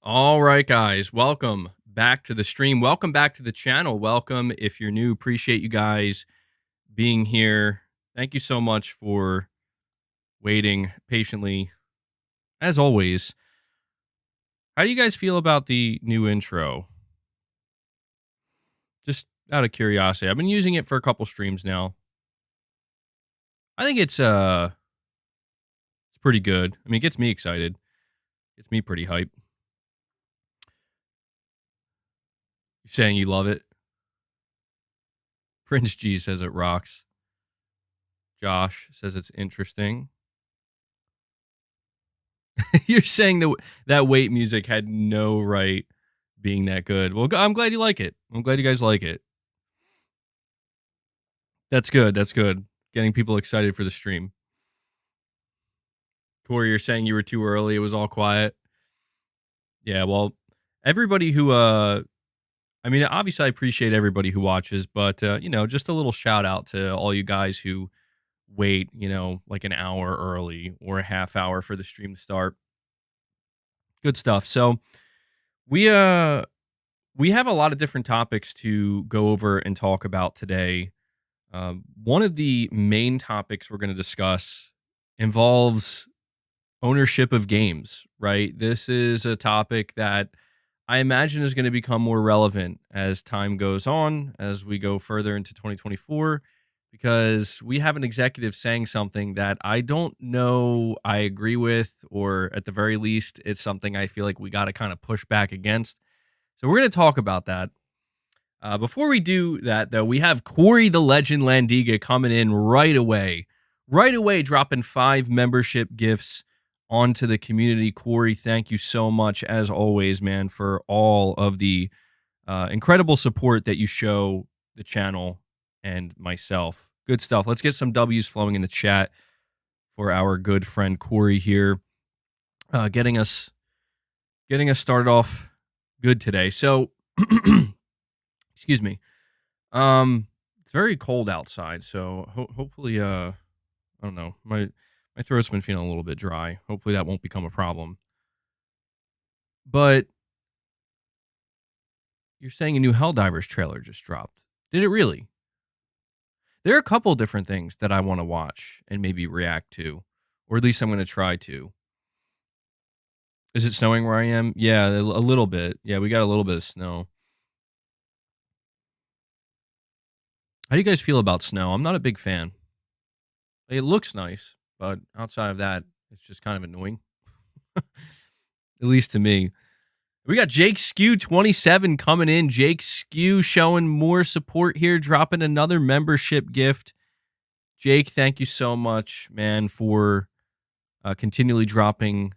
All right, guys, welcome back to the stream. Welcome back to the channel. Welcome if you're new. Appreciate you guys being here. Thank you so much for waiting patiently, as always. How do you guys feel about the new intro? Just out of curiosity, I've been using it for a couple streams now. I think it's pretty good. I mean, it gets me excited. Gets me pretty hype. You're saying you love it? Prince G says it rocks. Josh says it's interesting. You're saying that wait music had no right being that good. Well, I'm glad you like it. I'm glad you guys like it. That's good. That's good. Getting people excited for the stream. Corey, you're saying you were too early. It was all quiet. Yeah, well, everybody who I mean, obviously I appreciate everybody who watches, but just a little shout out to all you guys who wait, like an hour early or a half hour for the stream to start. Good stuff. So, we we have a lot of different topics to go over and talk about today. One of the main topics we're going to discuss involves ownership of games, right? This is a topic that I imagine is going to become more relevant as time goes on, as we go further into 2024, because we have an executive saying something that I don't know I agree with, or at the very least, it's something I feel like we got to kind of push back against. So we're going to talk about that. Before we do that, though, we have Corey the Legend Landiga coming in right away. Right away, dropping 5 membership gifts onto the community. Corey, thank you so much, as always, man, for all of the incredible support that you show the channel and myself. Good stuff. Let's get some W's flowing in the chat for our good friend Corey here, getting us started off good today. So, excuse me. It's very cold outside, so hopefully, I don't know, my throat's been feeling a little bit dry. Hopefully, that won't become a problem. But you're saying a new Helldivers trailer just dropped. Did it really? There are a couple different things that I want to watch and maybe react to, or at least I'm going to try to. Is it snowing where I am? Yeah, a little bit. Yeah, we got a little bit of snow. How do you guys feel about snow? I'm not a big fan. It looks nice, but outside of that, it's just kind of annoying. At least to me. We got Jake Skew 27 coming in. Jake Skew showing more support here, dropping another membership gift. Jake, thank you so much, man, for continually dropping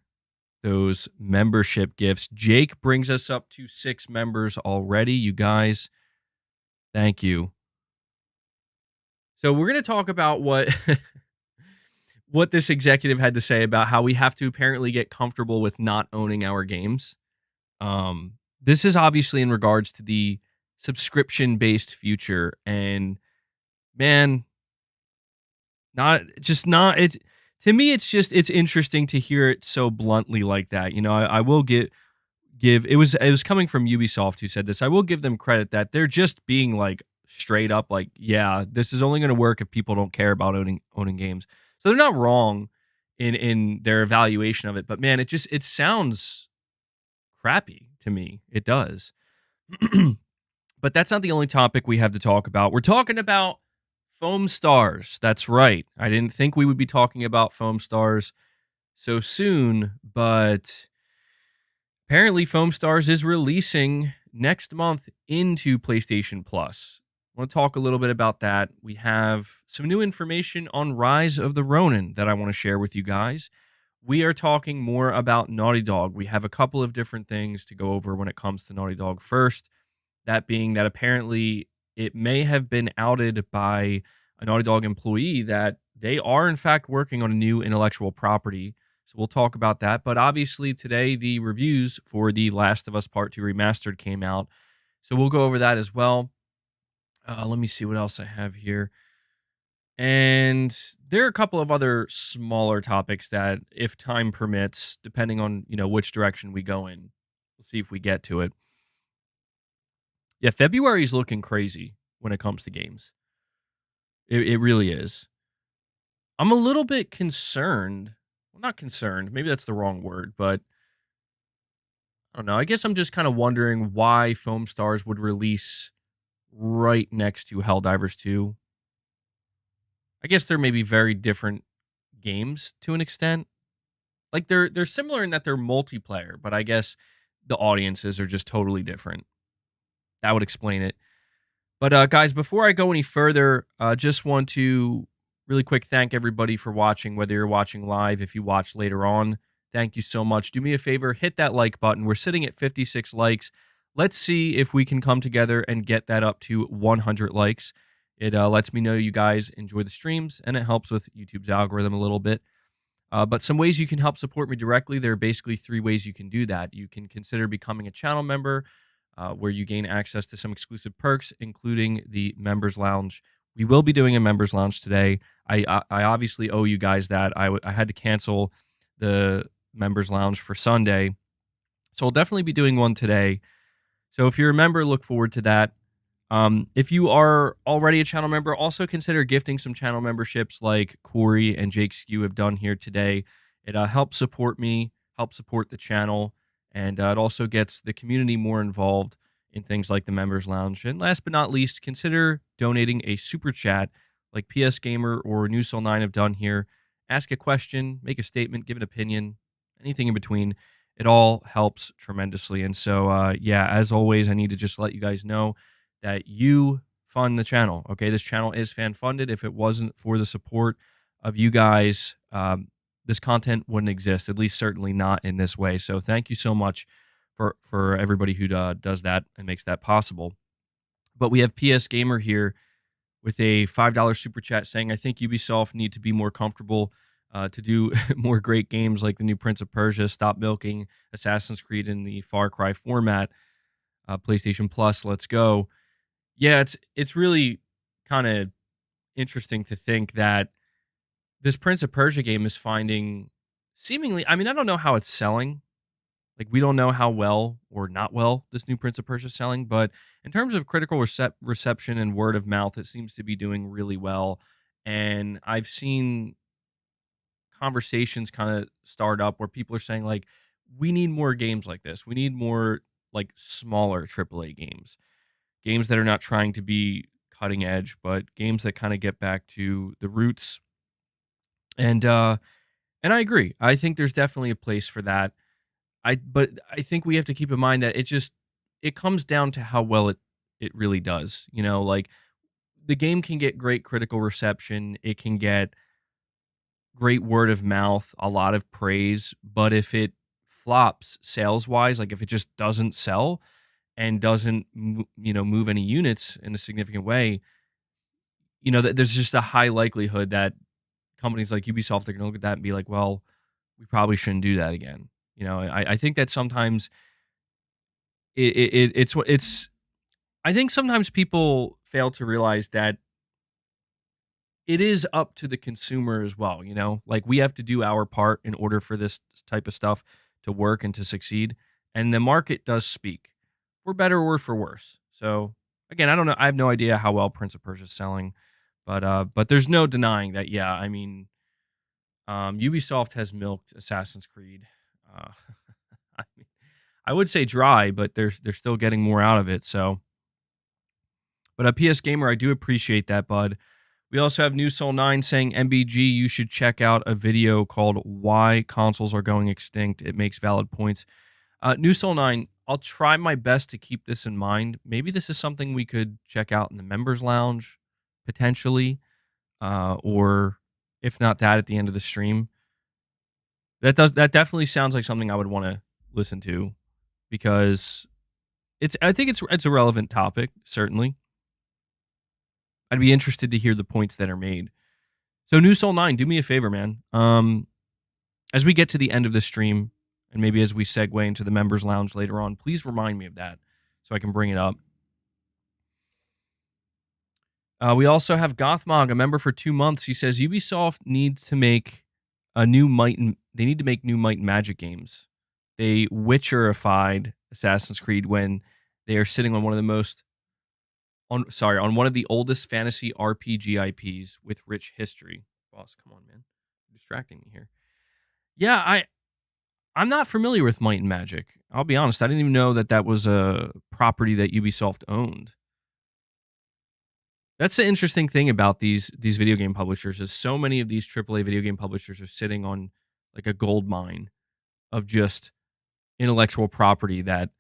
those membership gifts. Jake brings us up to 6 members already. You guys, thank you. So we're going to talk about what what this executive had to say about how we have to apparently get comfortable with not owning our games. This is obviously in regards to the subscription-based future, and man, not it. To me, it's interesting to hear it so bluntly like that. I will give it was coming from Ubisoft who said this. I will give them credit that they're just being like straight up like, yeah, this is only going to work if people don't care about owning games. So they're not wrong in their evaluation of it, but man, it sounds crappy to me. It does. But that's not the only topic we have to talk about. We're talking about Foam Stars. That's right. I didn't think we would be talking about Foam Stars so soon, but apparently Foam Stars is releasing next month into PlayStation Plus. I want to talk a little bit about that. We have some new information on Rise of the Ronin that I want to share with you guys. We are talking more about Naughty Dog. We have a couple of different things to go over when it comes to Naughty Dog. First, that being that apparently it may have been outed by a Naughty Dog employee that they are in fact working on a new intellectual property. So we'll talk about that. But obviously today the reviews for The Last of Us Part 2 Remastered came out. So we'll go over that as well. Let me see what else I have here. And there are a couple of other smaller topics that, if time permits, depending on which direction we go in, We'll see if we get to it. Yeah, February's looking crazy when it comes to games. It really is. I'm a little bit concerned. Well, not concerned. Maybe that's the wrong word, but I don't know. I guess I'm just kind of wondering why Foam Stars would release right next to Helldivers 2. I guess they're maybe very different games to an extent. Like they're similar in that they're multiplayer, but I guess the audiences are just totally different. That would explain it. But guys, before I go any further, just want to really quick thank everybody for watching, whether you're watching live, if you watch later on. Thank you so much. Do me a favor, hit that like button. We're sitting at 56 likes. Let's see if we can come together and get that up to 100 likes. It lets me know you guys enjoy the streams, and it helps with YouTube's algorithm a little bit. But some ways you can help support me directly, there are basically 3 ways you can do that. You can consider becoming a channel member, where you gain access to some exclusive perks, including the Members Lounge. We will be doing a Members Lounge today. I obviously owe you guys that. I had to cancel the Members Lounge for Sunday, so I'll definitely be doing one today. So if you're a member, look forward to that. If you are already a channel member, also consider gifting some channel memberships like Corey and Jake Skew have done here today. It helps support me, helps support the channel, and it also gets the community more involved in things like the Members Lounge. And last but not least, consider donating a super chat like PS Gamer or NewSoul9 have done here. Ask a question, make a statement, give an opinion, anything in between. It all helps tremendously. And so, yeah, as always, I need to just let you guys know that you fund the channel. Okay, this channel is fan funded. If it wasn't for the support of you guys, this content wouldn't exist, at least certainly not in this way. So thank you so much for everybody who does that and makes that possible. But we have PS Gamer here with a $5 super chat saying, I think Ubisoft need to be more comfortable to do more great games like the new Prince of Persia, stop milking Assassin's Creed in the Far Cry format, PlayStation Plus, let's go. Yeah, it's really kind of interesting to think that this Prince of Persia game is finding seemingly, I mean, I don't know how it's selling. Like, we don't know how well or not well this new Prince of Persia is selling, but in terms of critical reception and word of mouth, it seems to be doing really well. And I've seen conversations kind of start up where people are saying, like, we need more games like this. We need more, like, smaller AAA games. Games that are not trying to be cutting edge, but games that kind of get back to the roots. And I agree. I think there's definitely a place for that. But I think we have to keep in mind that it comes down to how well it really does. You know, like the game can get great critical reception, it can get great word of mouth, a lot of praise, but if it flops sales wise, like if it just doesn't sell and doesn't move any units in a significant way, there's just a high likelihood that companies like Ubisoft are going to look at that and be like, well, we probably shouldn't do that again. I think that sometimes it's I think sometimes people fail to realize that it is up to the consumer as well. Like we have to do our part in order for this type of stuff to work and to succeed. And the market does speak, for better or for worse. So again, I don't know. I have no idea how well Prince of Persia is selling, but there's no denying that. Yeah, I mean, Ubisoft has milked Assassin's Creed. I mean, I would say dry, but they're still getting more out of it. So, but a PS Gamer, I do appreciate that, bud. We also have NewSoul9 saying, MBG, you should check out a video called Why Consoles Are Going Extinct. It makes valid points. NewSoul9, I'll try my best to keep this in mind. Maybe this is something we could check out in the Members Lounge, potentially, or if not that, at the end of the stream. That definitely sounds like something I would want to listen to, because I think it's a relevant topic, certainly. I'd be interested to hear the points that are made. So NewSoul9, do me a favor, man. As we get to the end of the stream, and maybe as we segue into the Members Lounge later on, please remind me of that so I can bring it up. We also have Gothmog, a member for 2 months. He says Ubisoft needs to make a new Might and Magic games. They Witcherified Assassin's Creed when they are sitting on on one of the oldest fantasy RPG IPs with rich history. Boss, come on, man. You're distracting me here. Yeah, I'm not familiar with Might and Magic. I'll be honest. I didn't even know that was a property that Ubisoft owned. That's the interesting thing about these video game publishers is so many of these AAA video game publishers are sitting on like a gold mine of just intellectual property that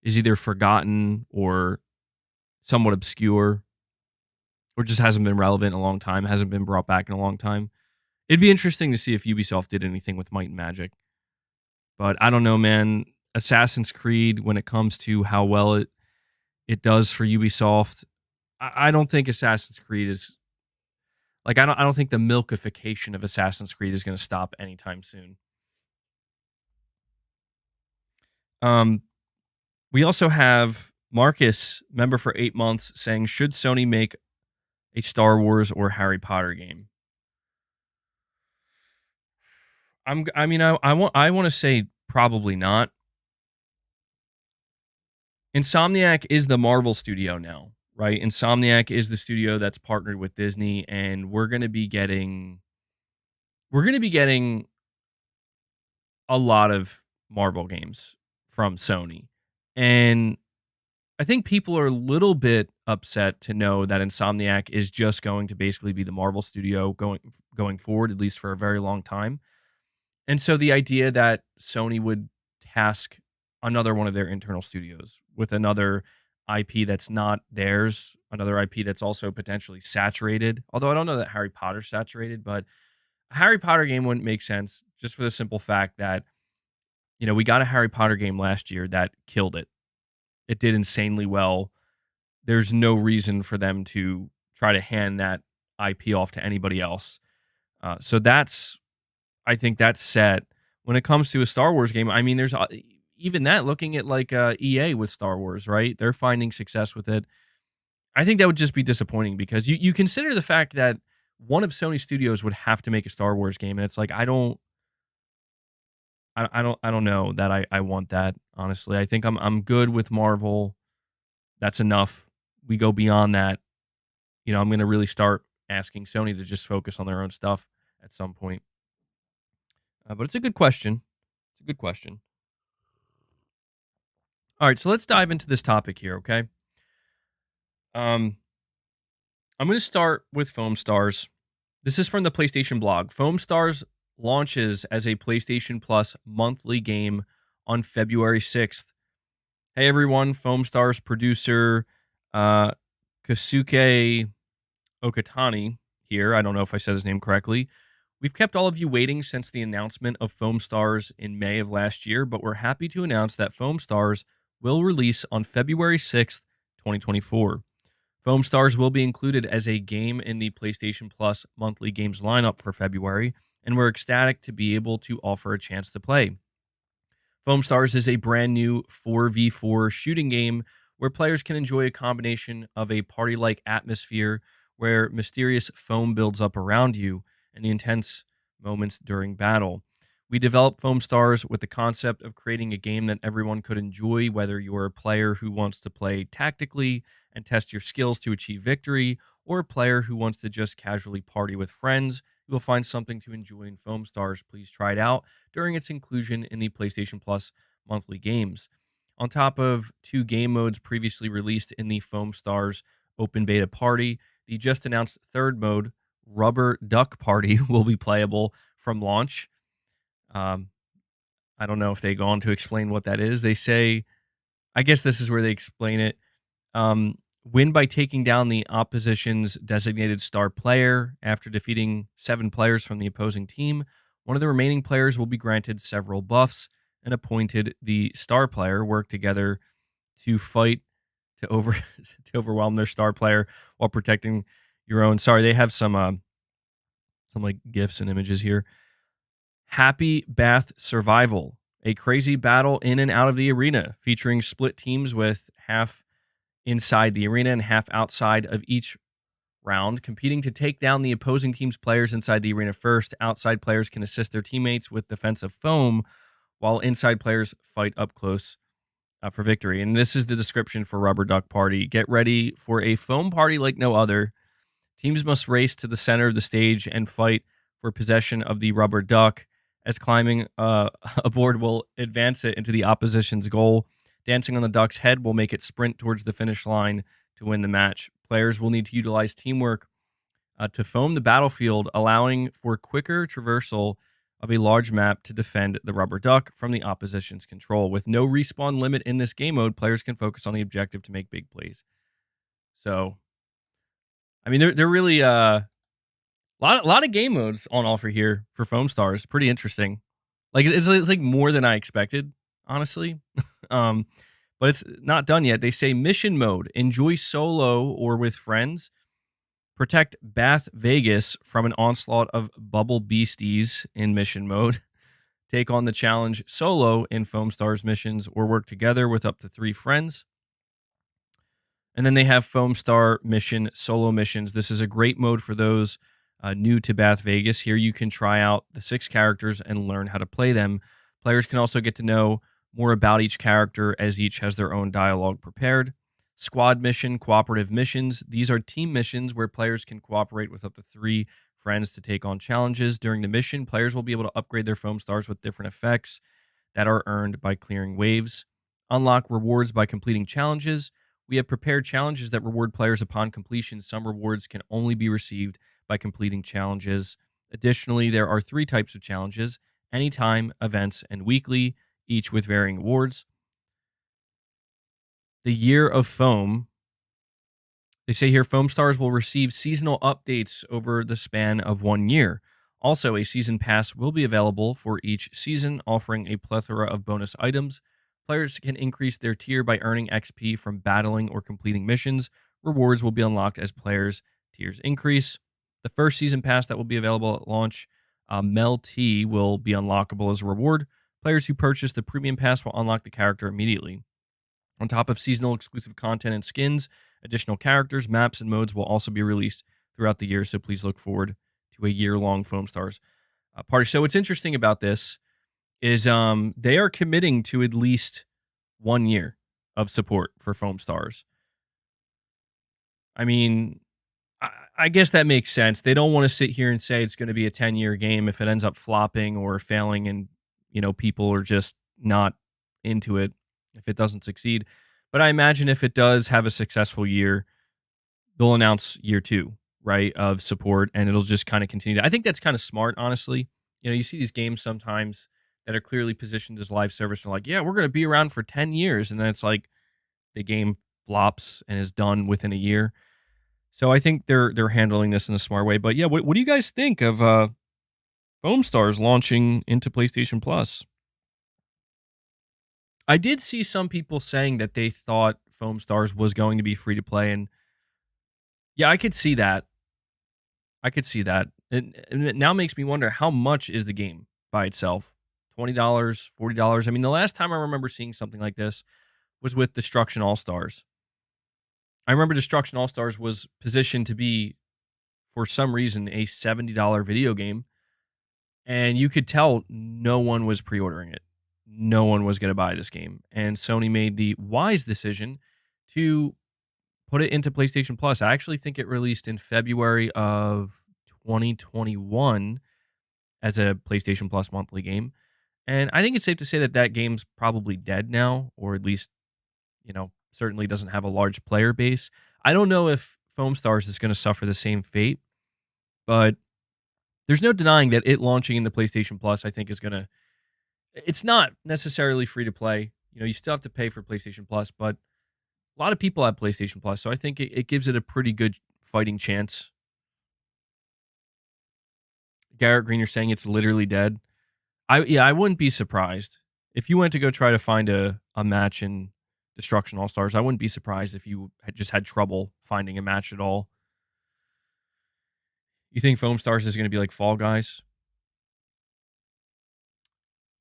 is either forgotten or somewhat obscure or just hasn't been relevant in a long time, hasn't been brought back in a long time. It'd be interesting to see if Ubisoft did anything with Might and Magic. But I don't know, man. Assassin's Creed, when it comes to how well it does for Ubisoft, I don't think Assassin's Creed is like I don't think the milkification of Assassin's Creed is going to stop anytime soon. We also have Marcus, member for 8 months, saying, should Sony make a Star Wars or Harry Potter game? I want to say probably not. Insomniac is the Marvel studio now, right? Insomniac is the studio that's partnered with Disney, and we're going to be getting a lot of Marvel games from Sony. And I think people are a little bit upset to know that Insomniac is just going to basically be the Marvel studio going forward, at least for a very long time. And so the idea that Sony would task another one of their internal studios with another IP that's not theirs, another IP that's also potentially saturated, although I don't know that Harry Potter's saturated, but a Harry Potter game wouldn't make sense just for the simple fact that, we got a Harry Potter game last year that killed it. It did insanely well. There's no reason for them to try to hand that IP off to anybody else. So I think that's set. When it comes to a Star Wars game, I mean, there's even that looking at like EA with Star Wars, right? They're finding success with it. I think that would just be disappointing because you consider the fact that one of Sony Studios would have to make a Star Wars game, and it's like I don't know that I want that, honestly. I think I'm good with Marvel. That's enough. We go beyond that. I'm going to really start asking Sony to just focus on their own stuff at some point. But it's a good question. It's a good question. All right, so let's dive into this topic here, okay? I'm going to start with Foam Stars. This is from the PlayStation blog. Foam Stars launches as a PlayStation Plus monthly game on February 6th. Hey, everyone. Foam Stars producer Kosuke Okatani here. I don't know if I said his name correctly. We've kept all of you waiting since the announcement of Foam Stars in May of last year, but we're happy to announce that Foam Stars will release on February 6th, 2024. Foam Stars will be included as a game in the PlayStation Plus monthly games lineup for February, and we're ecstatic to be able to offer a chance to play. Foam Stars is a brand new 4v4 shooting game where players can enjoy a combination of a party-like atmosphere where mysterious foam builds up around you and the intense moments during battle. We developed Foam Stars with the concept of creating a game that everyone could enjoy, whether you're a player who wants to play tactically and test your skills to achieve victory, or a player who wants to just casually party with friends. You will find something to enjoy in Foam Stars. Please try it out during its inclusion in the PlayStation Plus monthly games. On top of 2 game modes previously released in the Foam Stars open beta party, the just announced third mode, Rubber Duck Party, will be playable from launch. I don't know if they go on to explain what that is. They say, I guess this is where they explain it. Win by taking down the opposition's designated star player. After defeating 7 players from the opposing team, one of the remaining players will be granted several buffs and appointed the star player. Work together to fight to overwhelm their star player while protecting your own. Sorry, they have some like GIFs and images here. Happy Bath Survival, a crazy battle in and out of the arena, featuring split teams with half inside the arena and half outside of each round, competing to take down the opposing team's players inside the arena first. Outside players can assist their teammates with defensive foam, while inside players fight up close for victory. And this is the description for Rubber Duck Party. Get ready for a foam party like no other. Teams must race to the center of the stage and fight for possession of the rubber duck, as climbing aboard will advance it into the opposition's goal. Dancing on the duck's head will make it sprint towards the finish line to win the match. Players will need to utilize teamwork to foam the battlefield, allowing for quicker traversal of a large map to defend the rubber duck from the opposition's control. With no respawn limit in this game mode, players can focus on the objective to make big plays. So, I mean, they're really lot of game modes on offer here for Foam Stars. Pretty interesting. Like it's like more than I expected, honestly. But it's not done yet. They say mission mode: enjoy solo or with friends. Protect Bath Vegas from an onslaught of bubble beasties in mission mode. Take on the challenge solo in Foam Stars missions, or work together with up to 3 friends. And then they have Foam Star Mission solo missions. This is a great mode for those new to Bath Vegas. Here you can try out the 6 characters and learn how to play them. Players can also get to know more about each character, as each has their own dialogue prepared. Squad mission, cooperative missions. These are team missions where players can cooperate with up to 3 friends to take on challenges. During the mission, players will be able to upgrade their Foam Stars with different effects that are earned by clearing waves. Unlock rewards by completing challenges. We have prepared challenges that reward players upon completion. Some rewards can only be received by completing challenges. Additionally, there are 3 types of challenges: anytime, events, and weekly, each with varying awards. The Year of Foam. They say here Foam Stars will receive seasonal updates over the span of 1 year. Also, a season pass will be available for each season, offering a plethora of bonus items. Players can increase their tier by earning XP from battling or completing missions. Rewards will be unlocked as players' tiers increase. The first season pass that will be available at launch, Mel T, will be unlockable as a reward. Players who purchase the premium pass will unlock the character immediately. On top of seasonal exclusive content and skins, additional characters, maps, and modes will also be released throughout the year, so please look forward to a year-long Foam Stars party. So what's interesting about this is they are committing to at least 1 year of support for Foam Stars. I mean, I guess that makes sense. They don't want to sit here and say it's going to be a 10-year game if it ends up flopping or failing and, people are just not into it if it doesn't succeed. But I imagine if it does have a successful year, they'll announce year 2, right, of support, and it'll just kind of continue. I think that's kind of smart, honestly. You see these games sometimes that are clearly positioned as live service and like, yeah, we're going to be around for 10 years. And then it's like the game flops and is done within a year. So I think they're handling this in a smart way. But yeah, what do you guys think of Foam Stars launching into PlayStation Plus? I did see some people saying that they thought Foam Stars was going to be free to play. And yeah, I could see that. And it now makes me wonder, how much is the game by itself? $20, $40? I mean, the last time I remember seeing something like this was with Destruction All-Stars. I remember Destruction All-Stars was positioned to be, for some reason, a $70 video game. And you could tell no one was pre-ordering it. No one was going to buy this game. And Sony made the wise decision to put it into PlayStation Plus. I actually think it released in February of 2021 as a PlayStation Plus monthly game. And I think it's safe to say that that game's probably dead now, or at least, certainly doesn't have a large player base. I don't know if Foam Stars is going to suffer the same fate, but there's no denying that it launching in the PlayStation Plus, I think, is going to... It's not necessarily free to play. You still have to pay for PlayStation Plus, but a lot of people have PlayStation Plus, so I think it gives it a pretty good fighting chance. Garrett Green, you're saying it's literally dead. I wouldn't be surprised. If you went to go try to find a match in Destruction All-Stars, I wouldn't be surprised if you had trouble finding a match at all. You think Foam Stars is going to be like Fall Guys?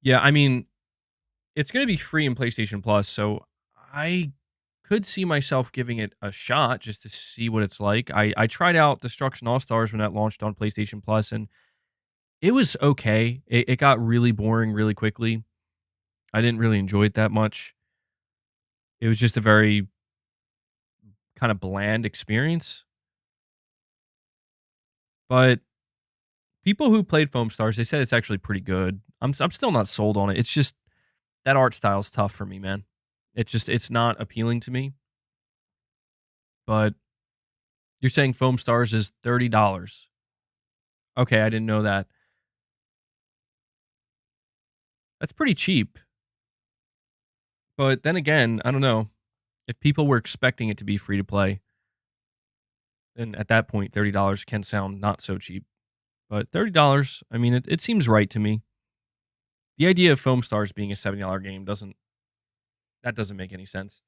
Yeah, I mean, it's going to be free in PlayStation Plus, so I could see myself giving it a shot just to see what it's like. I tried out Destruction All-Stars when that launched on PlayStation Plus, and it was okay. It got really boring really quickly. I didn't really enjoy it that much. It was just a very kind of bland experience. But people who played Foam Stars, they said it's actually pretty good. I'm still not sold on it. It's just that art style is tough for me, man. It's not appealing to me. But you're saying Foam Stars is $30. Okay, I didn't know that. That's pretty cheap. But then again, I don't know. If people were expecting it to be free to play, then at that point, $30 can sound not so cheap. But $30, I mean, it seems right to me. The idea of Foam Stars being a $70 game doesn't make any sense.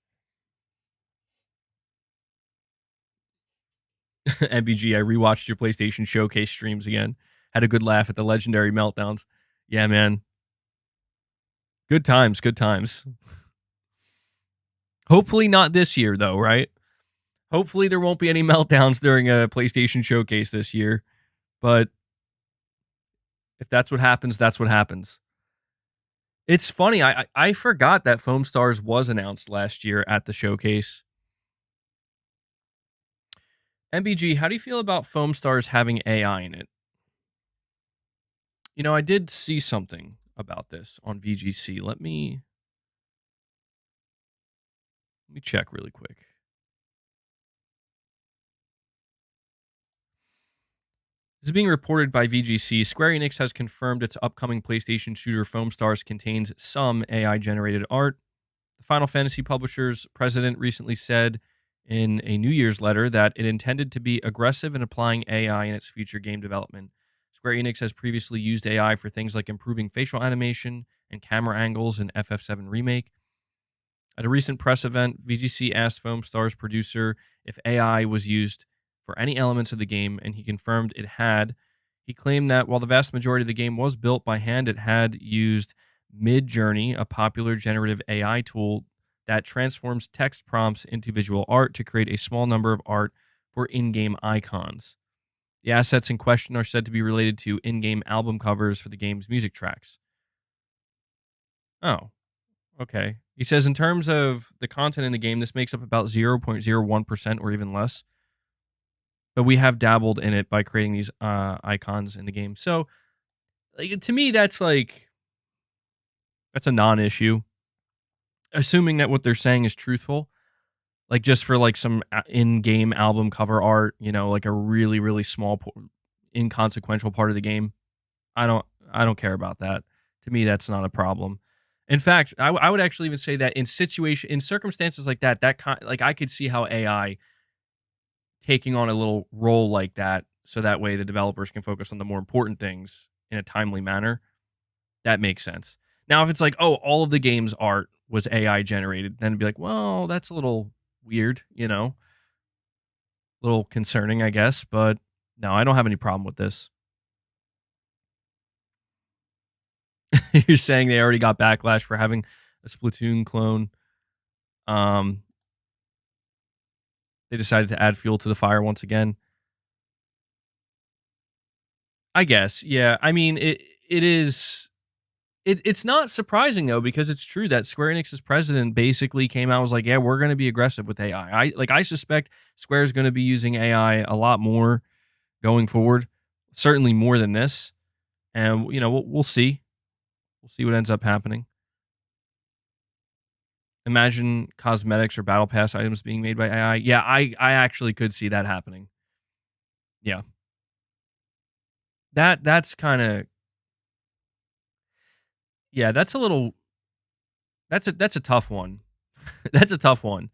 MBG, I rewatched your PlayStation Showcase streams again. Had a good laugh at the legendary meltdowns. Yeah, man. Good times, good times. Hopefully not this year, though, right? Hopefully there won't be any meltdowns during a PlayStation Showcase this year. But if that's what happens, that's what happens. It's funny. I forgot that Foam Stars was announced last year at the showcase. MBG, how do you feel about Foam Stars having AI in it? You know, I did see something about this on VGC. Let me check really quick. This is being reported by VGC. Square Enix has confirmed its upcoming PlayStation shooter Foam Stars contains some AI-generated art. The Final Fantasy publisher's president recently said in a New Year's letter that it intended to be aggressive in applying AI in its future game development. Square Enix has previously used AI for things like improving facial animation and camera angles in FF7 Remake. At a recent press event, VGC asked Foam Stars producer if AI was used for any elements of the game, and he confirmed it had. He claimed that while the vast majority of the game was built by hand, it had used Midjourney, a popular generative AI tool that transforms text prompts into visual art to create a small number of art for in-game icons. The assets in question are said to be related to in-game album covers for the game's music tracks. Oh, okay. He says in terms of the content in the game, this makes up about 0.01% or even less. But we have dabbled in it by creating these icons in the game. So, like, to me, that's a non-issue. Assuming that what they're saying is truthful, like just for like some in-game album cover art, you know, like a really, really small, inconsequential part of the game. I don't care about that. To me, that's not a problem. In fact, I would actually even say that in circumstances like that, like I could see how AI taking on a little role like that, so that way the developers can focus on the more important things in a timely manner. That makes sense. Now, if it's like, oh, all of the game's art was AI generated, then it'd be like, well, that's a little weird, you know, a little concerning, I guess. But no, I don't have any problem with this. You're saying they already got backlash for having a Splatoon clone. They decided to add fuel to the fire once again. I guess, yeah. I mean, it's not surprising though, because it's true that Square Enix's president basically came out and was like, "Yeah, we're going to be aggressive with AI." I suspect Square is going to be using AI a lot more going forward, certainly more than this. And you know, we'll see. We'll see what ends up happening. Imagine cosmetics or battle pass items being made by AI. Yeah, I actually could see that happening. Yeah. That's kind of, yeah, that's a little, that's a tough one. That's a tough one.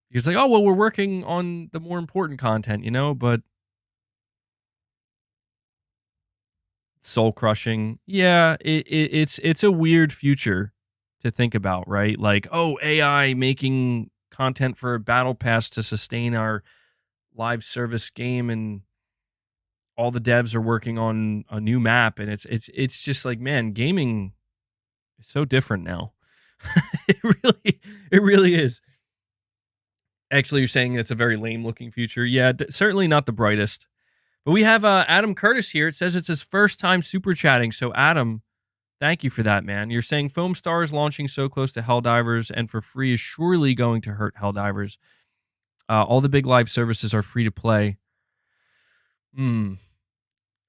He's like, "Oh, well, we're working on the more important content, you know, but soul crushing." Yeah, it's a weird future to think about, right? Like, oh, AI making content for a battle pass to sustain our live service game, and all the devs are working on a new map, and it's just like, man, gaming is so different now. It really is. Actually, you're saying it's a very lame looking future. Yeah, certainly not the brightest. But we have Adam Curtis here. It says it's his first time super chatting. So Adam, Thank you for that, man. You're saying Foam Stars launching so close to Helldivers and for free is surely going to hurt Helldivers. All the big live services are free to play. Hmm.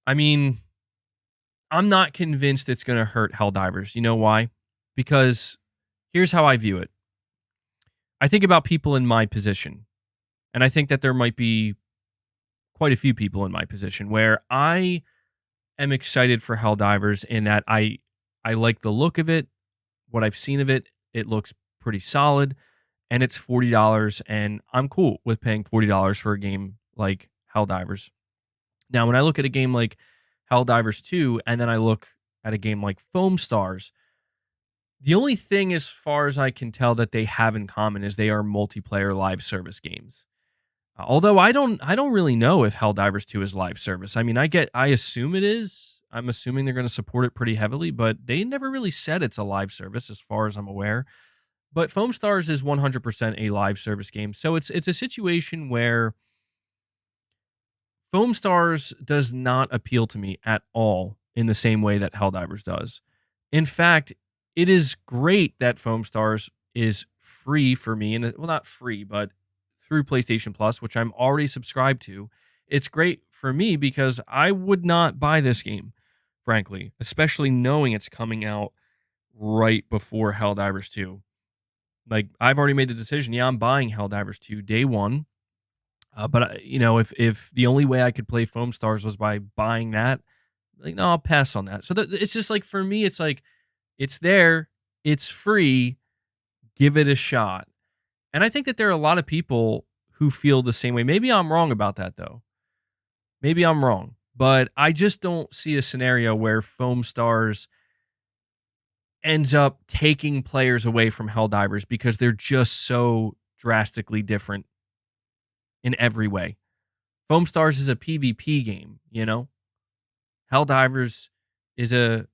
I mean, I'm not convinced it's going to hurt Helldivers. You know why? Because here's how I view it. I think about people in my position, and I think that there might be quite a few people in my position where I am excited for Helldivers in that I like the look of it. What I've seen of it, it looks pretty solid, and it's $40, and I'm cool with paying $40 for a game like Helldivers. Now, when I look at a game like Helldivers 2, and then I look at a game like Foam Stars, the only thing, as far as I can tell, that they have in common is they are multiplayer live service games. Although I don't really know if Helldivers 2 is live service. I mean, I assume it is. I'm assuming they're going to support it pretty heavily, but they never really said it's a live service as far as I'm aware. But Foam Stars is 100% a live service game. So it's a situation where Foam Stars does not appeal to me at all in the same way that Helldivers does. In fact, it is great that Foam Stars is free for me, and well, not free, but through PlayStation Plus, which I'm already subscribed to. It's great for me because I would not buy this game, frankly, especially knowing it's coming out right before Helldivers 2. Like, I've already made the decision. Yeah, I'm buying Helldivers 2 day one. But if the only way I could play Foam Stars was by buying that, like, no, I'll pass on that. So it's just like, for me, it's like, it's there, it's free, give it a shot. And I think that there are a lot of people who feel the same way. Maybe I'm wrong about that, though. Maybe I'm wrong. But I just don't see a scenario where Foam Stars ends up taking players away from Helldivers because they're just so drastically different in every way. Foam Stars is a PvP game, you know? Helldivers is a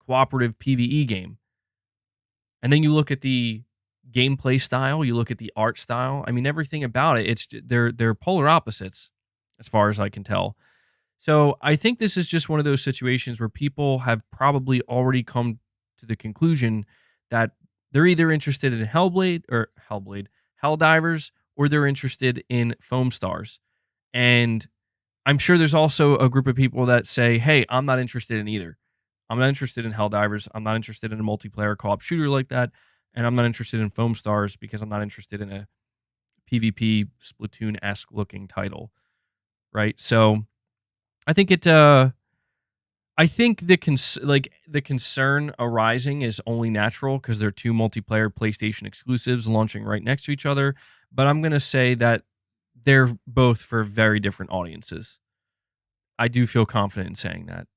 cooperative PvE game. And then you look at the gameplay style, you look at the art style. I mean, everything about it, they're polar opposites as far as I can tell. So I think this is just one of those situations where people have probably already come to the conclusion that they're either interested in Helldivers, or they're interested in Foam Stars. And I'm sure there's also a group of people that say, hey, I'm not interested in either. I'm not interested in Helldivers. I'm not interested in a multiplayer co-op shooter like that. And I'm not interested in Foam Stars because I'm not interested in a PvP Splatoon-esque looking title. Right? So I think I think the concern arising is only natural because they're two multiplayer PlayStation exclusives launching right next to each other. But I'm going to say that they're both for very different audiences. I do feel confident in saying that.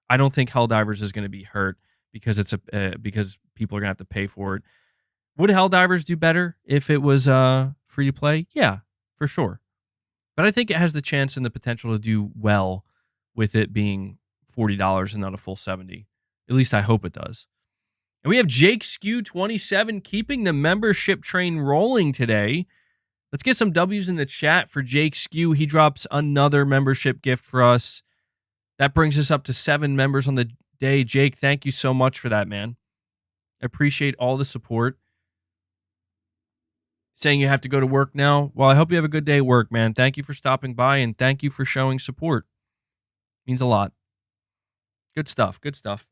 I don't think Helldivers is going to be hurt because because people are going to have to pay for it. Would Helldivers do better if it was free to play? Yeah, for sure. But I think it has the chance and the potential to do well with it being $40 and not a full 70. At least I hope it does. And we have Jake Skew 27 keeping the membership train rolling today. Let's get some W's in the chat for Jake Skew. He drops another membership gift for us. That brings us up to 7 members on the day. Jake, thank you so much for that, man. I appreciate all the support. Saying you have to go to work now. Well, I hope you have a good day at work, man. Thank you for stopping by, and thank you for showing support. Means a lot. Good stuff. Good stuff.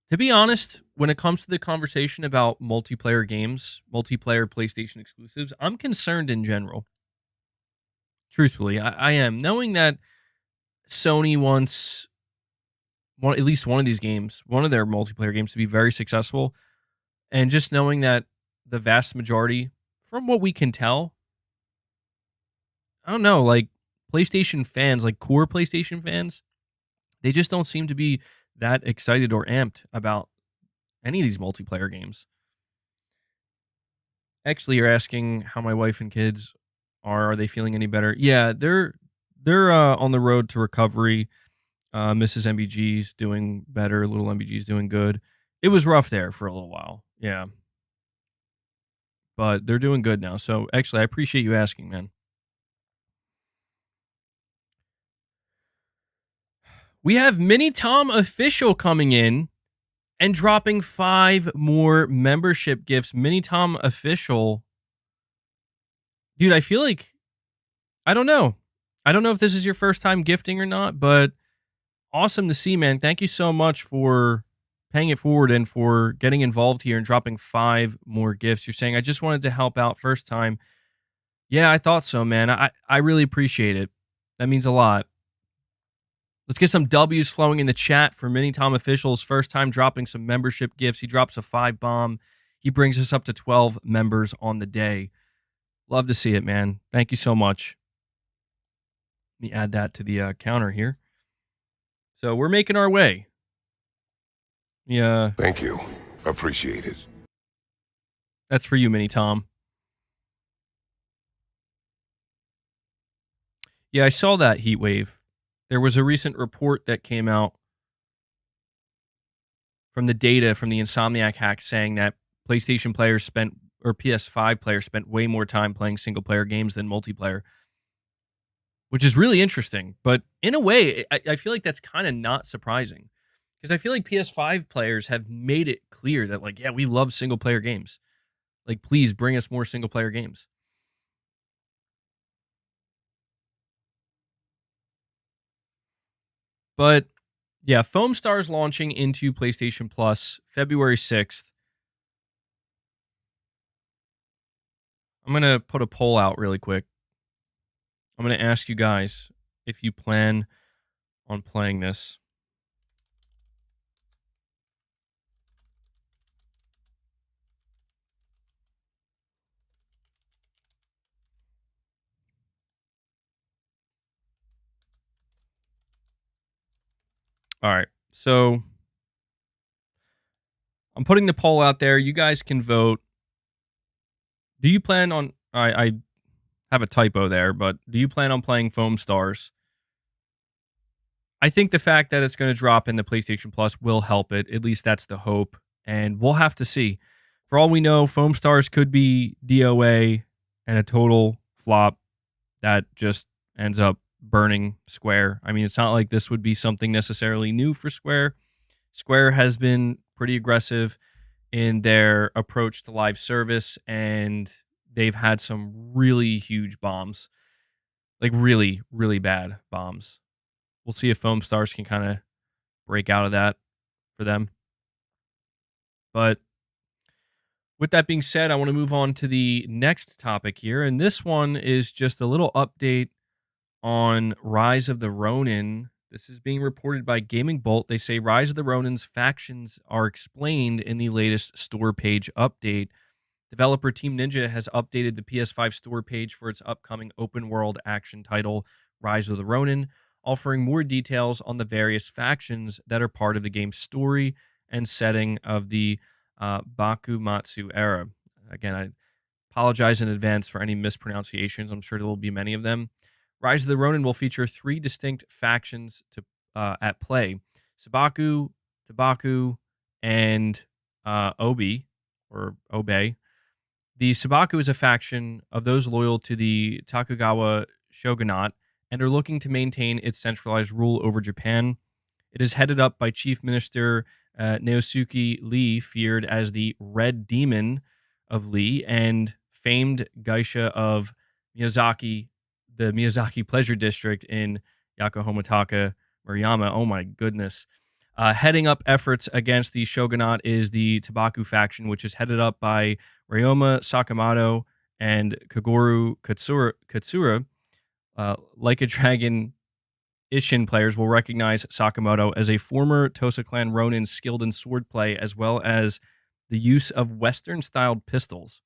To be honest, when it comes to the conversation about multiplayer games, multiplayer PlayStation exclusives, I'm concerned in general. Truthfully, I am. Knowing that Sony wants at least one of these games, one of their multiplayer games, to be very successful, and just knowing that the vast majority, from what we can tell, I don't know, like PlayStation fans, like core PlayStation fans, they just don't seem to be that excited or amped about any of these multiplayer games. Actually, you're asking how my wife and kids are. Are they feeling any better? Yeah, they're on the road to recovery. Mrs. MBG's doing better. Little MBG's doing good. It was rough there for a little while. Yeah. But they're doing good now. So actually, I appreciate you asking, man. We have Mini Tom Official coming in and dropping 5 more membership gifts. Mini Tom Official. Dude, I feel like, I don't know. I don't know if this is your first time gifting or not, but awesome to see, man. Thank you so much for paying it forward and for getting involved here and dropping 5 more gifts. You're saying, I just wanted to help out first time. Yeah, I thought so, man. I really appreciate it. That means a lot. Let's get some W's flowing in the chat for Mini Tom Official's first time dropping some membership gifts. He drops a 5 bomb. He brings us up to 12 members on the day. Love to see it, man. Thank you so much. Let me add that to the counter here. So we're making our way. Yeah. Thank you. Appreciate it. That's for you, Mini Tom. Yeah, I saw that heat wave. There was a recent report that came out from the data from the Insomniac hack saying that PlayStation players spent, or PS5 players spent way more time playing single player games than multiplayer, which is really interesting. But in a way, I feel like that's kind of not surprising because I feel like PS5 players have made it clear that, like, yeah, we love single player games. Like, please bring us more single player games. But yeah, Foam Stars launching into PlayStation Plus February 6th. I'm going to put a poll out really quick. I'm going to ask you guys if you plan on playing this. All right. So I'm putting the poll out there. You guys can vote. Do you plan on, I have a typo there, but do you plan on playing Foam Stars? I think the fact that it's going to drop in the PlayStation Plus will help it. At least that's the hope. And we'll have to see. For all we know, Foam Stars could be DOA and a total flop that just ends up burning Square. I mean, it's not like this would be something necessarily new for Square. Square has been pretty aggressive in their approach to live service, and they've had some really huge bombs, like really, really bad bombs. We'll see if Foam Stars can kind of break out of that for them. But with that being said, I want to move on to the next topic here, and this one is just a little update on Rise of the Ronin. This is being reported by Gaming Bolt. They say Rise of the Ronin's factions are explained in the latest store page update. Developer Team Ninja has updated the PS5 store page for its upcoming open world action title, Rise of the Ronin, offering more details on the various factions that are part of the game's story and setting of the Bakumatsu era. Again, I apologize in advance for any mispronunciations. I'm sure there will be many of them. Rise of the Ronin will feature 3 distinct factions at play: Sabaku, Tabaku, and Obi, or Obey. The Sabaku is a faction of those loyal to the Tokugawa shogunate and are looking to maintain its centralized rule over Japan. It is headed up by Chief Minister Naosuke Lee, feared as the Red Demon of Lee, and famed geisha of Miyazaki, the Miyazaki Pleasure District in Yokohamataka, Murayama. Oh my goodness. Heading up efforts against the shogunate is the Tabaku faction, which is headed up by Ryoma Sakamoto and Kaguru Katsura. Like a Dragon Ishin players will recognize Sakamoto as a former Tosa Clan Ronin skilled in swordplay, as well as the use of Western-styled pistols.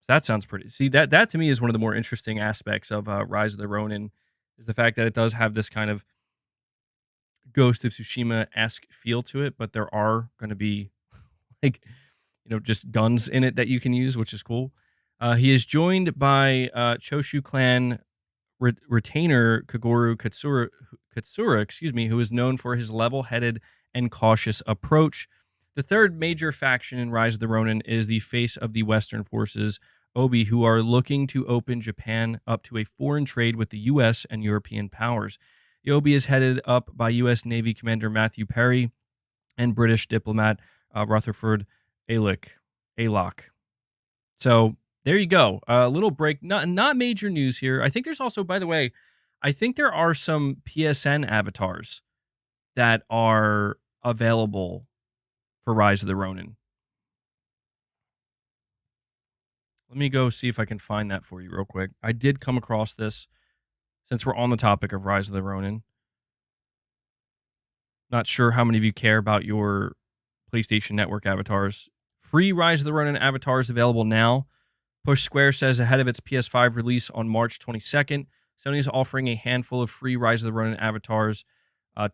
So that sounds pretty. See, that to me is one of the more interesting aspects of Rise of the Ronin, is the fact that it does have this kind of Ghost of Tsushima-esque feel to it, but there are going to be, like, just guns in it that you can use, which is cool. He is joined by Choshu Clan retainer Kaguru Katsura, who is known for his level-headed and cautious approach. The third major faction in Rise of the Ronin is the face of the Western forces, Obi, who are looking to open Japan up to a foreign trade with the U.S. and European powers. The OB is headed up by U.S. Navy Commander Matthew Perry and British diplomat Rutherford Aylock. So there you go. A little break. Not major news here. I think there's also, by the way, I think there are some PSN avatars that are available for Rise of the Ronin. Let me go see if I can find that for you real quick. I did come across this since we're on the topic of Rise of the Ronin. Not sure how many of you care about your PlayStation Network avatars. Free Rise of the Ronin avatars available now. Push Square says ahead of its PS5 release on March 22nd, Sony is offering a handful of free Rise of the Ronin avatars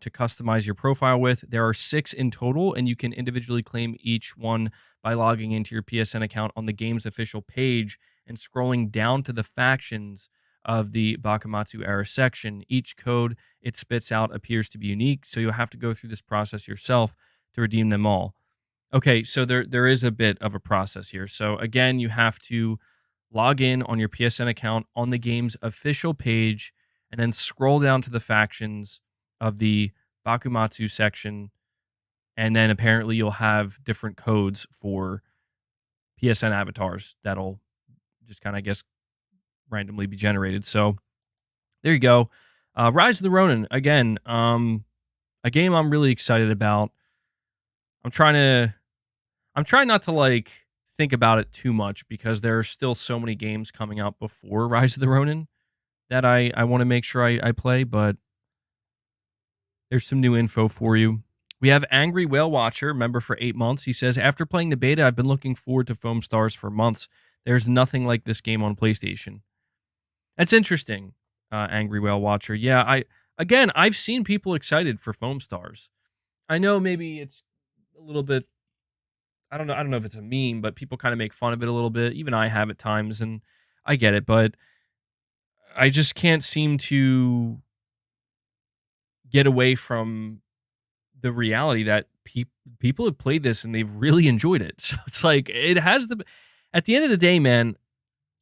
to customize your profile with. There are 6 in total, and you can individually claim each one by logging into your PSN account on the game's official page and scrolling down to the factions of the Bakumatsu era section. Each code it spits out appears to be unique, so you'll have to go through this process yourself to redeem them all. Okay, so there is a bit of a process here. So again, you have to log in on your PSN account on the game's official page and then scroll down to the factions of the Bakumatsu section. And then apparently you'll have different codes for PSN avatars that'll just kind of, I guess, randomly be generated. So there you go. Rise of the Ronin, again, a game I'm really excited about. I'm trying not to like think about it too much because there are still so many games coming out before Rise of the Ronin that I want to make sure I play, but there's some new info for you. We have Angry Whale Watcher, member for 8 months. He says, after playing the beta, I've been looking forward to Foam Stars for months. There's nothing like this game on PlayStation. That's interesting, Angry Whale Watcher. Yeah, I've seen people excited for Foam Stars. I know maybe it's a little bit, I don't know if it's a meme, but people kind of make fun of it a little bit. Even I have at times, and I get it, but I just can't seem to get away from the reality that people have played this and they've really enjoyed it. So it's like, it has at the end of the day, man,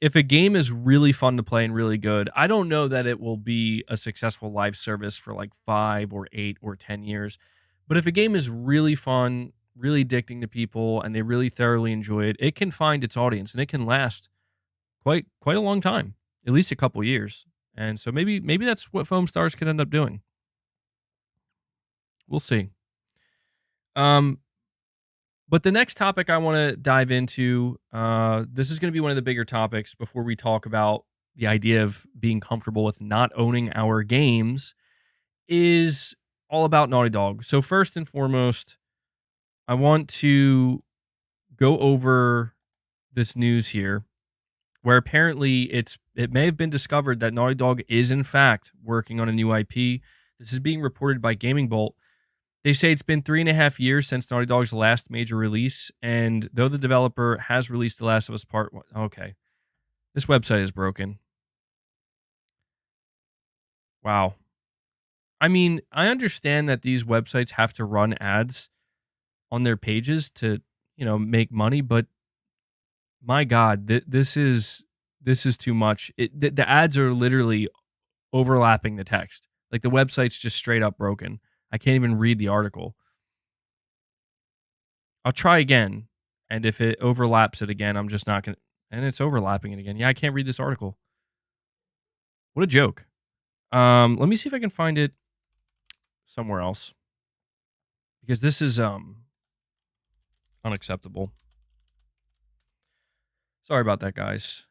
if a game is really fun to play and really good, I don't know that it will be a successful live service for like 5 or 8 or 10 years. But if a game is really fun, really addicting to people, and they really thoroughly enjoy it, it can find its audience and it can last quite a long time, at least a couple years. And so maybe that's what Foam Stars could end up doing. We'll see. But the next topic I want to dive into, this is going to be one of the bigger topics before we talk about the idea of being comfortable with not owning our games, is all about Naughty Dog. So first and foremost, I want to go over this news here, where apparently it may have been discovered that Naughty Dog is in fact working on a new IP. This is being reported by Gaming Bolt. They say it's been 3.5 years since Naughty Dog's last major release, and though the developer has released The Last of Us Part 1... Okay. This website is broken. Wow. I mean, I understand that these websites have to run ads on their pages to, make money, but my God, this is too much. The ads are literally overlapping the text. Like, the website's just straight up broken. I can't even read the article. I'll try again, and if it overlaps it again, I'm just not going to... And it's overlapping it again. Yeah, I can't read this article. What a joke. Let me see if I can find it somewhere else, because this is unacceptable. Sorry about that, guys.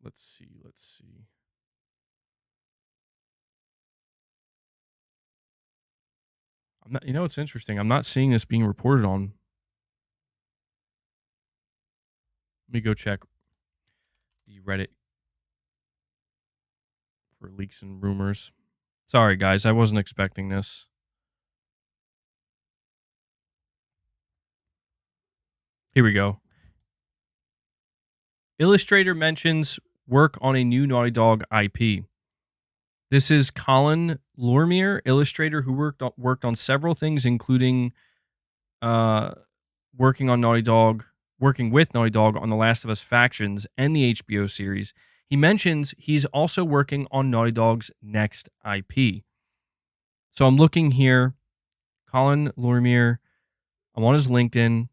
Let's see. I'm not, it's interesting. I'm not seeing this being reported on. Let me go check the Reddit for leaks and rumors. Sorry, guys. I wasn't expecting this. Here we go. Illustrator mentions work on a new Naughty Dog IP. This is Colin Lormier, illustrator who worked on several things, including working with Naughty Dog on The Last of Us Factions and the HBO series. he mentions he's also working on Naughty Dog's next IP. So I'm looking here. Colin Lormier, I'm on his LinkedIn.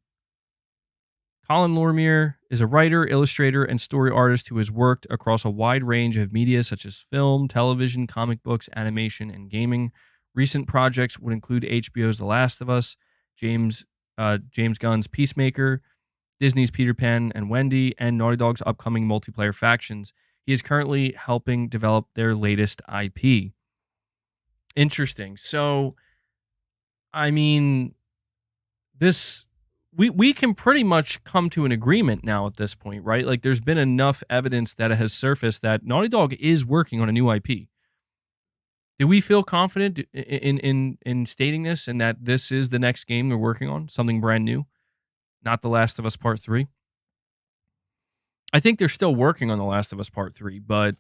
Colin Lormier is a writer, illustrator, and story artist who has worked across a wide range of media such as film, television, comic books, animation, and gaming. Recent projects would include HBO's The Last of Us, James Gunn's Peacemaker, Disney's Peter Pan and Wendy, and Naughty Dog's upcoming multiplayer factions. He is currently helping develop their latest IP. Interesting. So, I mean, this... We can pretty much come to an agreement now at this point, right? Like, there's been enough evidence that has surfaced that Naughty Dog is working on a new IP. Do we feel confident in stating this and that this is the next game they're working on, something brand new, not The Last of Us Part 3? I think they're still working on The Last of Us Part 3, but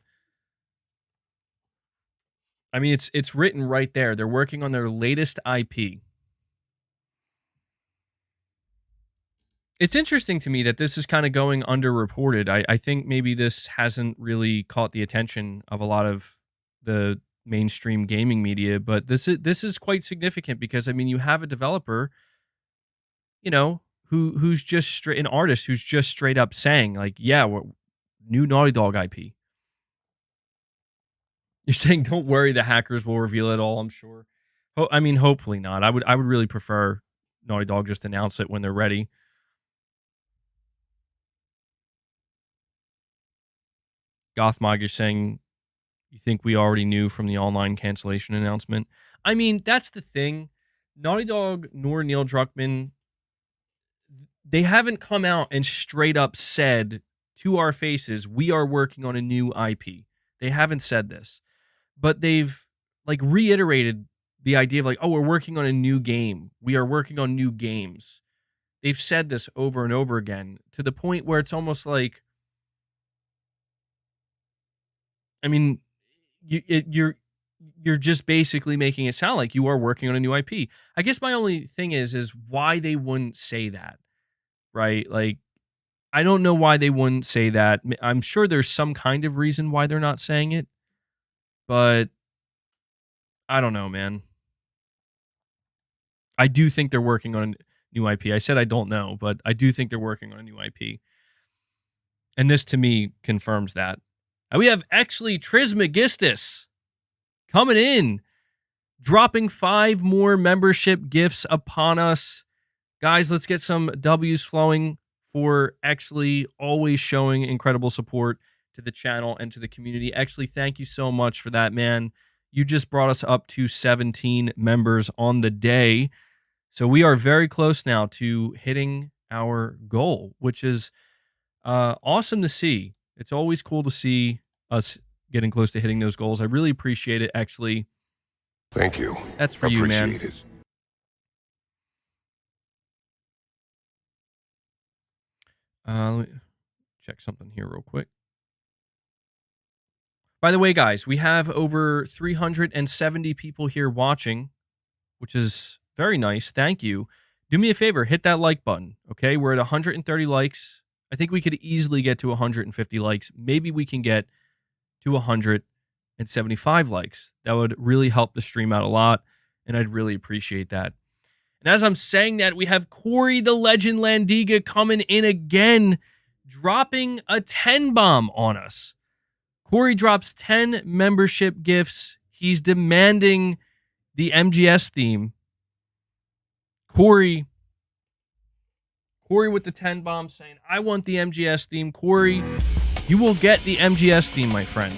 I mean, it's written right there. They're working on their latest IP. It's interesting to me that this is kind of going underreported. I think maybe this hasn't really caught the attention of a lot of the mainstream gaming media, but this is quite significant because, I mean, you have a developer, you know, who's just an artist who's just straight up saying, like, yeah, new Naughty Dog IP. You're saying, don't worry, the hackers will reveal it all, I'm sure. I mean, hopefully not. I would really prefer Naughty Dog just announce it when they're ready. Gothmog is saying, you think we already knew from the online cancellation announcement? I mean, that's the thing. Naughty Dog nor Neil Druckmann, they haven't come out and straight up said to our faces, we are working on a new IP. They haven't said this. But they've like reiterated the idea of like, oh, we're working on a new game. We are working on new games. They've said this over and over again to the point where it's almost like, I mean, you're just basically making it sound like you are working on a new IP. I guess my only thing is why they wouldn't say that, right? Like, I don't know why they wouldn't say that. I'm sure there's some kind of reason why they're not saying it, but I don't know, man. I do think they're working on a new IP. I said I don't know, but I do think they're working on a new IP. And this, to me, confirms that. And we have Exley Trismegistus coming in, dropping 5 more membership gifts upon us. Guys, let's get some W's flowing for Exley, always showing incredible support to the channel and to the community. Exley, thank you so much for that, man. You just brought us up to 17 members on the day. So we are very close now to hitting our goal, which is awesome to see. It's always cool to see us getting close to hitting those goals. I really appreciate it, Exley. Thank you. That's for you, man. Appreciate it. Let me check something here real quick. By the way, guys, we have over 370 people here watching, which is very nice. Thank you. Do me a favor, hit that like button, okay? We're at 130 likes. I think we could easily get to 150 likes. Maybe we can get to 175 likes. That would really help the stream out a lot, and I'd really appreciate that. And as I'm saying that, we have Corey the Legend Landiga coming in again, dropping a 10 bomb on us. Corey drops 10 membership gifts. He's demanding the MGS theme. Corey with the 10 bomb saying, I want the MGS theme. Corey, you will get the MGS theme, my friend.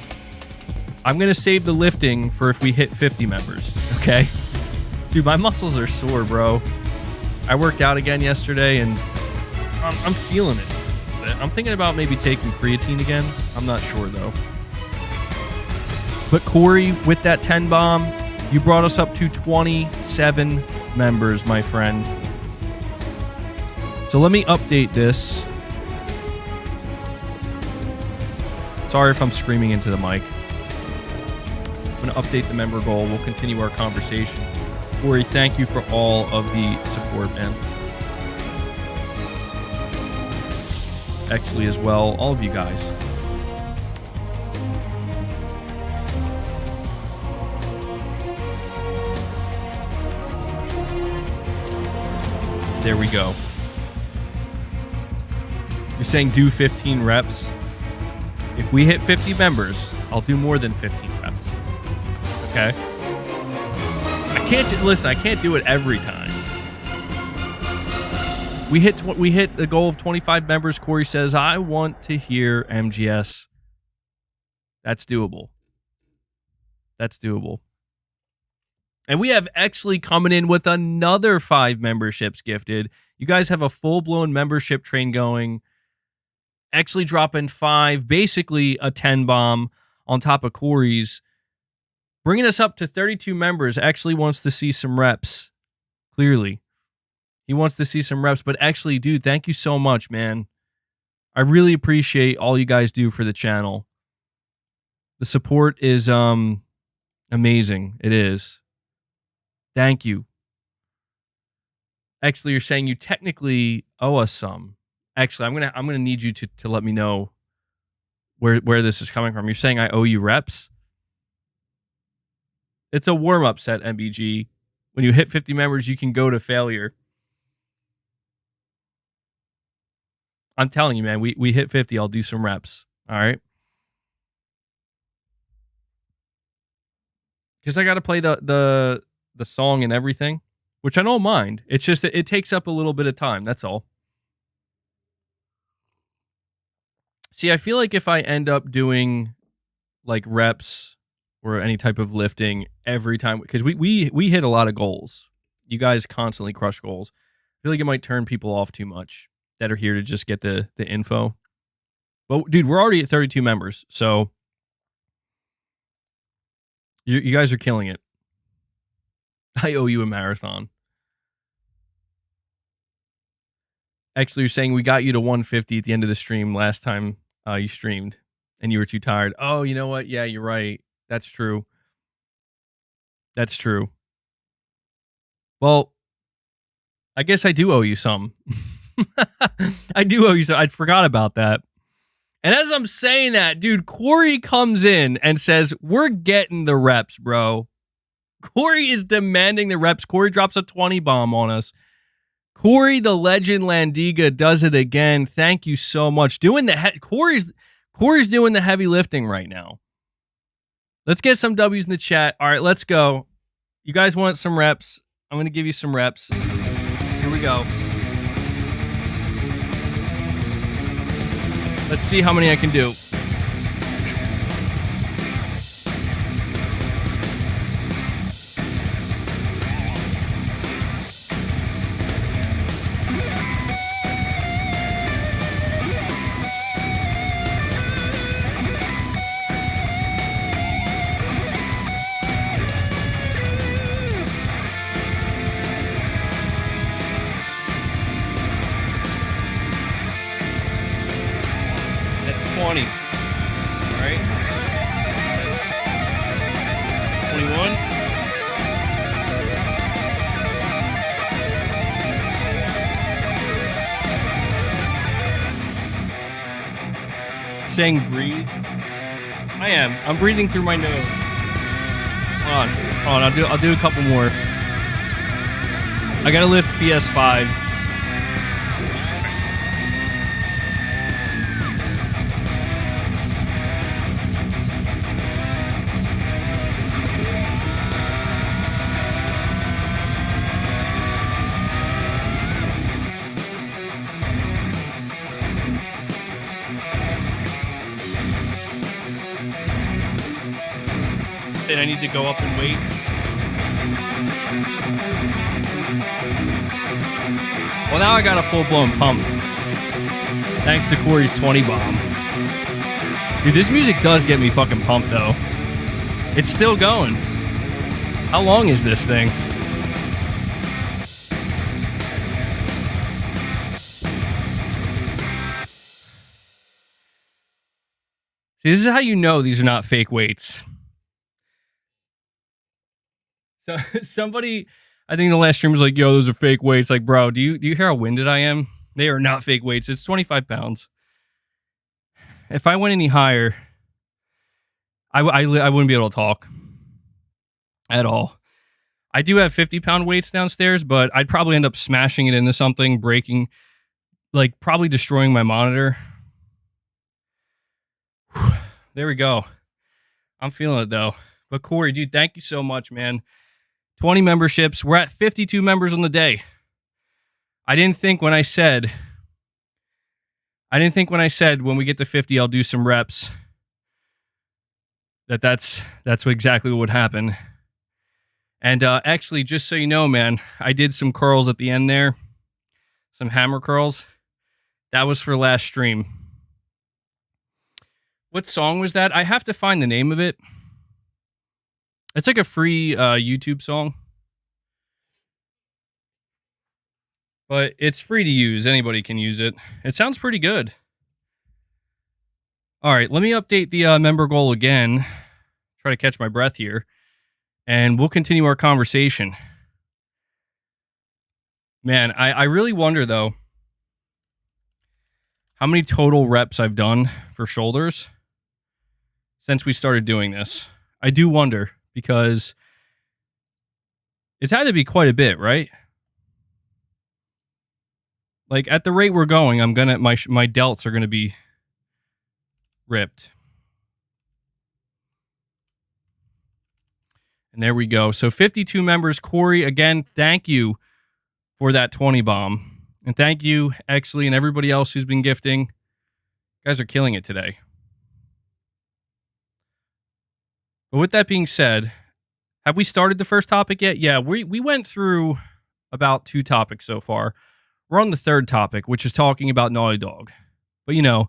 I'm going to save the lifting for if we hit 50 members, okay? Dude, my muscles are sore, bro. I worked out again yesterday, and I'm feeling it. I'm thinking about maybe taking creatine again. I'm not sure, though. But Corey, with that 10 bomb, you brought us up to 27 members, my friend. So let me update this. Sorry if I'm screaming into the mic. I'm going to update the member goal. We'll continue our conversation. Corey, thank you for all of the support, man. Exley as well. All of you guys. There we go. You're saying do 15 reps? If we hit 50 members, I'll do more than 15 reps. Okay? I can't do it every time. We hit the goal of 25 members. Corey says, I want to hear MGS. That's doable. That's doable. And we have Exley coming in with another 5 memberships gifted. You guys have a full-blown membership train going. Exley dropping 5, basically a 10 bomb on top of Corey's. Bringing us up to 32 members. Exley wants to see some reps. Clearly. He wants to see some reps. But Exley, dude, thank you so much, man. I really appreciate all you guys do for the channel. The support is amazing. It is. Thank you. Exley, you're saying you technically owe us some. Actually, I'm gonna need you to let me know where this is coming from. You're saying I owe you reps? It's a warm-up set, MBG. When you hit 50 members, you can go to failure. I'm telling you, man, we hit 50, I'll do some reps. All right? Because I gotta play the song and everything, which I don't mind. It's just it takes up a little bit of time, that's all. See, I feel like if I end up doing like reps or any type of lifting every time, because we hit a lot of goals. You guys constantly crush goals. I feel like it might turn people off too much that are here to just get the info. But dude, we're already at 32 members, so you guys are killing it. I owe you a marathon. Actually, you're saying we got you to 150 at the end of the stream last time you streamed and you were too tired. Oh, you know what? Yeah, you're right. That's true. That's true. Well, I guess I do owe you some. I do owe you some. I forgot about that. And as I'm saying that, dude, Corey comes in and says, we're getting the reps, bro. Corey is demanding the reps. Corey drops a 20 bomb on us. Corey, the legend Landiga, does it again. Thank you so much. Corey's doing the heavy lifting right now. Let's get some W's in the chat. All right, let's go. You guys want some reps? I'm going to give you some reps. Here we go. Let's see how many I can do. That's 20. All right. 21. Saying breathe. I am. I'm breathing through my nose. Hold on. I'll do a couple more. I gotta lift PS5s. And I need to go up and wait. Well, now I got a full-blown pump. Thanks to Corey's 20 bomb. Dude, this music does get me fucking pumped, though. It's still going. How long is this thing? See, this is how you know these are not fake weights. So somebody, I think the last stream was like, yo, those are fake weights. Like, bro, do you hear how winded I am? They are not fake weights. It's 25 pounds. If I went any higher, I wouldn't be able to talk at all. I do have 50-pound weights downstairs, but I'd probably end up smashing it into something, breaking, like probably destroying my monitor. There we go. I'm feeling it though. But Corey, dude, thank you so much, man. 20 memberships. We're at 52 members on the day. I didn't think when I said when we get to 50, I'll do some reps. That's exactly what would happen. And actually, just so you know, man, I did some curls at the end there. Some hammer curls. That was for last stream. What song was that? I have to find the name of it. It's like a free YouTube song. But it's free to use. Anybody can use it. It sounds pretty good. All right, let me update the member goal again. Try to catch my breath here. And we'll continue our conversation. Man, I really wonder, though, how many total reps I've done for shoulders since we started doing this. I do wonder, because it's had to be quite a bit, right? Like, at the rate we're going, my delts are gonna be ripped. And there we go. So 52 members. Corey, again, thank you for that 20 bomb. And thank you, Exley, and everybody else who's been gifting. You guys are killing it today. But with that being said, have we started the first topic yet? Yeah, we went through about 2 topics so far. We're on the 3rd topic, which is talking about Naughty Dog. But, you know,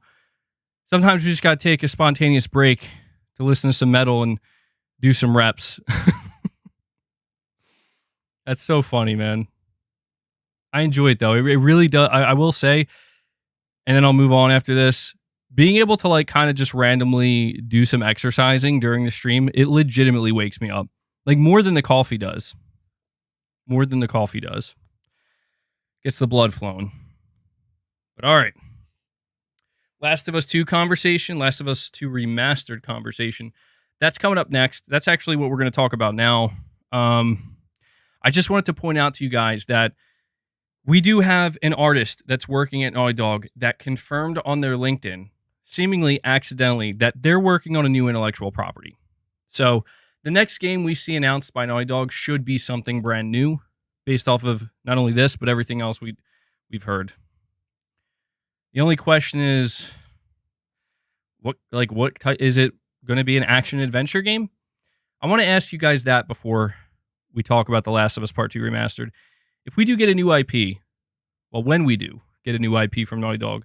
sometimes we just got to take a spontaneous break to listen to some metal and do some reps. That's so funny, man. I enjoy it, though. It really does. I will say, and then I'll move on after this. Being able to, like, kind of just randomly do some exercising during the stream, it legitimately wakes me up. Like, more than the coffee does. More than the coffee does. Gets the blood flowing. But all right. Last of Us 2 conversation. Last of Us 2 remastered conversation. That's coming up next. That's actually what we're going to talk about now. I just wanted to point out to you guys that we do have an artist that's working at Naughty Dog that confirmed on their LinkedIn, seemingly accidentally, that they're working on a new intellectual property. So the next game we see announced by Naughty Dog should be something brand new, based off of not only this, but everything else we've heard. The only question is, what is it going to be? An action adventure game? I want to ask you guys that before we talk about The Last of Us Part 2 Remastered. If we do get a new IP, well, when we do get a new IP from Naughty Dog,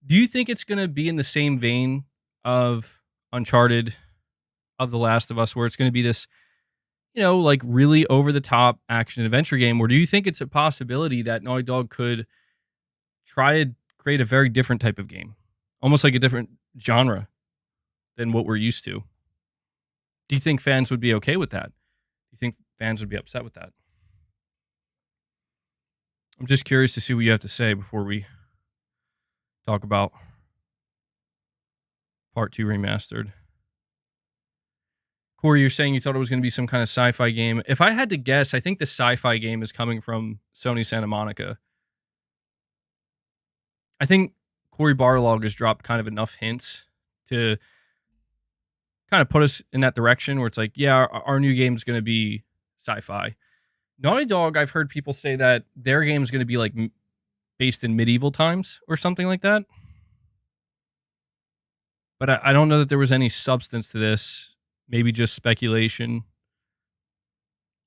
do you think it's going to be in the same vein of Uncharted, of The Last of Us, where it's going to be this, you know, like really over-the-top action-adventure game? Or do you think it's a possibility that Naughty Dog could try to create a very different type of game? Almost like a different genre than what we're used to. Do you think fans would be okay with that? Do you think fans would be upset with that? I'm just curious to see what you have to say before we talk about Part 2 Remastered. Corey, you're saying you thought it was going to be some kind of sci-fi game. If I had to guess, I think the sci-fi game is coming from Sony Santa Monica. I think Cory Barlog has dropped kind of enough hints to kind of put us in that direction where it's like, yeah, our new game is going to be sci-fi. Naughty Dog, I've heard people say that their game is going to be like based in medieval times or something like that. But I don't know that there was any substance to this. Maybe just speculation.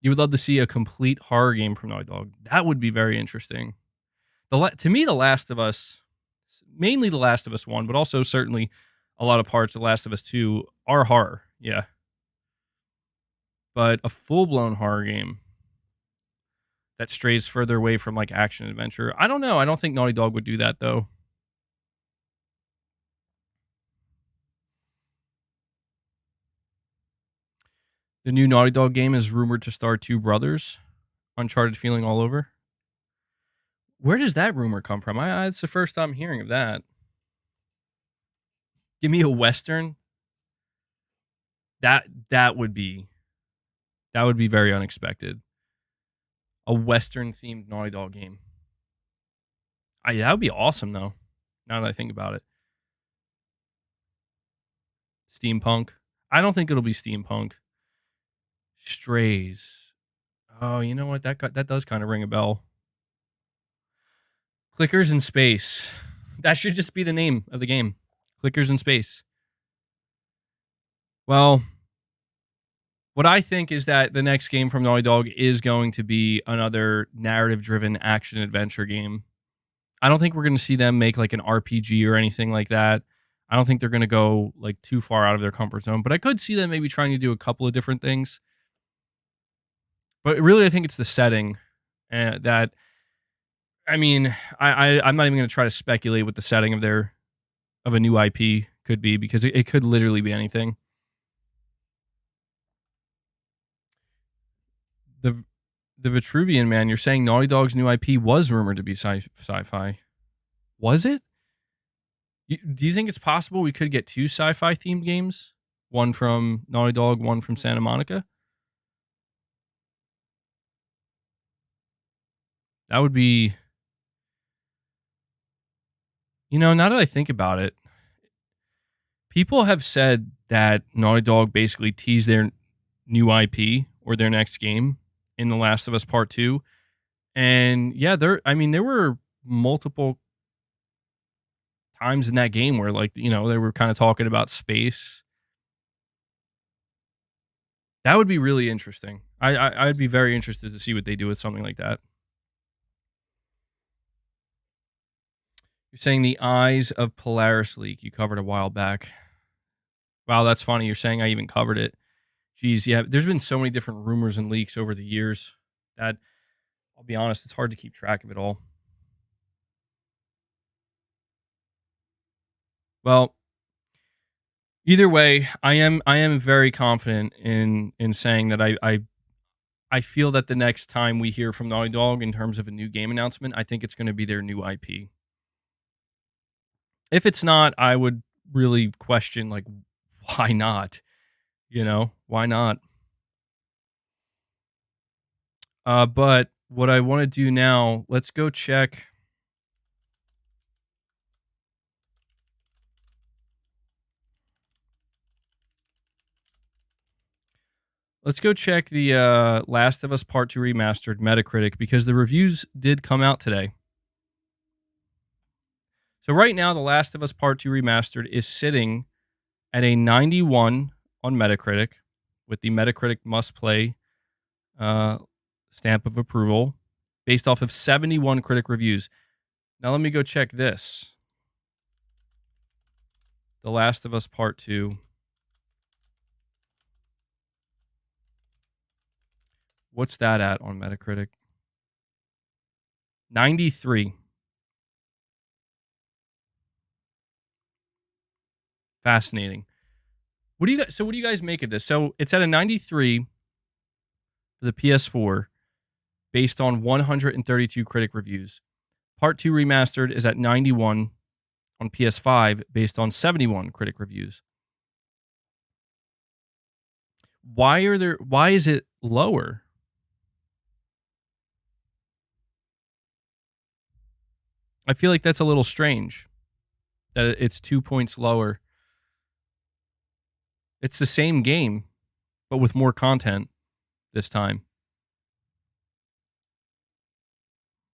You would love to see a complete horror game from Naughty Dog. That would be very interesting. To me, The Last of Us, mainly The Last of Us 1, but also certainly a lot of parts of The Last of Us 2 are horror. Yeah. But a full-blown horror game that strays further away from like action adventure. I don't know. I don't think Naughty Dog would do that though. The new Naughty Dog game is rumored to star 2 brothers. Uncharted feeling all over. Where does that rumor come from? It's the first time hearing of that. Give me a Western. That would be very unexpected. A Western themed Naughty Dog game. That would be awesome though. Now that I think about it. Steampunk. I don't think it'll be steampunk. Strays. Oh, you know what? That does kind of ring a bell. Clickers in Space. That should just be the name of the game. Clickers in Space. Well, what I think is that the next game from Naughty Dog is going to be another narrative-driven action-adventure game. I don't think we're going to see them make like an RPG or anything like that. I don't think they're going to go like too far out of their comfort zone, but I could see them maybe trying to do a couple of different things. But really, I think it's the setting that. I mean, I'm not even going to try to speculate what the setting of a new IP could be because it could literally be anything. The Vitruvian man, you're saying Naughty Dog's new IP was rumored to be sci-fi. Was it? Do you think it's possible we could get 2 sci-fi themed games? One from Naughty Dog, one from Santa Monica? That would be... You know, now that I think about it, people have said that Naughty Dog basically teased their new IP or their next game in The Last of Us Part 2. And yeah, there were multiple times in that game where, like, you know, they were kind of talking about space. That would be really interesting. I'd be very interested to see what they do with something like that. You're saying The Eyes of Polaris leak you covered a while back. Wow, that's funny. You're saying I even covered it. Geez, yeah. There's been so many different rumors and leaks over the years that, I'll be honest, it's hard to keep track of it all. Well, either way, I am very confident in saying that I feel that the next time we hear from Naughty Dog in terms of a new game announcement, I think it's going to be their new IP. If it's not, I would really question, like, why not? You know, why not? But what I want to do now, let's go check. Let's go check the Last of Us Part 2 Remastered Metacritic because the reviews did come out today. So right now, The Last of Us Part 2 Remastered is sitting at a 91 on Metacritic with the Metacritic Must Play stamp of approval based off of 71 critic reviews. Now let me go check this. The Last of Us Part 2. What's that at on Metacritic? 93. Fascinating. What do you guys make of this? So it's at a 93 for the PS4 based on 132 critic reviews. Part 2 Remastered is at 91 on PS5 based on 71 critic reviews. Why is it lower? I feel like that's a little strange that it's 2 points lower. It's the same game, but with more content this time.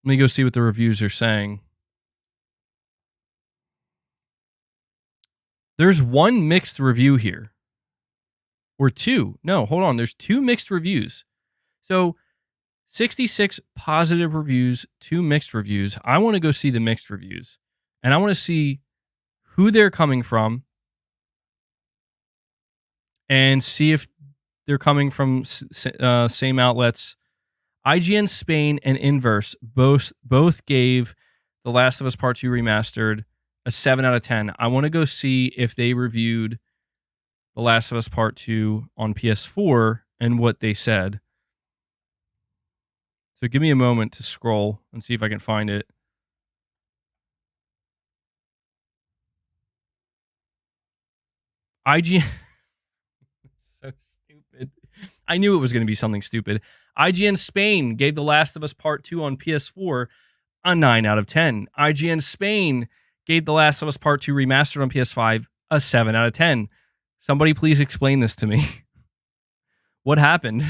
Let me go see what the reviews are saying. There's one mixed review here. Or 2. No, hold on. There's 2 mixed reviews. So 66 positive reviews, 2 mixed reviews. I want to go see the mixed reviews. And I want to see who they're coming from and see if they're coming from same outlets. IGN Spain and Inverse both gave The Last of Us Part 2 Remastered a 7 out of 10. I want to go see if they reviewed The Last of Us Part 2 on PS4 and what they said. So give me a moment to scroll and see if I can find it. IGN... So stupid. I knew it was going to be something stupid. IGN Spain gave The Last of Us Part 2 on PS4 a 9 out of 10. IGN Spain gave The Last of Us Part 2 remastered on PS5 a 7 out of 10. Somebody please explain this to me. What happened?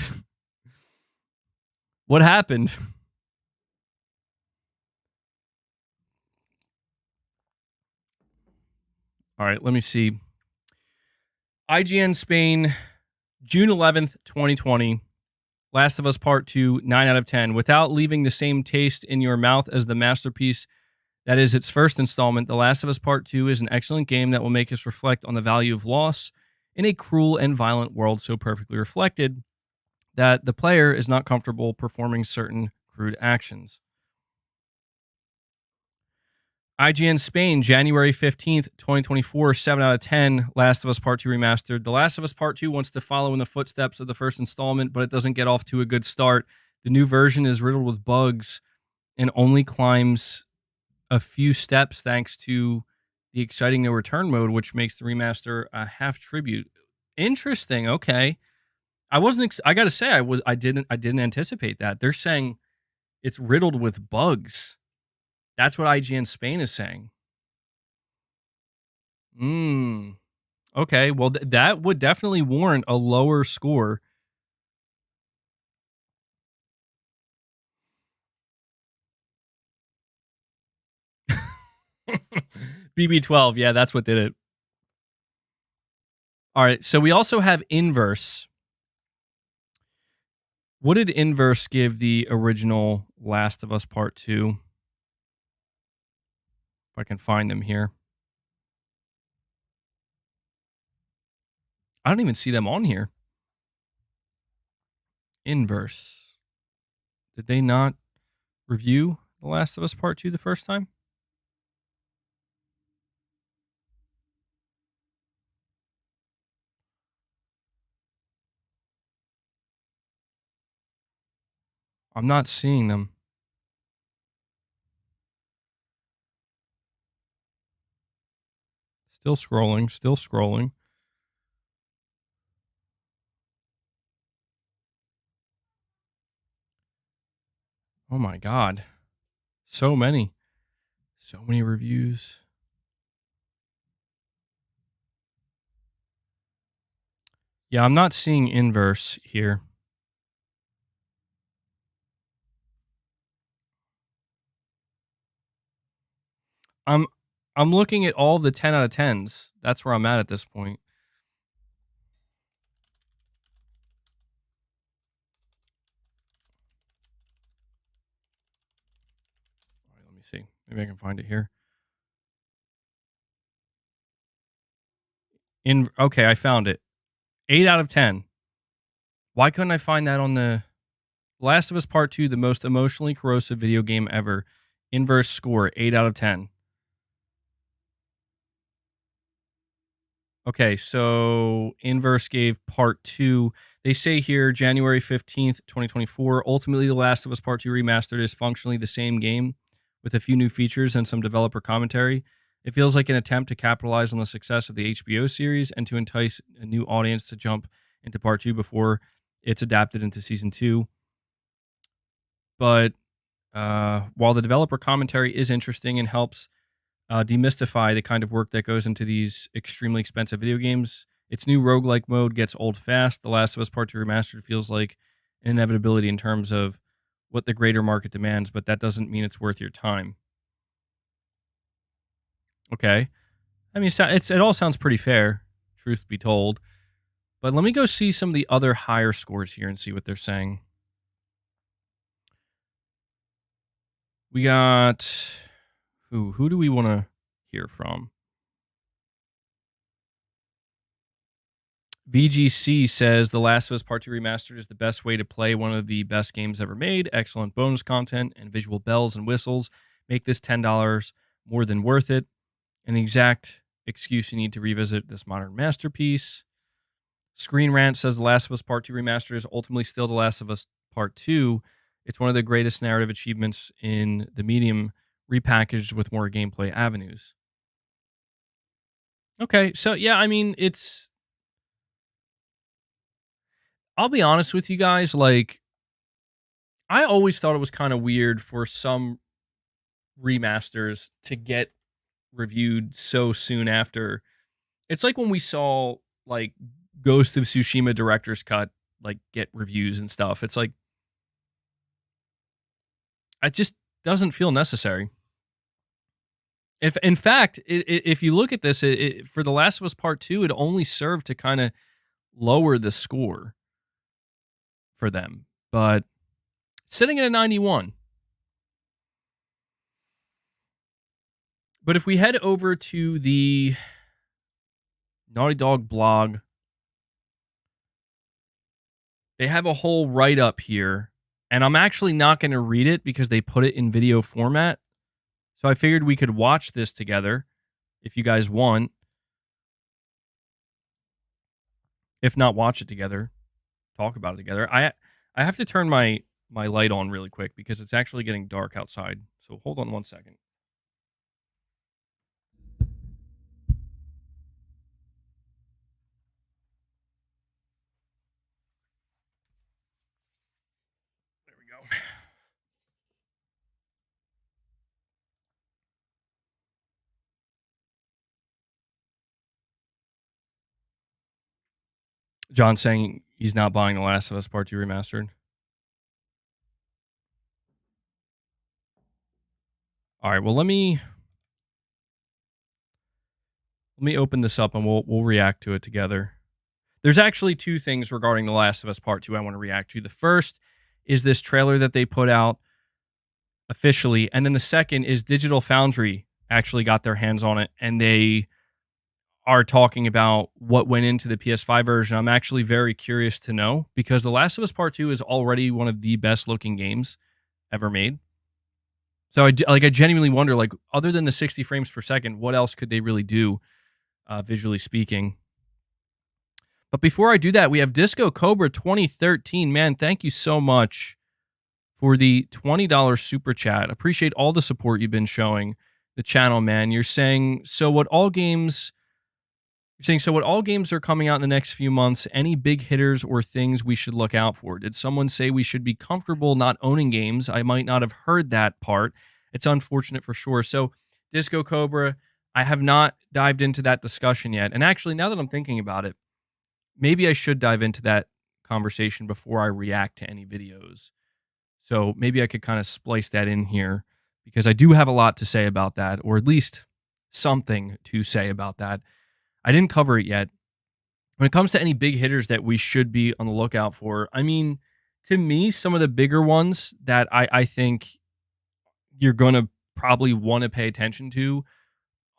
What happened? All right, let me see. IGN Spain, June 11th, 2020. Last of Us Part 2, 9 out of 10. Without leaving the same taste in your mouth as the masterpiece that is its first installment, The Last of Us Part 2 is an excellent game that will make us reflect on the value of loss in a cruel and violent world so perfectly reflected that the player is not comfortable performing certain crude actions. IGN Spain, January 15th, 2024, 7 out of 10, Last of Us Part 2 Remastered. The Last of Us Part 2 wants to follow in the footsteps of the first installment, but it doesn't get off to a good start. The new version is riddled with bugs and only climbs a few steps thanks to the exciting no return mode, which makes the remaster a half tribute. Interesting. Okay. I gotta say, I didn't anticipate that. They're saying it's riddled with bugs. That's what IGN Spain is saying. Okay, well, that would definitely warrant a lower score. BB12, yeah, that's what did it. All right, so we also have Inverse. What did Inverse give the original Last of Us Part 2? If I can find them here. I don't even see them on here. Inverse. Did they not review The Last of Us Part 2 the first time? I'm not seeing them. Still scrolling, still scrolling. Oh my God. So many. So many reviews. Yeah, I'm not seeing Inverse here. I'm looking at all the 10 out of 10s. That's where I'm at this point. All right, let me see. Maybe I can find it here. Okay, I found it. 8 out of 10. Why couldn't I find that on the Last of Us Part 2, the most emotionally corrosive video game ever? Inverse score, 8 out of 10. Okay, so Inverse gave Part 2. They say here, January 15th, 2024. Ultimately, The Last of Us Part 2 Remastered is functionally the same game with a few new features and some developer commentary. It feels like an attempt to capitalize on the success of the HBO series and to entice a new audience to jump into Part 2 before it's adapted into Season 2. But while the developer commentary is interesting and helps demystify the kind of work that goes into these extremely expensive video games, its new roguelike mode gets old fast. The Last of Us Part 2 Remastered feels like an inevitability in terms of what the greater market demands, but that doesn't mean it's worth your time. Okay. I mean, it all sounds pretty fair, truth be told. But let me go see some of the other higher scores here and see what they're saying. We got... Who do we want to hear from? VGC says The Last of Us Part 2 Remastered is the best way to play one of the best games ever made. Excellent bonus content and visual bells and whistles make this $10 more than worth it. And the exact excuse you need to revisit this modern masterpiece. Screen Rant says The Last of Us Part 2 Remastered is ultimately still The Last of Us Part 2. It's one of the greatest narrative achievements in the medium, repackaged with more gameplay avenues. Okay, so yeah, I mean, I'll be honest with you guys, like, I always thought it was kind of weird for some remasters to get reviewed so soon after. It's like when we saw like Ghost of Tsushima director's cut like get reviews and stuff. It's like it just doesn't feel necessary. If in fact, if you look at this, for The Last of Us Part 2, it only served to kind of lower the score for them. But sitting at a 91. But if we head over to the Naughty Dog blog, they have a whole write-up here, and I'm actually not going to read it because they put it in video format. So I figured we could watch this together if you guys want. If not, watch it together. Talk about it together. I have to turn my light on really quick because it's actually getting dark outside. So hold on one second. There we go. John saying he's not buying The Last of Us Part 2 Remastered. All right, well let me open this up and we'll react to it together. There's actually two things regarding The Last of Us Part 2 I want to react to. The first is this trailer that they put out officially, and then the second is Digital Foundry actually got their hands on it, and they are talking about what went into the PS5 version. I'm actually very curious to know because The Last of Us Part 2 is already one of the best looking games ever made. So I genuinely wonder, like, other than the 60 frames per second, what else could they really do, visually speaking? But before I do that, we have Disco Cobra 2013. Man, thank you so much for the $20 super chat. Appreciate all the support you've been showing the channel, man. You're saying, so what all games are coming out in the next few months? Any big hitters or things we should look out for? Did someone say we should be comfortable not owning games? I might not have heard that part. It's unfortunate for sure. So, Disco Cobra, I have not dived into that discussion yet. And actually, now that I'm thinking about it, maybe I should dive into that conversation before I react to any videos. So maybe I could kind of splice that in here because I do have a lot to say about that, or at least something to say about that. I didn't cover it yet. When it comes to any big hitters that we should be on the lookout for, I mean, to me, some of the bigger ones that I think you're going to probably want to pay attention to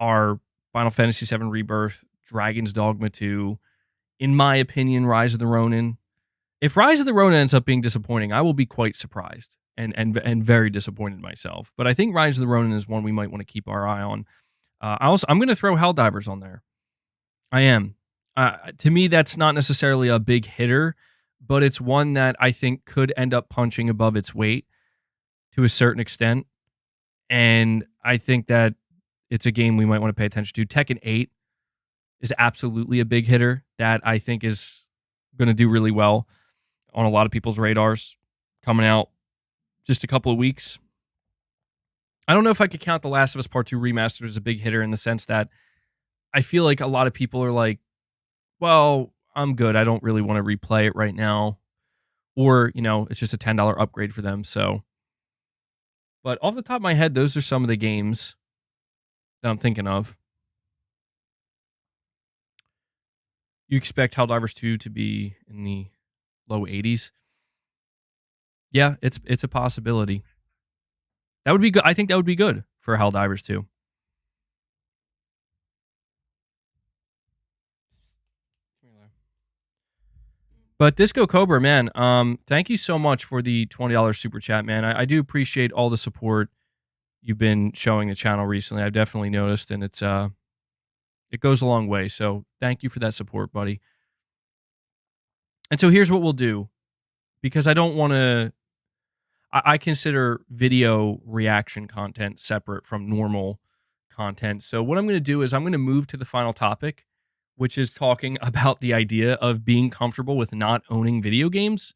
are Final Fantasy VII Rebirth, Dragon's Dogma 2, in my opinion, Rise of the Ronin. If Rise of the Ronin ends up being disappointing, I will be quite surprised and very disappointed myself. But I think Rise of the Ronin is one we might want to keep our eye on. I'm going to throw Helldivers on there. I am. To me, that's not necessarily a big hitter, but it's one that I think could end up punching above its weight to a certain extent. And I think that it's a game we might want to pay attention to. Tekken 8 is absolutely a big hitter that I think is going to do really well on a lot of people's radars, coming out just a couple of weeks. I don't know if I could count The Last of Us Part 2 Remastered as a big hitter in the sense that I feel like a lot of people are like, well, I'm good. I don't really want to replay it right now. Or, it's just a $10 upgrade for them. So, but off the top of my head, those are some of the games that I'm thinking of. You expect Helldivers 2 to be in the low 80s? Yeah, it's a possibility. That would be good. I think that would be good for Helldivers 2. But Disco Cobra, man, thank you so much for the $20 super chat, man. I do appreciate all the support you've been showing the channel recently. I've definitely noticed, and it goes a long way. So thank you for that support, buddy. And so here's what we'll do, because I don't want to. I consider video reaction content separate from normal content. So what I'm going to do is I'm going to move to the final topic, which is talking about the idea of being comfortable with not owning video games.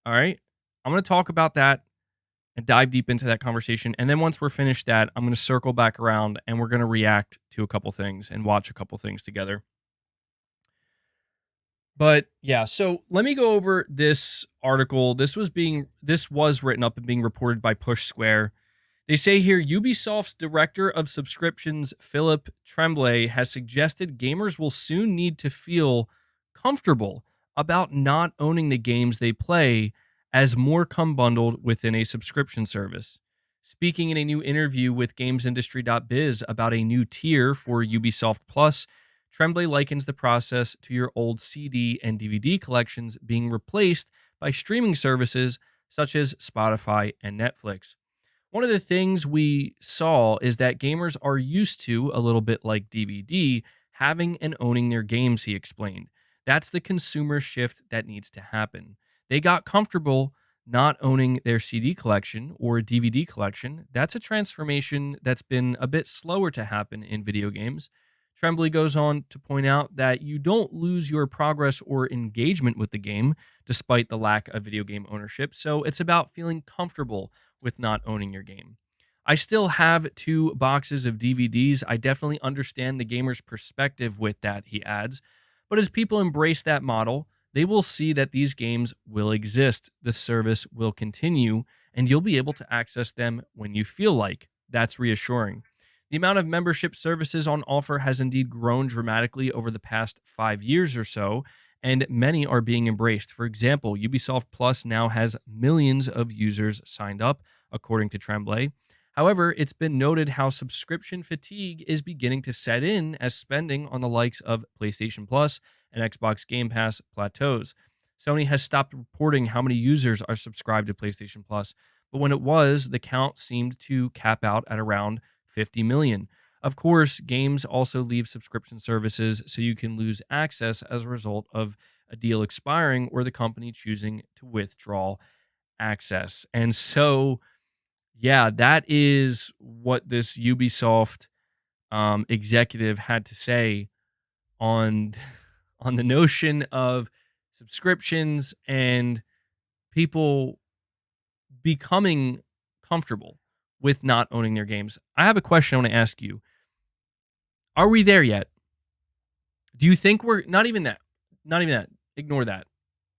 All right. I'm going to talk about that and dive deep into that conversation. And then once we're finished that, I'm going to circle back around and we're going to react to a couple things and watch a couple things together. But yeah, so let me go over this article. This was written up and being reported by Push Square. They say here Ubisoft's director of subscriptions, Philip Tremblay, has suggested gamers will soon need to feel comfortable about not owning the games they play as more come bundled within a subscription service. Speaking in a new interview with GamesIndustry.biz about a new tier for Ubisoft Plus, Tremblay likens the process to your old CD and DVD collections being replaced by streaming services such as Spotify and Netflix. One of the things we saw is that gamers are used to, a little bit like DVD, having and owning their games, he explained. That's the consumer shift that needs to happen. They got comfortable not owning their CD collection or DVD collection. That's a transformation that's been a bit slower to happen in video games. Tremblay goes on to point out that you don't lose your progress or engagement with the game despite the lack of video game ownership, so it's about feeling comfortable with not owning your game. I still have 2 boxes of DVDs. I definitely understand the gamer's perspective with that, he adds. But as people embrace that model, they will see that these games will exist, the service will continue, and you'll be able to access them when you feel like. That's reassuring. The amount of membership services on offer has indeed grown dramatically over the past 5 years or so, and many are being embraced. For example, Ubisoft Plus now has millions of users signed up, according to Tremblay. However, it's been noted how subscription fatigue is beginning to set in as spending on the likes of PlayStation Plus and Xbox Game Pass plateaus. Sony has stopped reporting how many users are subscribed to PlayStation Plus, but when it was, the count seemed to cap out at around 50 million. Of course, games also leave subscription services, so you can lose access as a result of a deal expiring or the company choosing to withdraw access. And so, yeah, that is what this Ubisoft executive had to say on on the notion of subscriptions and people becoming comfortable with not owning their games. I have a question I want to ask you. Are we there yet? Do you think we're not even that? Not even that. Ignore that.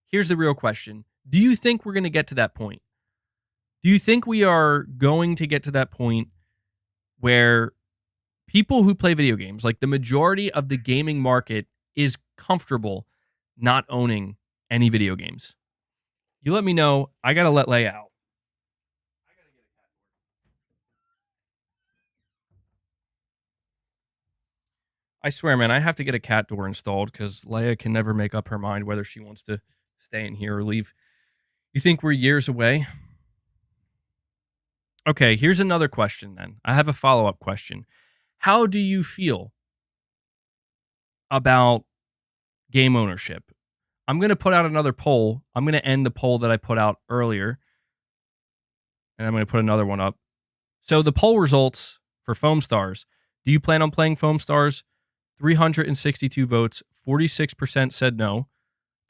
Here's the real question. Do you think we're going to get to that point? Do you think we are going to get to that point where people who play video games, like the majority of the gaming market, is comfortable not owning any video games? You let me know. I got to let Leia out. I swear, man, I have to get a cat door installed because Leia can never make up her mind whether she wants to stay in here or leave. You think we're years away? Okay, here's another question then. I have a follow-up question. How do you feel about game ownership? I'm going to put out another poll. I'm going to end the poll that I put out earlier, and I'm going to put another one up. So the poll results for Foam Stars. Do you plan on playing Foam Stars? 362 votes, 46% said no,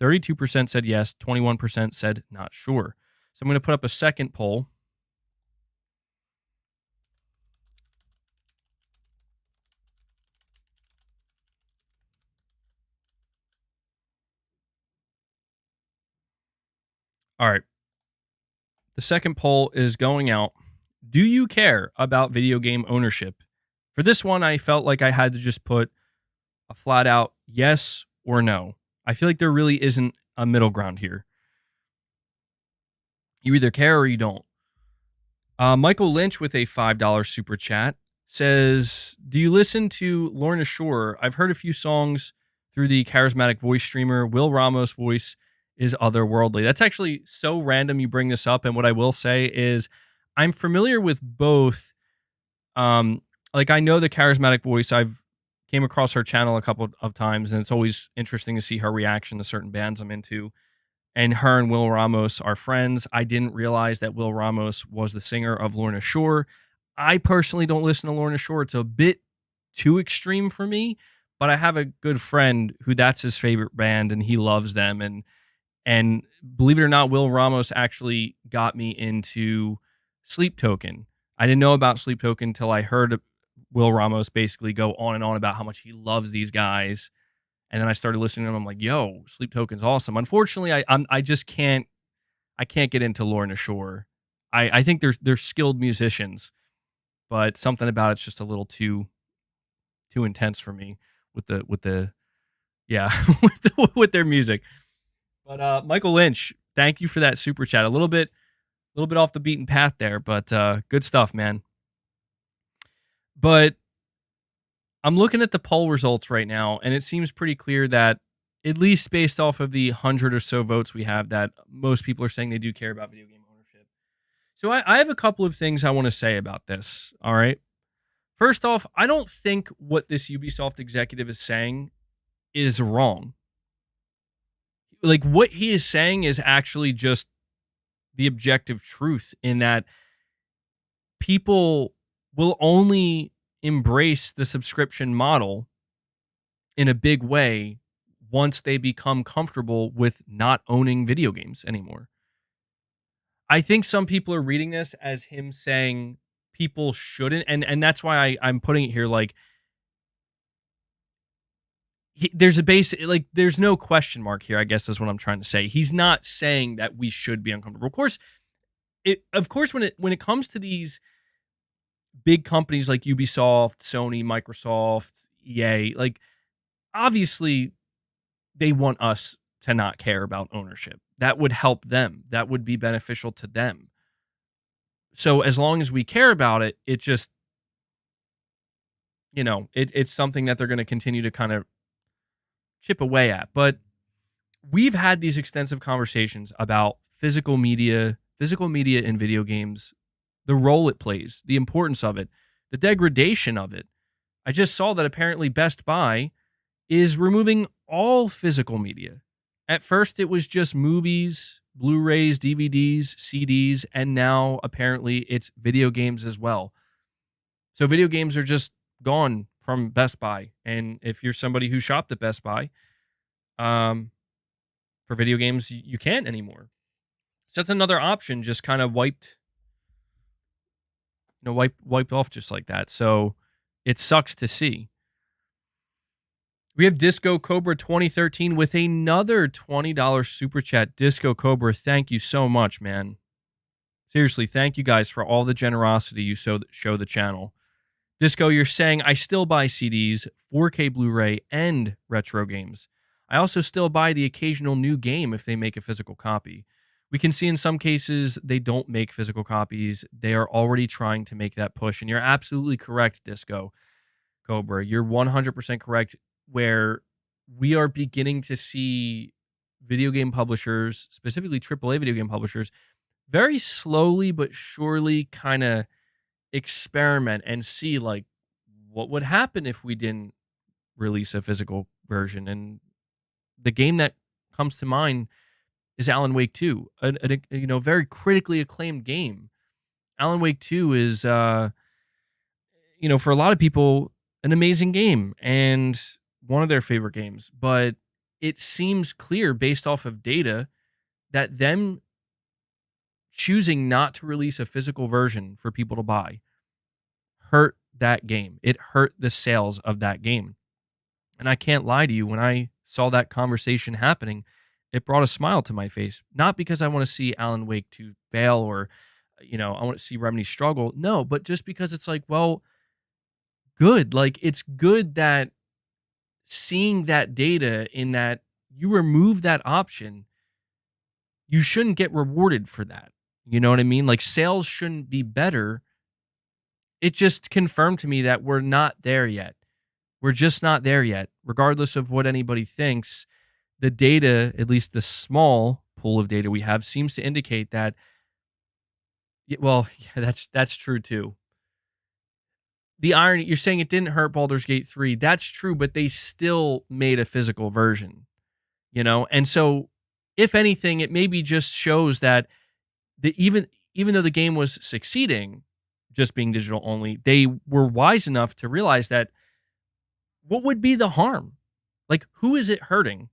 32% said yes, 21% said not sure. So I'm going to put up a second poll. All right. The second poll is going out. Do you care about video game ownership? For this one, I felt like I had to just put a flat out yes or no. I feel like there really isn't a middle ground here. You either care or you don't. Michael Lynch with a $5 super chat says, do you listen to Lorna Shore? I've heard a few songs through the charismatic voice streamer. Will Ramos' voice is otherworldly. That's actually so random you bring this up. And what I will say is I'm familiar with both. Like I know the charismatic voice. I've came across her channel a couple of times, and it's always interesting to see her reaction to certain bands I'm into. And her and Will Ramos are friends. I didn't realize that Will Ramos was the singer of Lorna Shore. I personally don't listen to Lorna Shore. It's a bit too extreme for me, but I have a good friend who that's his favorite band and he loves them. And And believe it or not, Will Ramos actually got me into Sleep Token. I didn't know about Sleep Token until I heard Will Ramos basically go on and on about how much he loves these guys. And then I started listening to him. I'm like, yo, Sleep Token's awesome. Unfortunately, I just can't get into Lorna Shore. I think they're skilled musicians, but something about it's just a little too intense for me with the yeah with their music. But Michael Lynch, thank you for that super chat. A little bit off the beaten path there, but good stuff, man. But I'm looking at the poll results right now, and it seems pretty clear that, at least based off of the 100 or so votes we have, that most people are saying they do care about video game ownership. So I have a couple of things I want to say about this, all right? First off, I don't think what this Ubisoft executive is saying is wrong. Like, what he is saying is actually just the objective truth, in that people will only embrace the subscription model in a big way once they become comfortable with not owning video games anymore. I think some people are reading this as him saying people shouldn't, and that's why I'm putting it here like, there's a base, like, there's no question mark here, I guess is what I'm trying to say. He's not saying that we should be uncomfortable. Of course, when it comes to these big companies like Ubisoft, Sony, Microsoft, EA, like, obviously they want us to not care about ownership. That would help them. That would be beneficial to them. So as long as we care about it, it just, it's something that they're going to continue to kind of chip away at. But we've had these extensive conversations about physical media in video games, the role it plays, the importance of it, the degradation of it. I just saw that apparently Best Buy is removing all physical media. At first, it was just movies, Blu-rays, DVDs, CDs, and now apparently it's video games as well. So video games are just gone from Best Buy. And if you're somebody who shopped at Best Buy, for video games, you can't anymore. So that's another option just kind of wiped off just like that. So it sucks to see. We have Disco Cobra 2013 with another $20 super chat. Disco Cobra, thank you so much, man. Seriously, thank you guys for all the generosity you show the channel. Disco, you're saying, I still buy CDs, 4K Blu-ray, and retro games. I also still buy the occasional new game if they make a physical copy. We can see in some cases they don't make physical copies. They are already trying to make that push. And you're absolutely correct, Disco Cobra. You're 100% correct, where we are beginning to see video game publishers, specifically AAA video game publishers, very slowly but surely kind of experiment and see, like, what would happen if we didn't release a physical version. And the game that comes to mind is Alan Wake 2, a very critically acclaimed game. Alan Wake 2 is, for a lot of people, an amazing game and one of their favorite games. But it seems clear based off of data that them choosing not to release a physical version for people to buy hurt that game. It hurt the sales of that game. And I can't lie to you, when I saw that conversation happening, it brought a smile to my face. Not because I want to see Alan Wake 2 fail or, I want to see Remedy struggle. No, but just because it's like, well, good. Like, it's good that seeing that data in that you remove that option, you shouldn't get rewarded for that. You know what I mean? Like, sales shouldn't be better. It just confirmed to me that we're not there yet. We're just not there yet. Regardless of what anybody thinks, the data, at least the small pool of data we have, seems to indicate that, well, yeah, that's true too. The irony, you're saying it didn't hurt Baldur's Gate 3. That's true, but they still made a physical version, And so, if anything, it maybe just shows that even though the game was succeeding, just being digital only, they were wise enough to realize that what would be the harm? Like, who is it hurting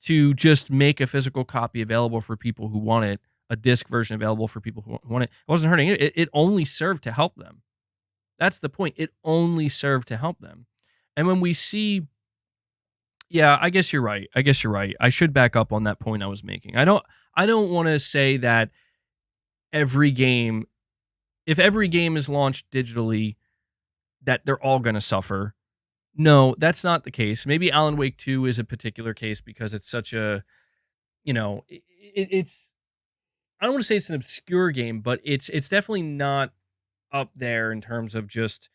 to just make a physical copy available for people who want it, a disc version available for people who want it. It wasn't hurting it. It only served to help them. That's the point. It only served to help them. And when we see, yeah, I guess you're right. I should back up on that point I was making. I don't want to say that every game, if every game is launched digitally, that they're all going to suffer. No, that's not the case. Maybe Alan Wake 2 is a particular case because it's such a, it's, I don't want to say it's an obscure game, but it's definitely not up there in terms of just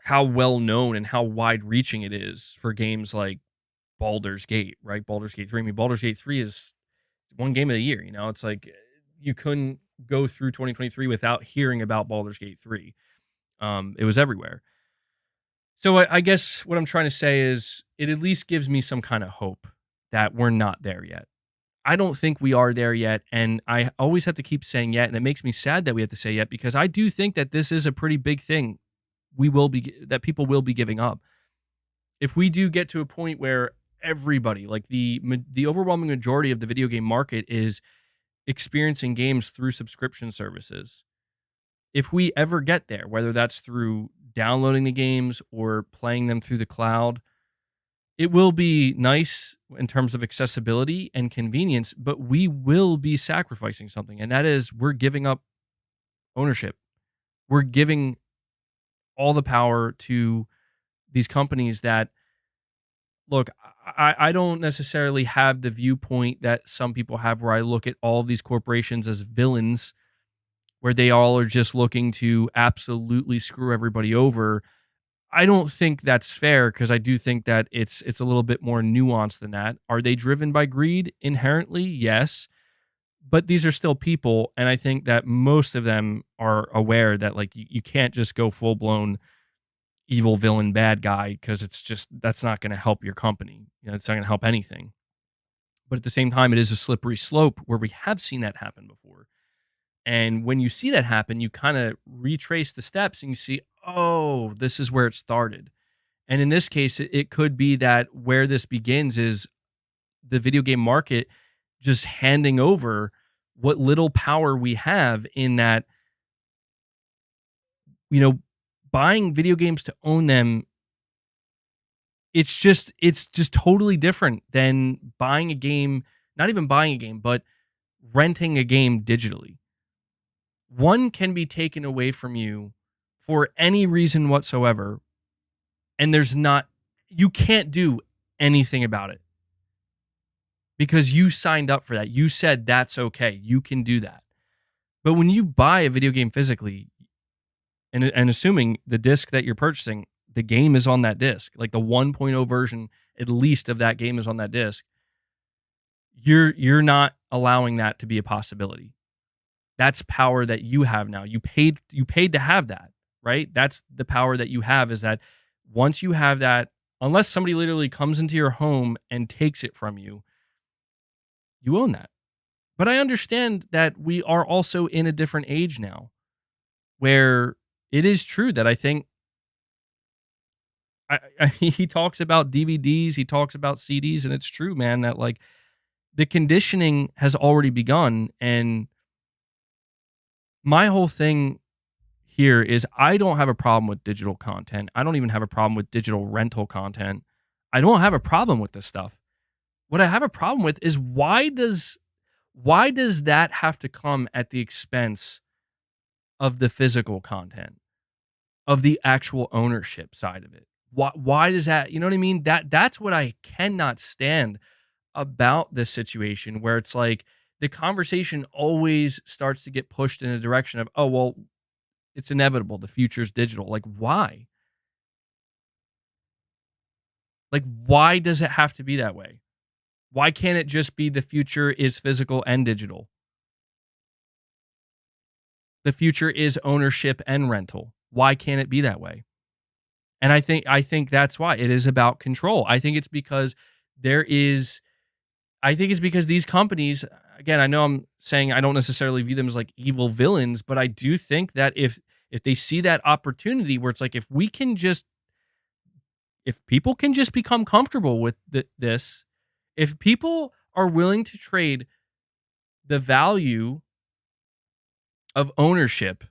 how well known and how wide reaching it is for games like Baldur's Gate, right? Baldur's Gate 3. I mean, Baldur's Gate 3 is one game of the year, It's like you couldn't go through 2023 without hearing about Baldur's Gate 3. It was everywhere. So I guess what I'm trying to say is it at least gives me some kind of hope that we're not there yet. I don't think we are there yet, and I always have to keep saying yet, and it makes me sad that we have to say yet because I do think that this is a pretty big thing that people will be giving up. If we do get to a point where everybody, like the overwhelming majority of the video game market is experiencing games through subscription services, if we ever get there, whether that's through downloading the games or playing them through the cloud, it will be nice in terms of accessibility and convenience, but we will be sacrificing something. And that is we're giving up ownership. We're giving all the power to these companies that, look, I don't necessarily have the viewpoint that some people have where I look at all of these corporations as villains, where they all are just looking to absolutely screw everybody over. I don't think that's fair because I do think that it's a little bit more nuanced than that. Are they driven by greed inherently? Yes. But these are still people, and I think that most of them are aware that like you can't just go full-blown evil villain bad guy because that's not going to help your company. It's not going to help anything. But at the same time, it is a slippery slope where we have seen that happen before. And when you see that happen, you kind of retrace the steps and you see, oh, this is where it started. And in this case, it could be that where this begins is the video game market just handing over what little power we have in that, buying video games to own them. It's just totally different than buying a game, not even buying a game, but renting a game digitally. One can be taken away from you for any reason whatsoever, and you can't do anything about it because you signed up for that. You said that's okay. You can do that. But when you buy a video game physically, and assuming the disc that you're purchasing, the game is on that disc, like the 1.0 version, at least of that game is on that disc, you're not allowing that to be a possibility. That's power that you have now. You paid to have that, right? That's the power that you have, is that once you have that, unless somebody literally comes into your home and takes it from you, you own that. But I understand that we are also in a different age now where it is true that I think he talks about DVDs, he talks about CDs, and it's true, man, that like the conditioning has already begun. And my whole thing here is I don't have a problem with digital content. I don't even have a problem with digital rental content. I don't have a problem with this stuff. What I have a problem with is why does that have to come at the expense of the physical content, of the actual ownership side of it? Why does that, you know what I mean? That's what I cannot stand about this situation, where it's like the conversation always starts to get pushed in a direction of, oh, well, it's inevitable. The future's digital. Like, why? Like, why does it have to be that way? Why can't it just be the future is physical and digital? The future is ownership and rental. Why can't it be that way? And I think that's why it is about control. I think it's because these companies, again, I know I'm saying I don't necessarily view them as like evil villains, but I do think that if they see that opportunity where it's like, if people can just become comfortable with this, If people are willing to trade the value of ownership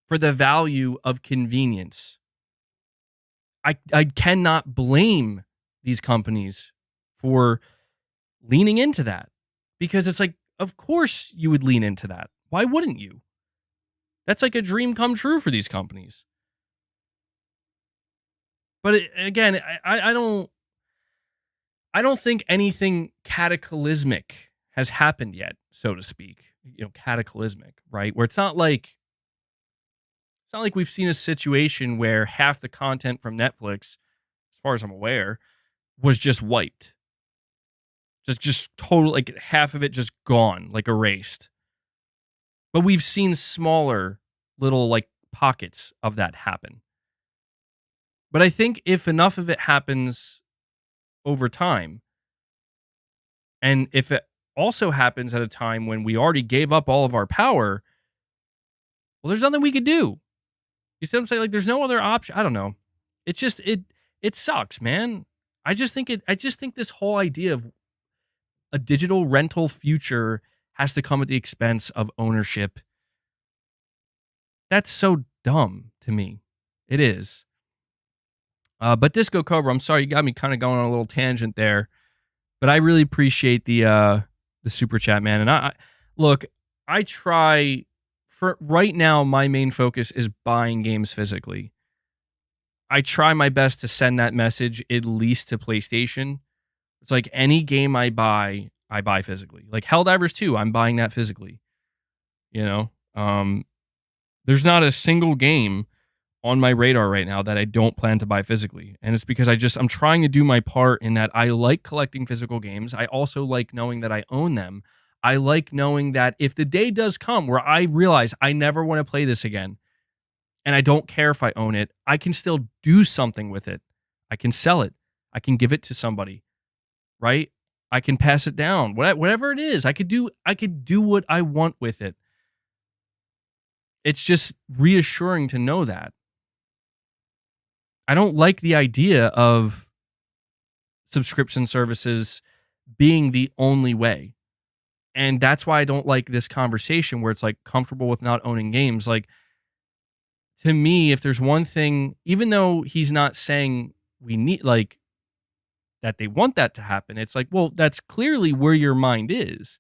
for the value of convenience, I cannot blame these companies for leaning into that, because it's like, of course you would lean into that. Why wouldn't you? That's like a dream come true for these companies. But again, I don't think anything cataclysmic has happened yet, so to speak. Cataclysmic, right? Where it's not like we've seen a situation where half the content from Netflix, as far as I'm aware, was just wiped. Just total, like half of it just gone, like erased. But we've seen smaller little like pockets of that happen. But I think if enough of it happens over time, and if it also happens at a time when we already gave up all of our power, well, there's nothing we could do. You see what I'm saying? Like, there's no other option. I don't know. It just it sucks, man. I just think this whole idea of a digital rental future has to come at the expense of ownership. That's so dumb to me. It is. But Disco Cobra, I'm sorry, you got me kind of going on a little tangent there, but I really appreciate the super chat, man. And I try for right now. My main focus is buying games physically. I try my best to send that message at least to PlayStation. It's like any game I buy physically. Like Helldivers 2, I'm buying that physically. There's not a single game on my radar right now that I don't plan to buy physically. And it's because I'm trying to do my part in that. I like collecting physical games. I also like knowing that I own them. I like knowing that if the day does come where I realize I never want to play this again, and I don't care if I own it, I can still do something with it. I can sell it. I can give it to somebody, right? I can pass it down. Whatever it is, I could do what I want with it. It's just reassuring to know that. I don't like the idea of subscription services being the only way. And that's why I don't like this conversation where it's like comfortable with not owning games. Like, to me, if there's one thing, even though he's not saying we need, like, that they want that to happen, it's like, well, that's clearly where your mind is.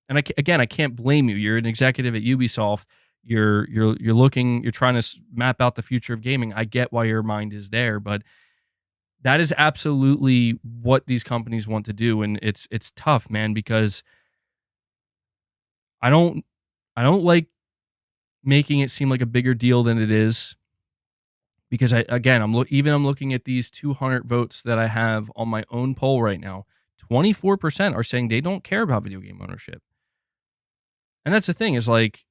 And I can't blame you. You're an executive at Ubisoft. You're trying to map out the future of gaming. I get why your mind is there, but that is absolutely what these companies want to do. And it's tough, man, because I don't like making it seem like a bigger deal than it is, because I'm looking at these 200 votes that I have on my own poll right now. 24% are saying they don't care about video game ownership. And that's the thing, is like,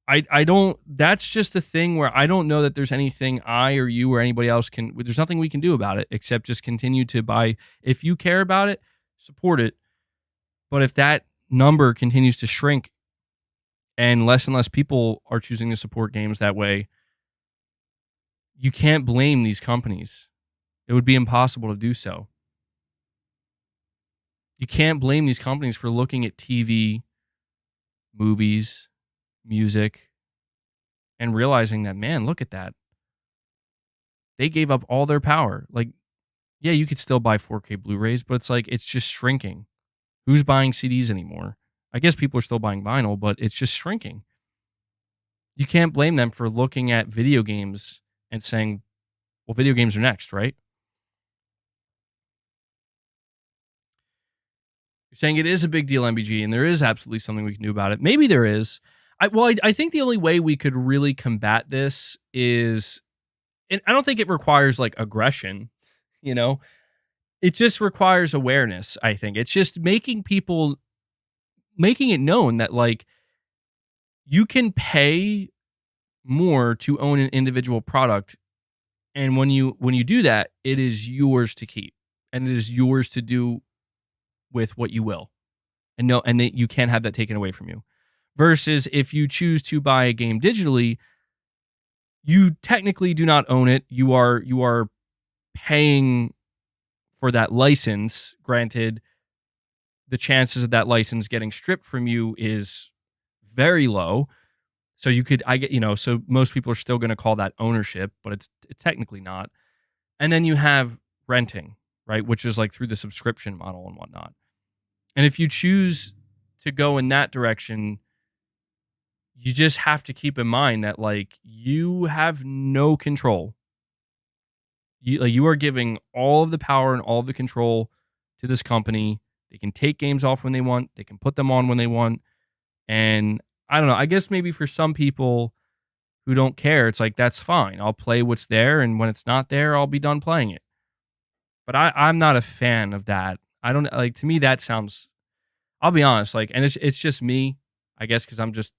I don't, that's just the thing where I don't know that there's anything I or you or anybody else there's nothing we can do about it except just continue to buy. If you care about it, support it. But if that number continues to shrink and less people are choosing to support games that way, you can't blame these companies. It would be impossible to do so. You can't blame these companies for looking at TV, movies, music, and realizing that, man, look at that. They gave up all their power. Like, yeah, you could still buy 4K Blu-rays, but it's like, it's just shrinking. Who's buying CDs anymore? I guess people are still buying vinyl, but it's just shrinking. You can't blame them for looking at video games and saying, well, video games are next, right? You're saying it is a big deal, MBG, and there is absolutely something we can do about it. Maybe there is. I think the only way we could really combat this is, and I don't think it requires like aggression, it just requires awareness. I think it's just making it known that, like, you can pay more to own an individual product. And when you do that, it is yours to keep, and it is yours to do with what you will, and that you can't have that taken away from you. Versus if you choose to buy a game digitally, you technically do not own it. You are paying for that license. Granted, the chances of that license getting stripped from you is very low. So you could, so most people are still going to call that ownership, but it's technically not. And then you have renting, right? Which is like through the subscription model and whatnot. And if you choose to go in that direction, you just have to keep in mind that like you have no control. You are giving all of the power and all of the control to this company. They can take games off when they want. They can put them on when they want. And I don't know. I guess maybe for some people who don't care, it's like, that's fine. I'll play what's there. And when it's not there, I'll be done playing it. But I'm not a fan of that. I don't like, to me, that sounds, I'll be honest, like, and it's just me, I guess, because I'm just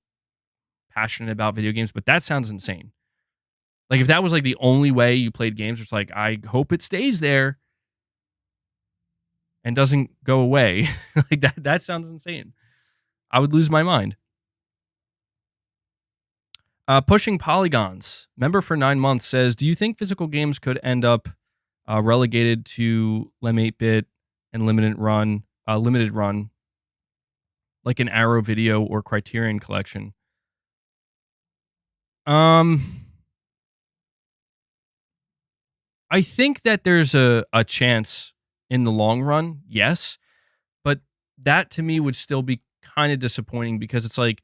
passionate about video games, but that sounds insane. Like, if that was like the only way you played games, it's like, I hope it stays there and doesn't go away. Like that sounds insane. I would lose my mind. Pushing Polygons, member for 9 months, says, do you think physical games could end up relegated to Lem 8-bit and limited run, like an Arrow Video or Criterion Collection? I think that there's a chance in the long run, yes, but that to me would still be kind of disappointing because it's like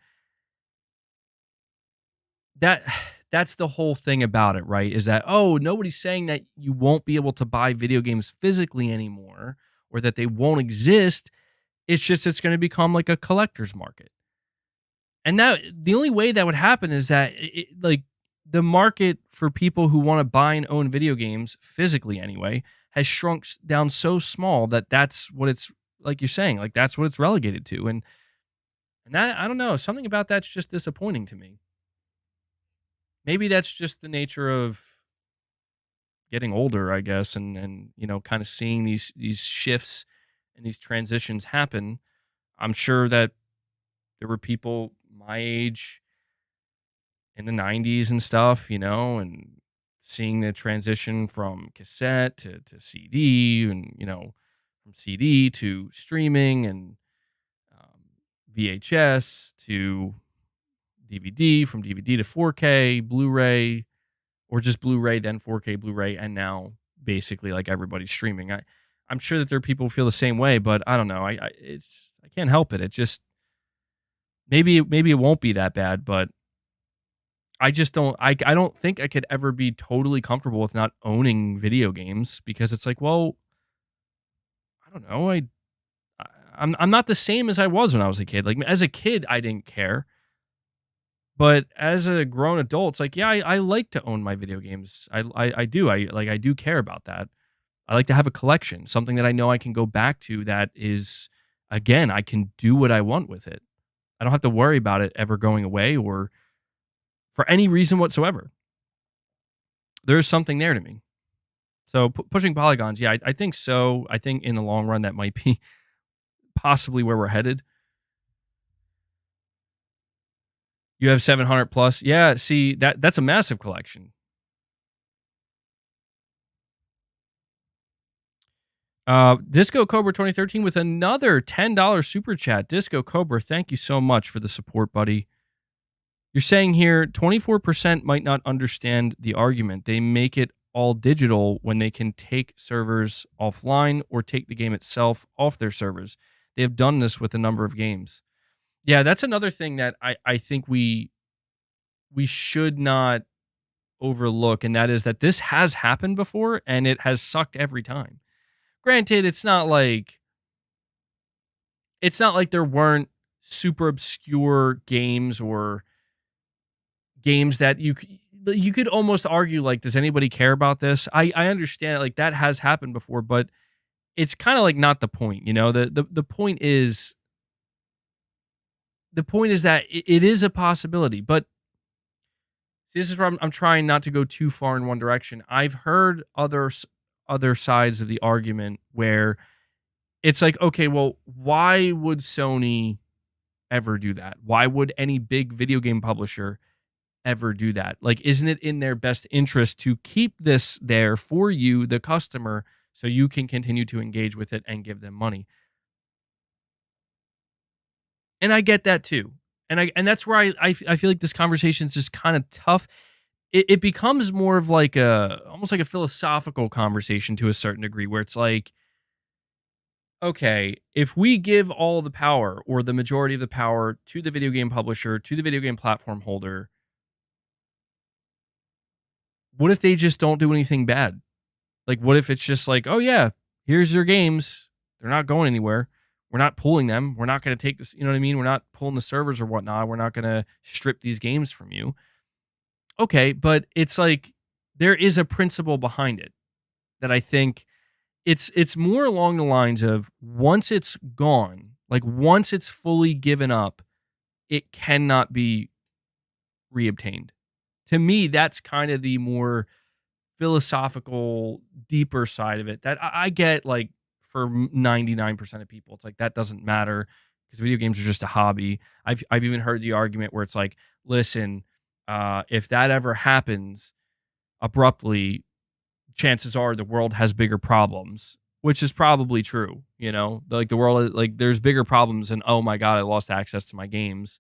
that's the whole thing about it, right? Is that, oh, nobody's saying that you won't be able to buy video games physically anymore or that they won't exist. It's just it's going to become like a collector's market. And that the only way that would happen is that like the market for people who want to buy and own video games physically anyway has shrunk down so small that that's what it's, like you're saying, like that's what it's relegated to. And that, I don't know, something about that's just disappointing to me. Maybe that's just the nature of getting older, I guess, and kind of seeing these shifts and these transitions happen. I'm sure that there were people my age in the 90s and stuff, and seeing the transition from cassette to CD and, from CD to streaming and VHS to DVD, from DVD to 4K, Blu-ray, or just Blu-ray, then 4K Blu-ray, and now basically like everybody's streaming. I'm sure that there are people who feel the same way, but I don't know. I can't help it. It just maybe it won't be that bad, but I just don't. I don't think I could ever be totally comfortable with not owning video games because it's like, well, I don't know. I'm not the same as I was when I was a kid. Like as a kid, I didn't care. But as a grown adult, it's like, yeah, I like to own my video games. I do. I do care about that. I like to have a collection, something that I know I can go back to that is, again, I can do what I want with it. I don't have to worry about it ever going away or for any reason whatsoever. There's something there to me. So pushing Polygons, yeah, I think so. I think in the long run, that might be possibly where we're headed. You have 700 plus. Yeah, see, that's a massive collection. Disco Cobra 2013 with another $10 super chat. Disco Cobra, thank you so much for the support, buddy. You're saying here 24% might not understand the argument. They make it all digital when they can take servers offline or take the game itself off their servers. They have done this with a number of games. Yeah, that's another thing that I think we should not overlook, and that is that this has happened before, and it has sucked every time. Granted, it's not like there weren't super obscure games or games that you could almost argue, like, does anybody care about this? I understand, like, that has happened before, but it's kind of like not the point, The point is that it is a possibility, but see, this is where I'm trying not to go too far in one direction. I've heard other sides of the argument where it's like, okay, well, why would Sony ever do that? Why would any big video game publisher ever do that? Like, isn't it in their best interest to keep this there for you, the customer, so you can continue to engage with it and give them money? And I get that too. And that's where I feel like this conversation is just kind of tough. It becomes more of like a almost like a philosophical conversation to a certain degree, where it's like, okay, if we give all the power or the majority of the power to the video game publisher, to the video game platform holder, what if they just don't do anything bad? Like, what if it's just like, oh yeah, here's your games. They're not going anywhere. We're not pulling them. We're not going to take this. You know what I mean? We're not pulling the servers or whatnot. We're not going to strip these games from you. Okay, but it's like there is a principle behind it that I think it's more along the lines of once it's gone, like once it's fully given up, it cannot be reobtained. To me, that's kind of the more philosophical, deeper side of it that I get. Like for 99% of people, it's like that doesn't matter because video games are just a hobby. I've even heard the argument where it's like, listen, if that ever happens abruptly, chances are the world has bigger problems, which is probably true. You know, like the world, like there's bigger problems, and oh my god, I lost access to my games.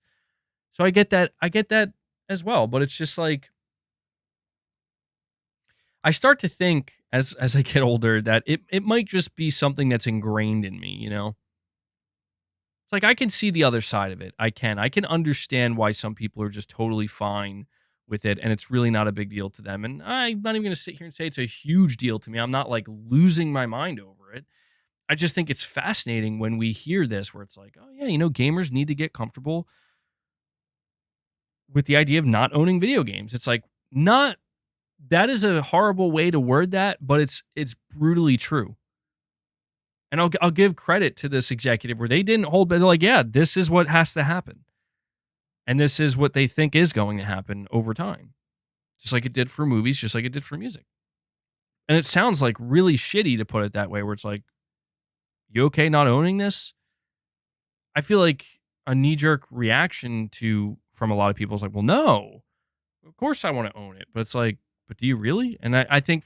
So I get that. I get that as well. But it's just like I start to think as I get older that it might just be something that's ingrained in me. You know, it's like I can see the other side of it. I can understand why some people are just totally fine with it and it's really not a big deal to them. And I'm not even going to sit here and say it's a huge deal to me. I'm not like losing my mind over it. I just think it's fascinating when we hear this where it's like, oh yeah, gamers need to get comfortable with the idea of not owning video games. It's like not that is a horrible way to word that, but it's brutally true. And I'll give credit to this executive where they didn't hold back. They're like, yeah, this is what has to happen. And this is what they think is going to happen over time. Just like it did for movies, just like it did for music. And it sounds like really shitty to put it that way, where it's like, you okay not owning this? I feel like a knee-jerk reaction from a lot of people is like, well, no, of course I want to own it. But it's like, but do you really? And I think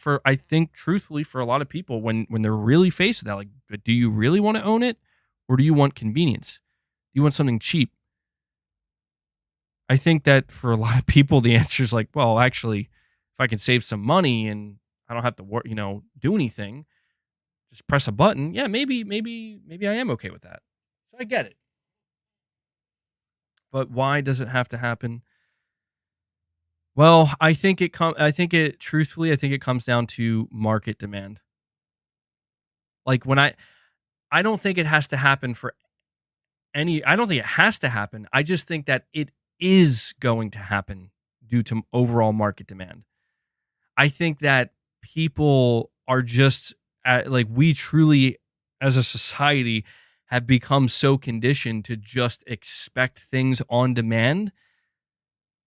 truthfully for a lot of people, when they're really faced with that, like, but do you really want to own it? Or do you want convenience? Do you want something cheap? I think that for a lot of people, the answer is like, well, actually, if I can save some money and I don't have to work, do anything, just press a button. Yeah, maybe I am okay with that. So I get it. But why does it have to happen? Well, truthfully, I think it comes down to market demand. Like I don't think it has to happen I don't think it has to happen. I just think that it is going to happen due to overall market demand. I think that people are just like we truly as a society have become so conditioned to just expect things on demand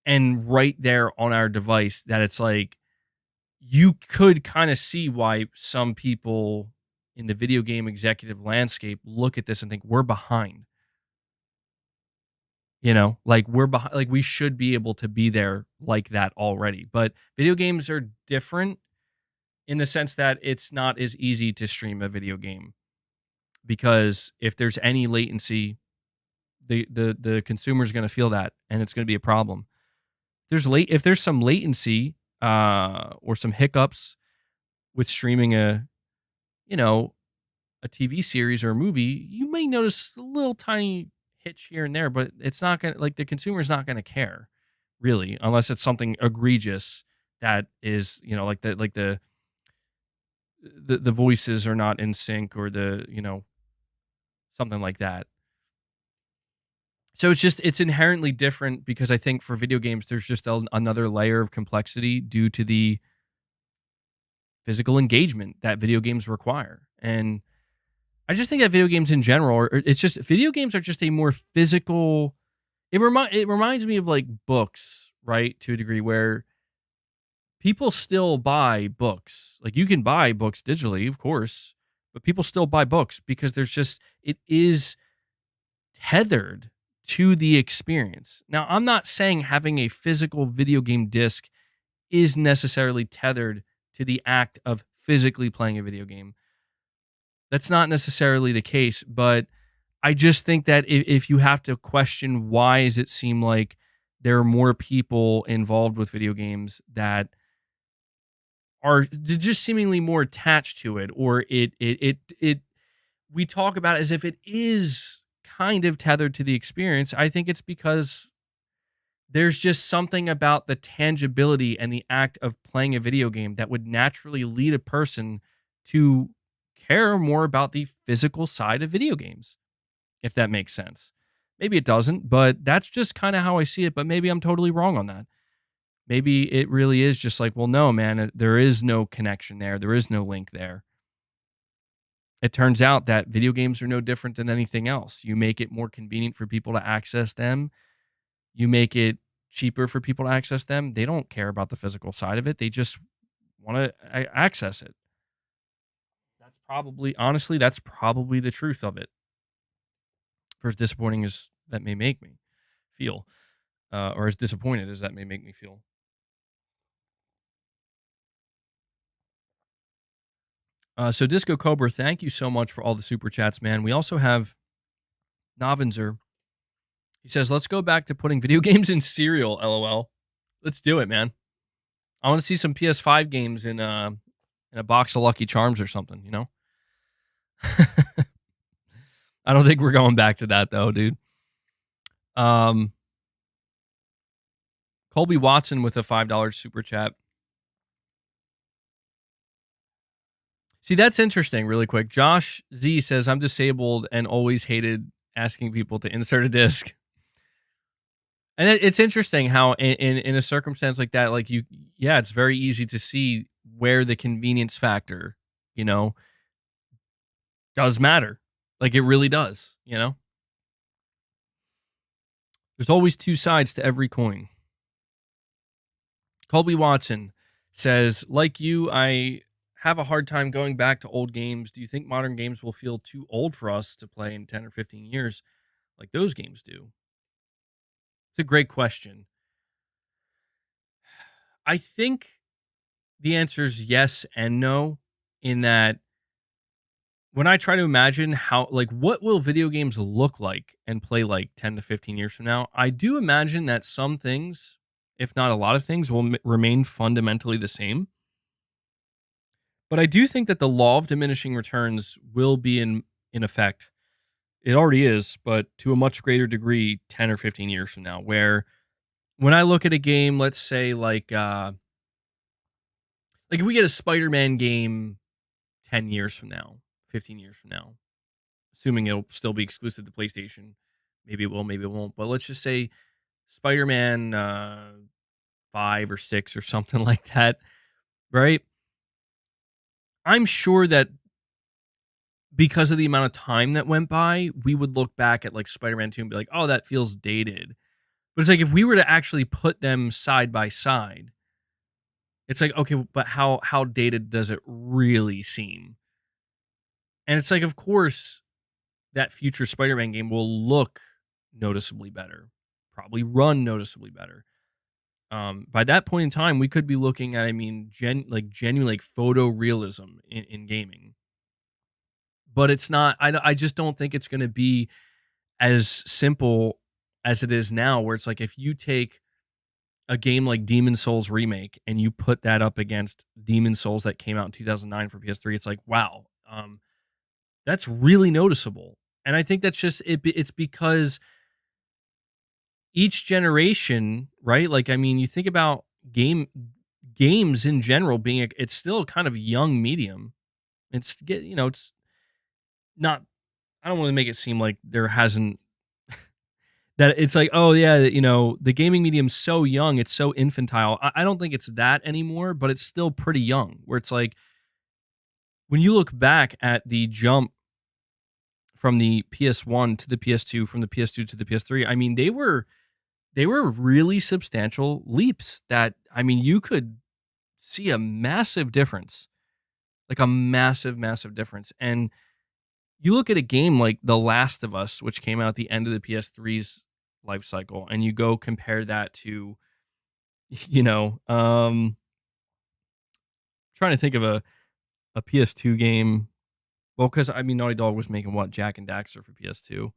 and right there on our device that it's like you could kind of see why some people in the video game executive landscape look at this and think we're behind. Like we're behind, like we should be able to be there like that already. But video games are different in the sense that it's not as easy to stream a video game because if there's any latency, the consumer is going to feel that and it's going to be a problem. If there's some latency or some hiccups with streaming a TV series or a movie, you may notice a little tiny hitch here and there, but it's not gonna like the consumer's not gonna care really unless it's something egregious that is like the voices are not in sync or something like that. So it's inherently different because I think for video games there's just another layer of complexity due to the physical engagement that video games require. And I just think that video games in general, video games are just a more physical. It reminds me of like books, right? To a degree where people still buy books. Like you can buy books digitally, of course, but people still buy books because it is tethered to the experience. Now, I'm not saying having a physical video game disc is necessarily tethered to the act of physically playing a video game. That's not necessarily the case, but I just think that if you have to question why does it seem like there are more people involved with video games that are just seemingly more attached to it, or it we talk about it as if it is kind of tethered to the experience. I think it's because there's just something about the tangibility and the act of playing a video game that would naturally lead a person to care more about the physical side of video games, if that makes sense. Maybe it doesn't, but that's just kind of how I see it. But maybe I'm totally wrong on that. Maybe it really is just like, well, no, man, there is no connection there. There is no link there. It turns out that video games are no different than anything else. You make it more convenient for people to access them. You make it cheaper for people to access them. They don't care about the physical side of it. They just want to access it. Honestly, that's probably the truth of it. For as disappointing as that may make me feel, or as disappointed as that may make me feel. So Disco Cobra, thank you so much for all the super chats, man. We also have Novinzer. He says, let's go back to putting video games in cereal, LOL. Let's do it, man. I want to see some PS5 games in a box of Lucky Charms or something, you know? I don't think we're going back to that, though, dude. Colby Watson with a $5 super chat. See, that's interesting, really quick. Josh Z says, I'm disabled and always hated asking people to insert a disc. And it's interesting how in a circumstance like that, like it's very easy to see where the convenience factor, does matter. Like it really does, There's always two sides to every coin. Colby Watson says, like you, I have a hard time going back to old games. Do you think modern games will feel too old for us to play in 10 or 15 years like those games do? It's a great question. I think the answer is yes and no, in that when I try to imagine what will video games look like and play like 10 to 15 years from now, I do imagine that some things, if not a lot of things, will remain fundamentally the same. But I do think that the law of diminishing returns will be in effect. It already is, but to a much greater degree 10 or 15 years from now, where when I look at a game, let's say like if we get a Spider-Man game 10 years from now, 15 years from now, assuming it'll still be exclusive to PlayStation, maybe it will, maybe it won't, but let's just say Spider-Man 5 or 6 or something like that, right? I'm sure that because of the amount of time that went by, we would look back at like Spider-Man 2 and be like, oh, that feels dated. But it's like if we were to actually put them side by side, it's like, okay, but how dated does it really seem? And it's like, of course, that future Spider-Man game will look noticeably better, probably run noticeably better. By that point in time, we could be looking at, genuine like photorealism in gaming. But it's not, I just don't think it's going to be as simple as it is now, where it's like if you take a game like Demon's Souls Remake and you put that up against Demon's Souls that came out in 2009 for PS3, it's like, wow, that's really noticeable. And I think that's just, it's because each generation, right? Like, you think about games in general being, it's still kind of a young medium. It's not, I don't want to make it seem like there hasn't, that it's like, oh yeah, the gaming medium's so young, it's so infantile. I don't think it's that anymore, but it's still pretty young, where it's like, when you look back at the jump from the PS1 to the PS2, from the PS2 to the PS3, they were really substantial leaps that, you could see a massive difference, like a massive, massive difference. And you look at a game like The Last of Us, which came out at the end of the PS3's life cycle, and you go compare that to, you know, trying to think of a PS2 game. Well, because I mean, Naughty Dog was making what, Jack and Daxter for PS2,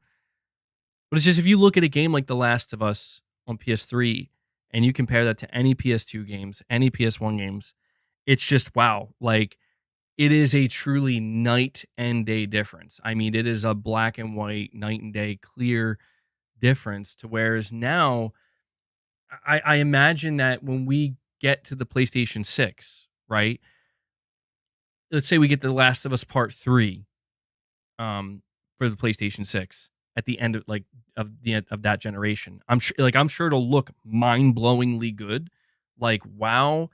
but it's just if you look at a game like The Last of Us on PS3 and you compare that to any PS2 games, any PS1 games, it's just wow, like it is a truly night and day difference. I mean, it is a black and white, night and day, clear difference to whereas now I imagine that when we get to the PlayStation 6, right? Let's say we get The Last of Us Part 3 for the PlayStation 6 at the end of the end of that generation. I'm sure it'll look mind-blowingly good. Like, wow,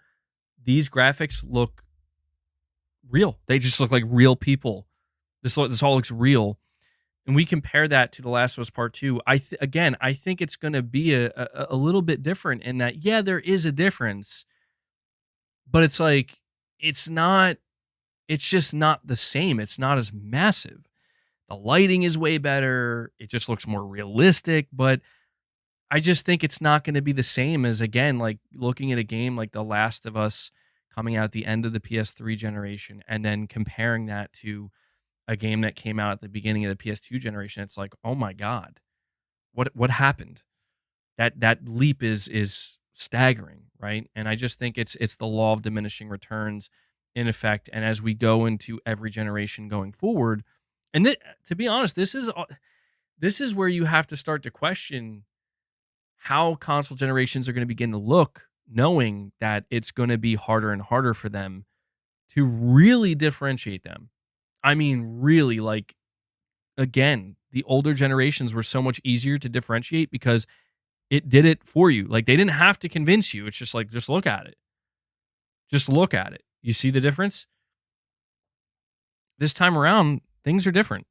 these graphics look real. They just look like real people. This all looks real. And we compare that to The Last of Us Part 2. I think it's going to be a little bit different in that, yeah, there is a difference, but it's like, it's just not the same. It's not as massive. The lighting is way better. It just looks more realistic, but I just think it's not going to be the same as, again, like looking at a game like The Last of Us coming out at the end of the PS3 generation and then comparing that to a game that came out at the beginning of the PS2 generation. It's like, oh my God, what happened? That leap is staggering, right? And I just think it's the law of diminishing returns in effect. And as we go into every generation going forward, and to be honest, this is where you have to start to question how console generations are going to begin to look, knowing that it's going to be harder and harder for them to really differentiate them. I mean, really, like, again, the older generations were so much easier to differentiate because it did it for you. Like, they didn't have to convince you. It's just like, just look at it. Just look at it. You see the difference? This time around, things are different.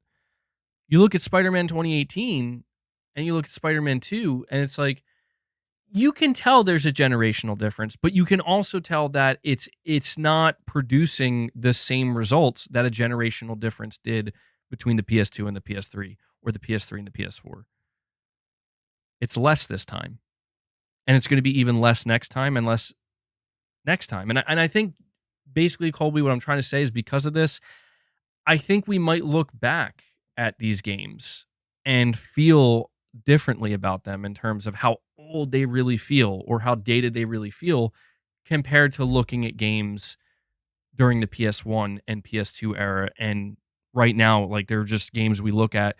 You look at Spider-Man 2018 and you look at Spider-Man 2, and it's like, you can tell there's a generational difference, but you can also tell that it's not producing the same results that a generational difference did between the PS2 and the PS3 or the PS3 and the PS4. It's less this time. And it's going to be even less next time and less next time. And I think basically, Colby, what I'm trying to say is because of this, I think we might look back at these games and feel differently about them in terms of how old they really feel or how dated they really feel compared to looking at games during the PS1 and PS2 era. And right now, like, they're just games we look at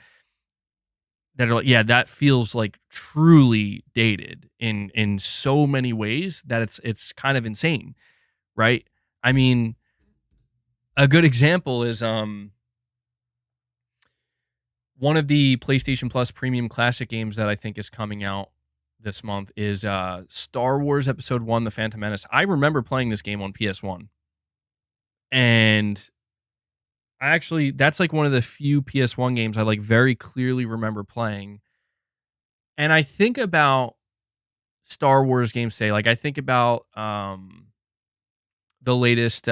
that are like, yeah, that feels like truly dated in so many ways that it's kind of insane, right? I mean, a good example is one of the PlayStation Plus Premium Classic games that I think is coming out this month is Star Wars Episode 1, The Phantom Menace. I remember playing this game on PS1. And that's like one of the few PS1 games I like very clearly remember playing. And I think about Star Wars games today. Like, I think about the latest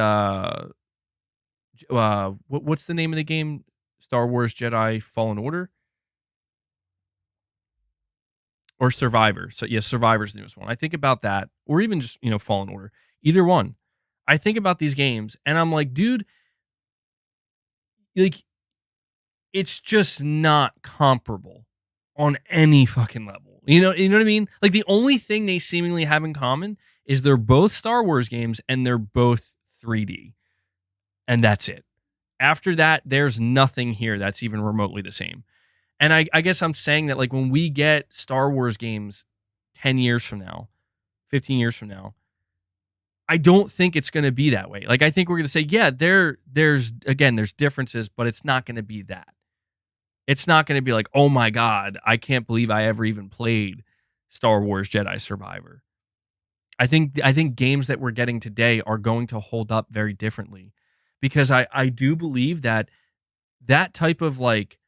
what's the name of the game? Star Wars Jedi Fallen Order or Survivor. So yeah, Survivor's the newest one. I think about that, or even just, Fallen Order. Either one. I think about these games and I'm like, dude, like, it's just not comparable on any fucking level. You know what I mean? Like, the only thing they seemingly have in common is they're both Star Wars games and they're both 3D. And that's it. After that, there's nothing here that's even remotely the same. And I guess I'm saying that, like, when we get Star Wars games 10 years from now, 15 years from now, I don't think it's going to be that way. Like, I think we're going to say, yeah, there's differences, but it's not going to be that. It's not going to be like, oh my God, I can't believe I ever even played Star Wars Jedi Survivor. I think games that we're getting today are going to hold up very differently. Because I do believe that type of, like,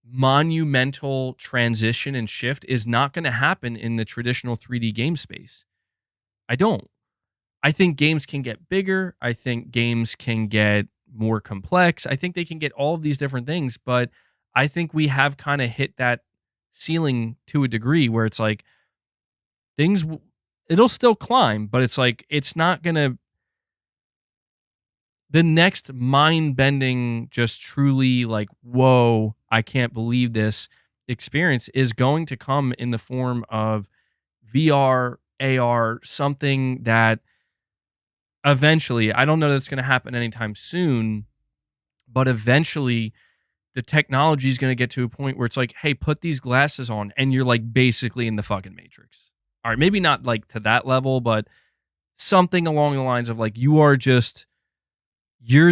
monumental transition and shift is not going to happen in the traditional 3D game space. I don't. I think games can get bigger. I think games can get more complex. I think they can get all of these different things, but I think we have kind of hit that ceiling to a degree where it's like things it'll still climb, but it's like it's not gonna the next mind-bending, just truly like, whoa, I can't believe this experience is going to come in the form of VR, AR, something that eventually, I don't know that's going to happen anytime soon, but eventually the technology is going to get to a point where it's like, hey, put these glasses on and you're like basically in the fucking Matrix. All right, maybe not like to that level, but something along the lines of like you're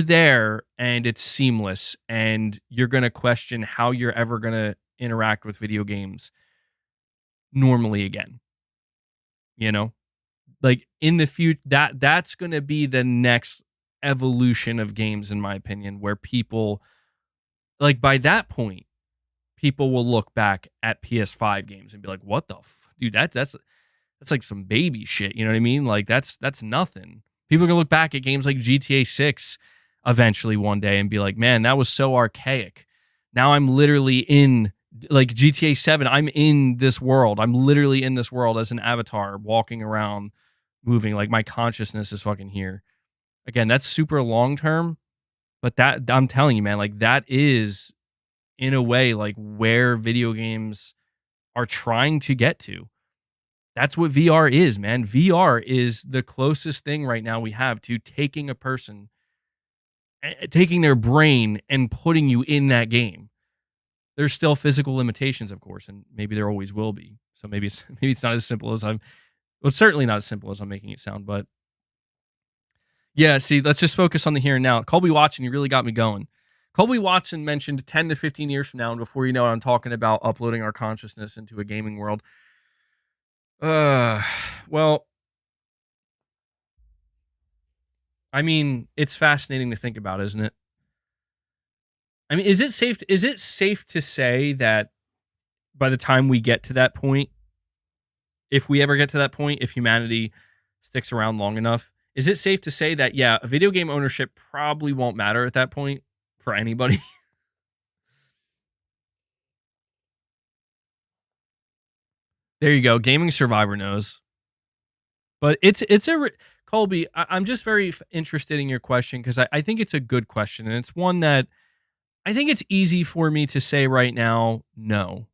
there and it's seamless and you're going to question how you're ever going to interact with video games normally again. You know? Like in the future that's going to be the next evolution of games in my opinion where people like by that point people will look back at PS5 games and be like, "What the dude, that's like some baby shit." You know what I mean? Like that's nothing. People are going to look back at games like GTA 6 eventually one day and be like, "Man, that was so archaic." Now I'm literally in like GTA 7, I'm in this world. I'm literally in this world as an avatar walking around, moving, like my consciousness is fucking here. Again, that's super long term, but that I'm telling you, man, like that is in a way like where video games are trying to get to. That's what VR is, man. VR is the closest thing right now we have to taking a person, taking their brain and putting you in that game. There's still physical limitations, of course, and maybe there always will be. So maybe it's not as simple as I'm. Well, it's certainly not as simple as I'm making it sound, but yeah. See, let's just focus on the here and now. Colby Watson, you really got me going. Colby Watson mentioned 10 to 15 years from now, and before you know it, I'm talking about uploading our consciousness into a gaming world. Well, I mean, it's fascinating to think about, isn't it? I mean, is it safe to say that by the time we get to that point, if we ever get to that point, if humanity sticks around long enough, is it safe to say that yeah, video game ownership probably won't matter at that point for anybody? There you go. Gaming Survivor knows. But Colby, I'm just very interested in your question because I think it's a good question. And it's one that I think it's easy for me to say right now, no.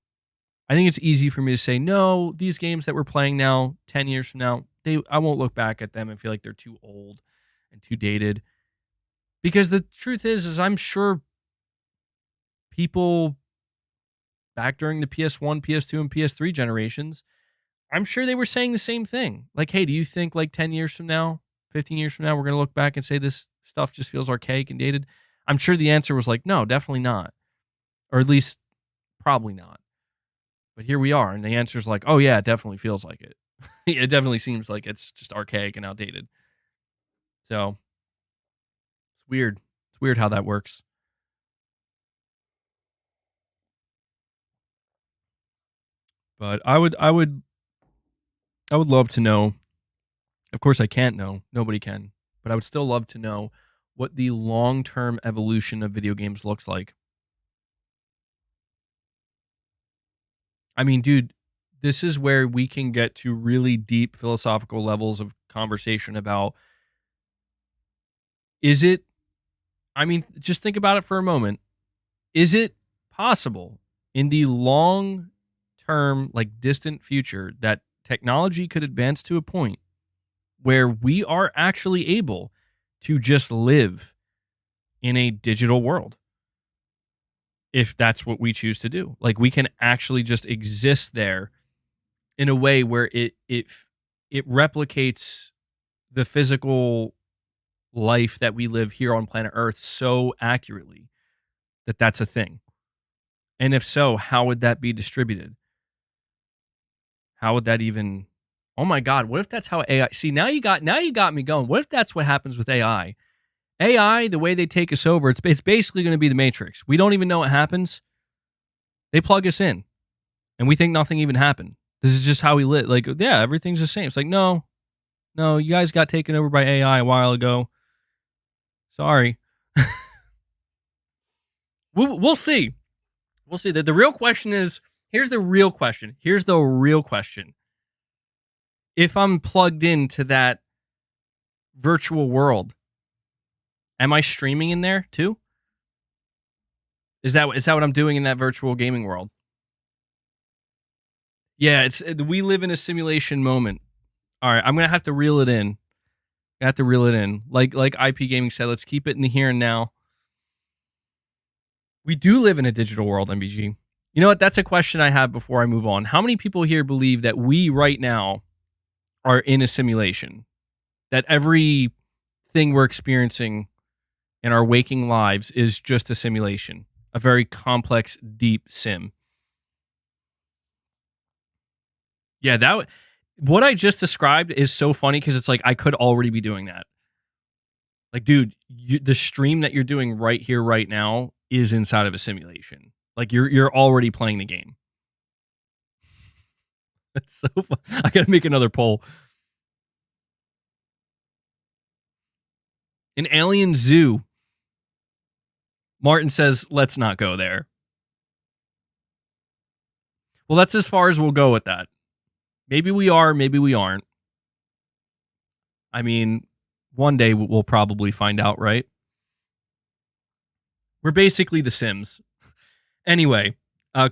I think it's easy for me to say, no, these games that we're playing now, 10 years from now, I won't look back at them and feel like they're too old and too dated. Because the truth is I'm sure people back during the PS1, PS2, and PS3 generations, I'm sure they were saying the same thing. Like, hey, do you think like 10 years from now, 15 years from now, we're going to look back and say this stuff just feels archaic and dated? I'm sure the answer was like, no, definitely not. Or at least probably not. But here we are. And the answer is like, oh, yeah, it definitely feels like it. It definitely seems like it's just archaic and outdated. So it's weird. It's weird how that works. But I would love to know. Of course, I can't know. Nobody can. But I would still love to know what the long-term evolution of video games looks like. I mean, dude, this is where we can get to really deep philosophical levels of conversation about is it, I mean, just think about it for a moment. Is it possible in the long term, like distant future, that technology could advance to a point where we are actually able to just live in a digital world? If that's what we choose to do, like we can actually just exist there in a way where it replicates the physical life that we live here on planet Earth so accurately that that's a thing. And if so, how would that be distributed? How would that even? Oh my God! What if that's how AI? See, now you got me going. What if that's what happens with AI? AI, the way they take us over, it's basically going to be the Matrix. We don't even know what happens. They plug us in, and we think nothing even happened. This is just how we live. Like, yeah, everything's the same. It's like, no, you guys got taken over by AI a while ago. Sorry. We'll see. We'll see. The real question is, Here's the real question. If I'm plugged into that virtual world, am I streaming in there too? Is that what I'm doing in that virtual gaming world? Yeah, we live in a simulation moment. All right, I'm gonna have to reel it in. I have to reel it in. Like IP Gaming said, let's keep it in the here and now. We do live in a digital world, MBG. You know what? That's a question I have before I move on. How many people here believe that we right now are in a simulation? That everything we're experiencing in our waking lives is just a simulation, a very complex, deep sim. Yeah, what I just described is so funny because it's like I could already be doing that. Like, dude, the stream that you're doing right here, right now, is inside of a simulation. Like, you're already playing the game. That's so fun. I gotta make another poll. An alien zoo. Martin says, let's not go there. Well, that's as far as we'll go with that. Maybe we are, maybe we aren't. I mean, one day we'll probably find out, right? We're basically The Sims. Anyway,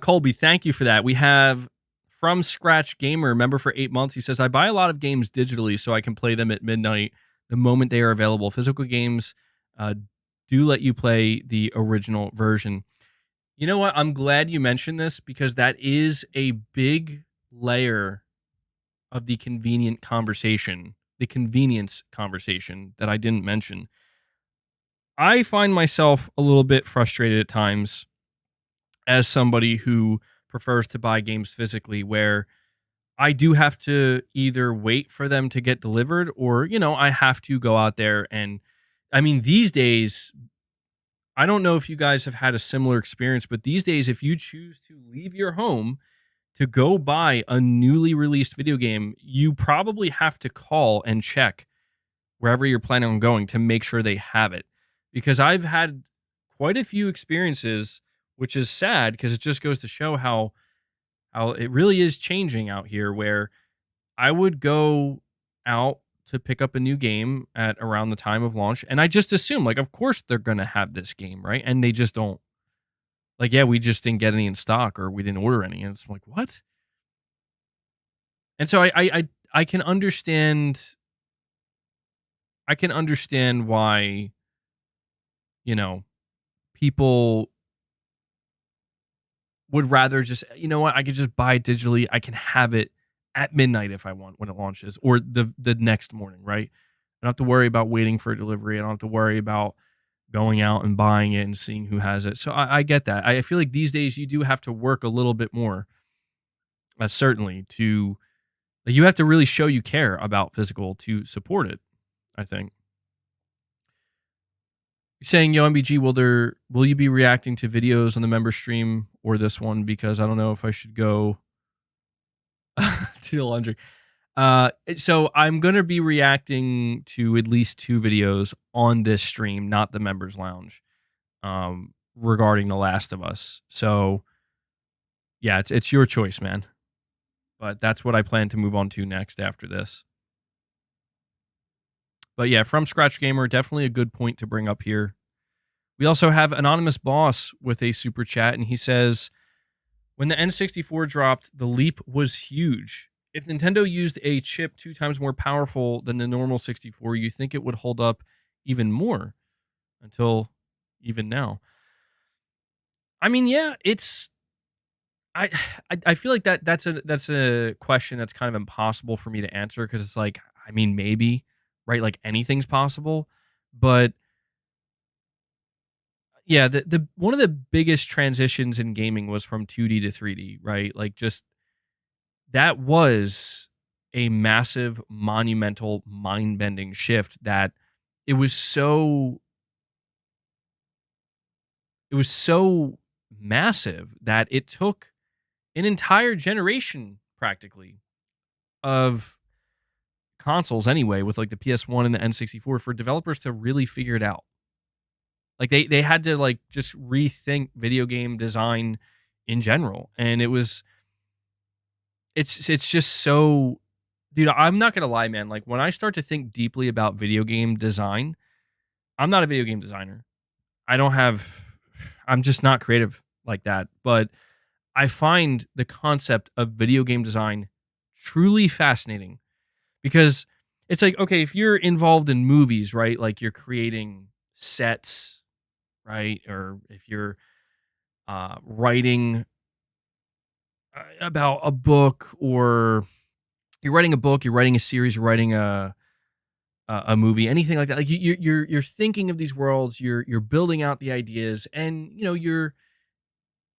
Colby, thank you for that. We have From Scratch Gamer, member for 8 months. He says, I buy a lot of games digitally so I can play them at midnight the moment they are available. Physical games do let you play the original version. You know what? I'm glad you mentioned this because that is a big layer of the convenience conversation that I didn't mention. I find myself a little bit frustrated at times as somebody who prefers to buy games physically, where I do have to either wait for them to get delivered or, I have to go out there and, I mean, these days, I don't know if you guys have had a similar experience, but these days, if you choose to leave your home to go buy a newly released video game, you probably have to call and check wherever you're planning on going to make sure they have it. Because I've had quite a few experiences, which is sad because it just goes to show how it really is changing out here, where I would go out to pick up a new game at around the time of launch, and I just assume, like, of course they're going to have this game, right? And they just don't. Like, yeah, we just didn't get any in stock or we didn't order any. And it's like, what? And so I can understand why, people would rather just, you know what, I could just buy it digitally. I can have it at midnight if I want when it launches, or the next morning, right? I don't have to worry about waiting for a delivery. I don't have to worry about going out and buying it and seeing who has it. So I get that. I feel like these days you do have to work a little bit more, certainly, to, like, you have to really show you care about physical to support it, I think. You're saying, yo, MBG, will you be reacting to videos on the member stream or this one? Because I don't know if I should go to the laundry. So I'm going to be reacting to at least 2 videos on this stream, not the members lounge, regarding The Last of Us. So yeah, it's your choice, man. But that's what I plan to move on to next after this. But yeah, From Scratch Gamer, definitely a good point to bring up here. We also have Anonymous Boss with a super chat, and he says, when the N64 dropped, the leap was huge. If Nintendo used a chip 2 times more powerful than the normal 64, you think it would hold up even more until even now? I mean, yeah, it's I feel like that's a question that's kind of impossible for me to answer, because it's like, I mean, maybe, right? Like, anything's possible, but yeah, the one of the biggest transitions in gaming was from 2D to 3D, right? Like, just that was a massive, monumental, mind-bending shift that it was so massive that it took an entire generation practically of consoles anyway, with like the PS1 and the N64, for developers to really figure it out. Like, they had to, like, just rethink video game design in general. And it was it's just so, dude, I'm not gonna lie, man. Like when I start to think deeply about video game design, I'm not a video game designer. I don't have I'm just not creative like that. But I find the concept of video game design truly fascinating because it's like, okay, if you're involved in movies, right? Like you're creating sets, right? Or if you're writing about a book, or you're writing a book, you're writing a series, you're writing a movie, anything like that. Like you're thinking of these worlds, you're building out the ideas, and you know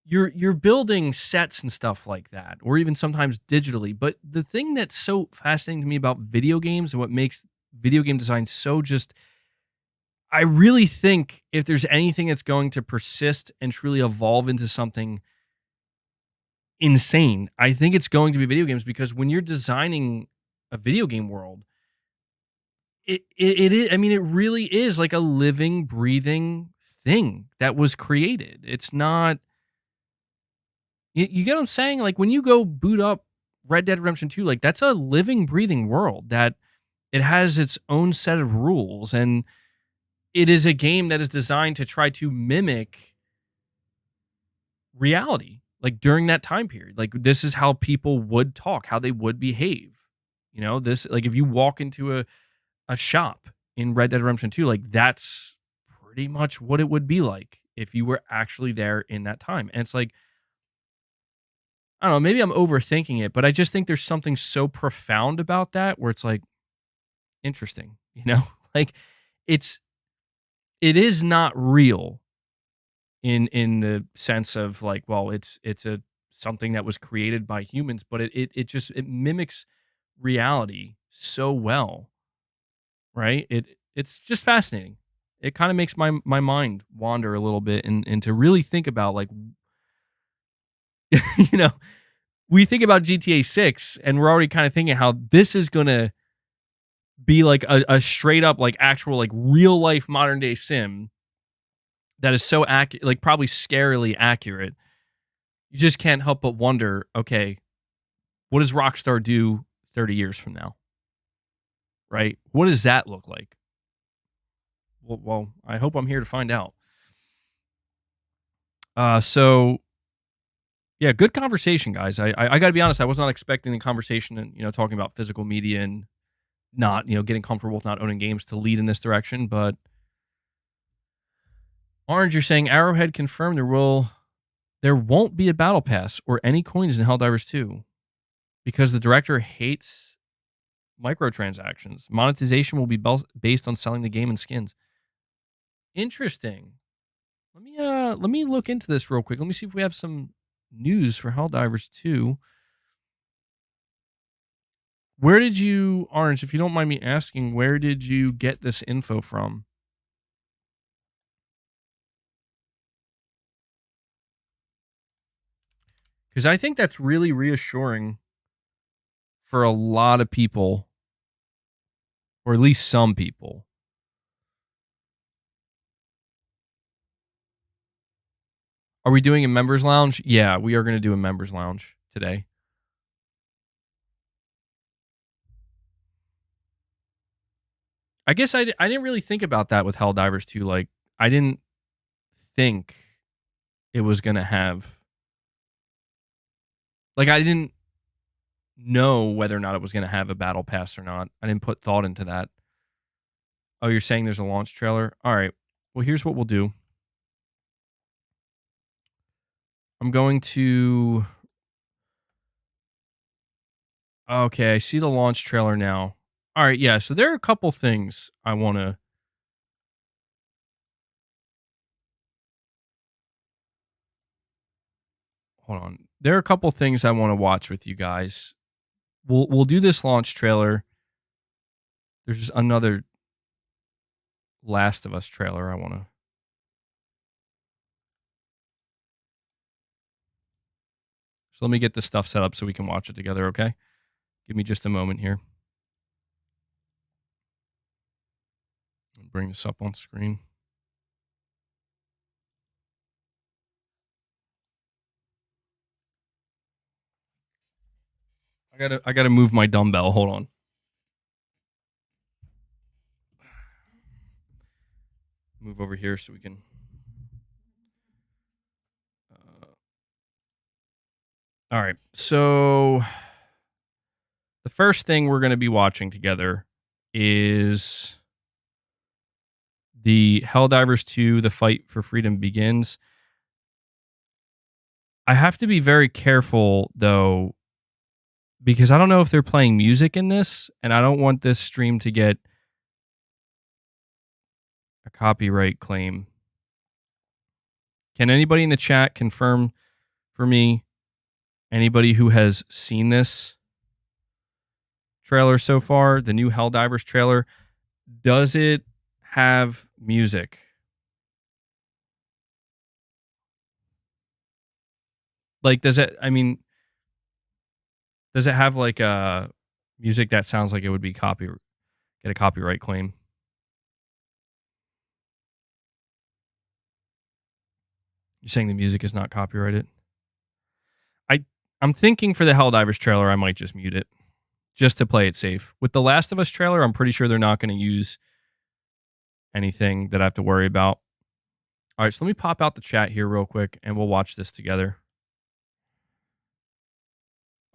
you're building sets and stuff like that, or even sometimes digitally. But the thing that's so fascinating to me about video games and what makes video game design so just, I really think if there's anything that's going to persist and truly evolve into something insane, I think it's going to be video games, because when you're designing a video game world, it is, I mean, it really is like a living, breathing thing that was created. It's not, you get what I'm saying? Like when you go boot up Red Dead Redemption 2, like that's a living, breathing world that it has its own set of rules, and it is a game that is designed to try to mimic reality, like during that time period. Like this is how people would talk, how they would behave. You know, this, like if you walk into a shop in Red Dead Redemption 2, like that's pretty much what it would be like if you were actually there in that time. And it's like, I don't know, maybe I'm overthinking it, but I just think there's something so profound about that where it's like interesting, you know? Like it's it is not real in the sense of like, well, it's a something that was created by humans, but it just it mimics reality so well, right? It's just fascinating. It kind of makes my mind wander a little bit, and to really think about like you know, we think about GTA 6 and we're already kind of thinking how this is going to be like a straight up like actual like real life modern day sim that is so accurate, like probably scarily accurate. You just can't help but wonder, okay, what does Rockstar do 30 years from now? Right? What does that look like? Well, I hope I'm here to find out. So yeah, good conversation, guys. I got to be honest, I was not expecting the conversation and talking about physical media and not getting comfortable with not owning games to lead in this direction. But Orange, you're saying Arrowhead confirmed there won't be a battle pass or any coins in Helldivers 2 because the director hates microtransactions. Monetization will be based on selling the game and skins. Interesting. Let me look into this real quick. Let me see if we have some news for Helldivers 2. Where did you, Orange, if you don't mind me asking, where did you get this info from? Because I think that's really reassuring for a lot of people, or at least some people. Are we doing a members lounge? Yeah, we are going to do a members lounge today. I guess I didn't really think about that with Helldivers 2. Like, I didn't think it was going to have, like, I didn't know whether or not it was going to have a battle pass or not. I didn't put thought into that. Oh, you're saying there's a launch trailer? All right. Well, here's what we'll do. I'm going to. Okay, I see the launch trailer now. All right, yeah. So there are a couple things I want to. Hold on. There are a couple things I want to watch with you guys. We'll do this launch trailer. There's another Last of Us trailer I want to. So let me get this stuff set up so we can watch it together, okay? Give me just a moment here. Bring this up on screen. I gotta move my dumbbell. Hold on. Move over here so we can. All right. So the first thing we're going to be watching together is the Helldivers 2: The Fight for Freedom Begins. I have to be very careful though, because I don't know if they're playing music in this, and I don't want this stream to get a copyright claim. Can anybody in the chat confirm for me, anybody who has seen this trailer so far, the new Helldivers trailer, does it have music? Like, does it, I mean, does it have like a music that sounds like it would be get a copyright claim? You're saying the music is not copyrighted? I'm thinking for the Helldivers trailer, I might just mute it just to play it safe. With the Last of Us trailer, I'm pretty sure they're not going to use anything that I have to worry about. All right, so let me pop out the chat here real quick and we'll watch this together.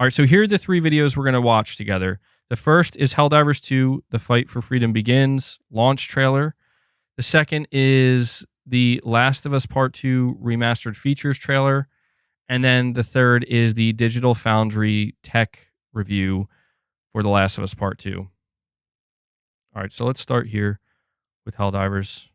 All right, so here are the 3 videos we're going to watch together. The first is Helldivers 2: The Fight for Freedom Begins launch trailer. The second is the Last of Us Part 2 remastered features trailer. And then the third is the Digital Foundry tech review for The Last of Us Part 2. All right, so let's start here with Helldivers.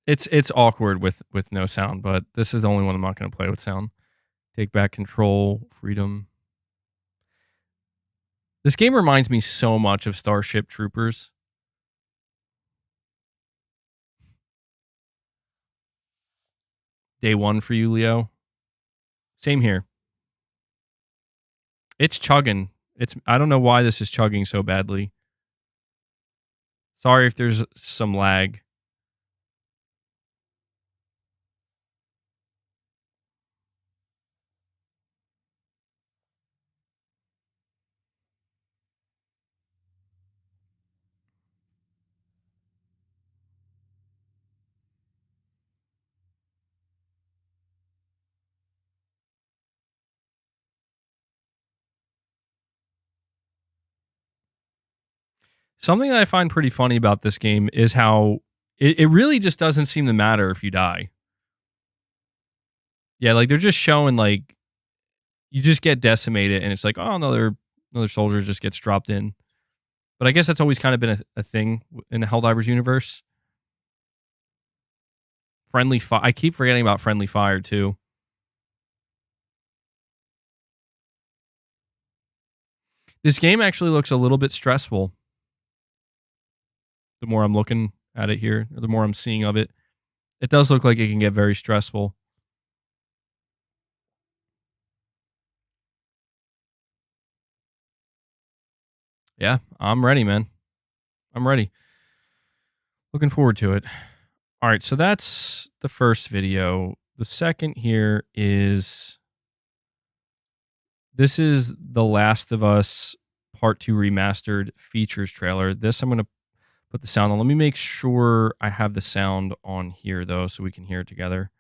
It's awkward with no sound, but this is the only one I'm not going to play with sound. Take back control, freedom. This game reminds me so much of Starship Troopers. Day one for you, Leo. Same here. It's chugging. I don't know why this is chugging so badly. Sorry if there's some lag. Something that I find pretty funny about this game is how it really just doesn't seem to matter if you die. Yeah, like they're just showing like you just get decimated and it's like, oh, another soldier just gets dropped in. But I guess that's always kind of been a thing in the Helldivers universe. Friendly fire. I keep forgetting about friendly fire too. This game actually looks a little bit stressful. The more I'm looking at it here, or the more I'm seeing of it, it does look like it can get very stressful. Yeah, I'm ready, man. I'm ready. Looking forward to it. All right, so that's the first video. The second here is... This is The Last of Us Part 2 Remastered features trailer. This I'm going to put the sound on. Let me make sure I have the sound on here, though, so we can hear it together.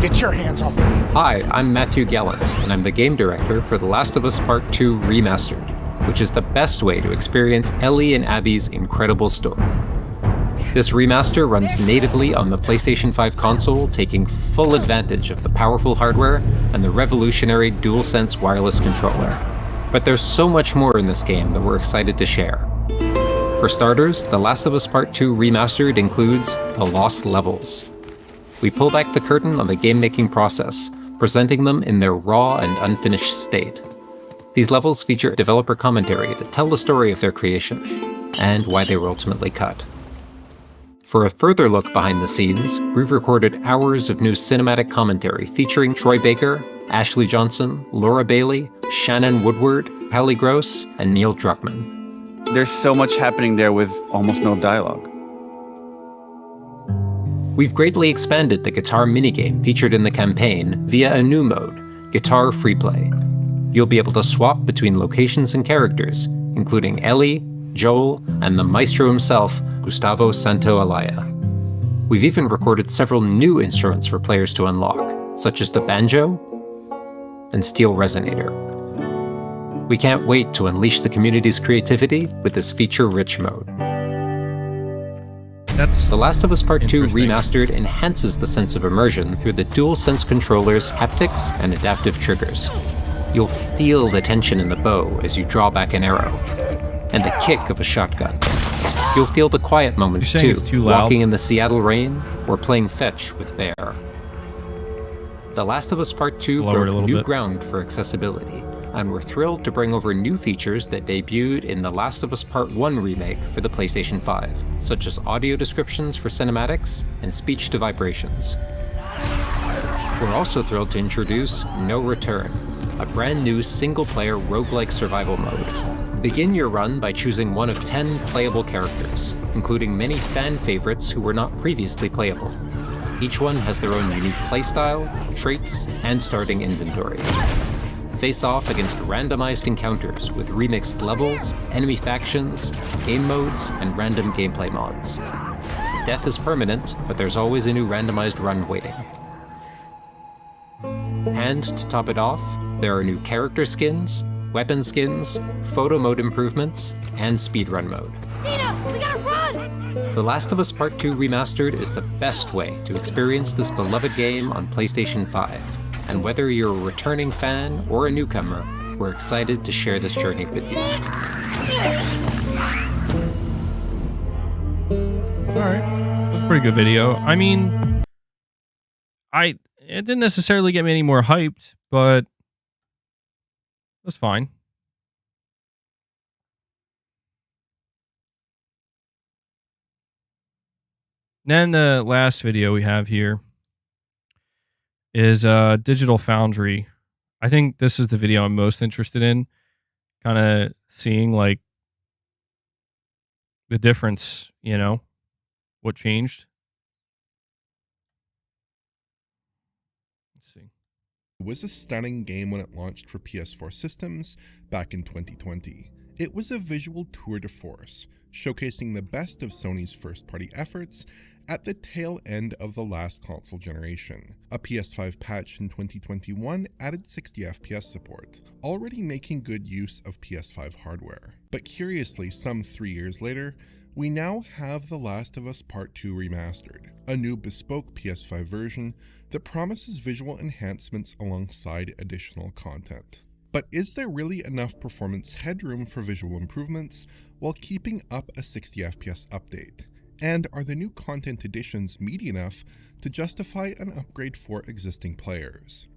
Get your hands off me. Hi, I'm Matthew Gallant, and I'm the game director for The Last of Us Part 2 Remastered, which is the best way to experience Ellie and Abby's incredible story. This remaster runs natively on the PlayStation 5 console, taking full advantage of the powerful hardware and the revolutionary DualSense wireless controller. But there's so much more in this game that we're excited to share. For starters, The Last of Us Part 2 Remastered includes the Lost Levels. we pull back the curtain on the game-making process, presenting them in their raw and unfinished state. These levels feature developer commentary that tell the story of their creation, and why they were ultimately cut. For a further look behind the scenes, we've recorded hours of new cinematic commentary featuring Troy Baker, Ashley Johnson, Laura Bailey, Shannon Woodward, Hallie Gross, and Neil Druckmann. There's so much happening there with almost no dialogue. We've greatly expanded the guitar minigame featured in the campaign via a new mode, Guitar Freeplay. You'll be able to swap between locations and characters, including Ellie, Joel, and the maestro himself, Gustavo Santaolalla. We've even recorded several new instruments for players to unlock, such as the banjo and steel resonator. We can't wait to unleash the community's creativity with this feature-rich mode. That's The Last of Us Part 2 interesting. Remastered enhances the sense of immersion through the DualSense controller's haptics and adaptive triggers. You'll feel the tension in the bow as you draw back an arrow, and the kick of a shotgun. You'll feel the quiet moments You're saying too, it's too loud? walking in the Seattle rain or playing fetch with Bear. The Last of Us Part 2 Lower it a broke little new bit. ground for accessibility, and we're thrilled to bring over new features that debuted in The Last of Us Part 1 remake for the PlayStation 5, such as audio descriptions for cinematics and speech to vibrations. We're also thrilled to introduce No Return, a brand new single-player roguelike survival mode. Begin your run by choosing one of 10 playable characters, including many fan favorites who were not previously playable. Each one has their own unique playstyle, traits, and starting inventory. Face off against randomized encounters with remixed levels, enemy factions, game modes, and random gameplay mods. Death is permanent, but there's always a new randomized run waiting. And to top it off, there are new character skins, weapon skins, photo mode improvements, and speedrun mode. Nina, we gotta run! The Last of Us Part 2 Remastered is the best way to experience this beloved game on PlayStation 5. And whether you're a returning fan or a newcomer, we're excited to share this journey with you. Alright. That's a pretty good video. I mean, it didn't necessarily get me any more hyped, but it was fine. Then the last video we have here is Digital Foundry. I think this is the video I'm most interested in. Kind of seeing like the difference, you know, what changed. Let's see. It was a stunning game when it launched for PS4 systems back in 2020. It was a visual tour de force, showcasing the best of Sony's first-party efforts at the tail end of the last console generation. A PS5 patch in 2021 added 60 FPS support, already making good use of PS5 hardware. But curiously, some 3 years later, we now have The Last of Us Part 2 Remastered, a new bespoke PS5 version that promises visual enhancements alongside additional content. But is there really enough performance headroom for visual improvements while keeping up a 60 FPS update? And are the new content additions meaty enough to justify an upgrade for existing players?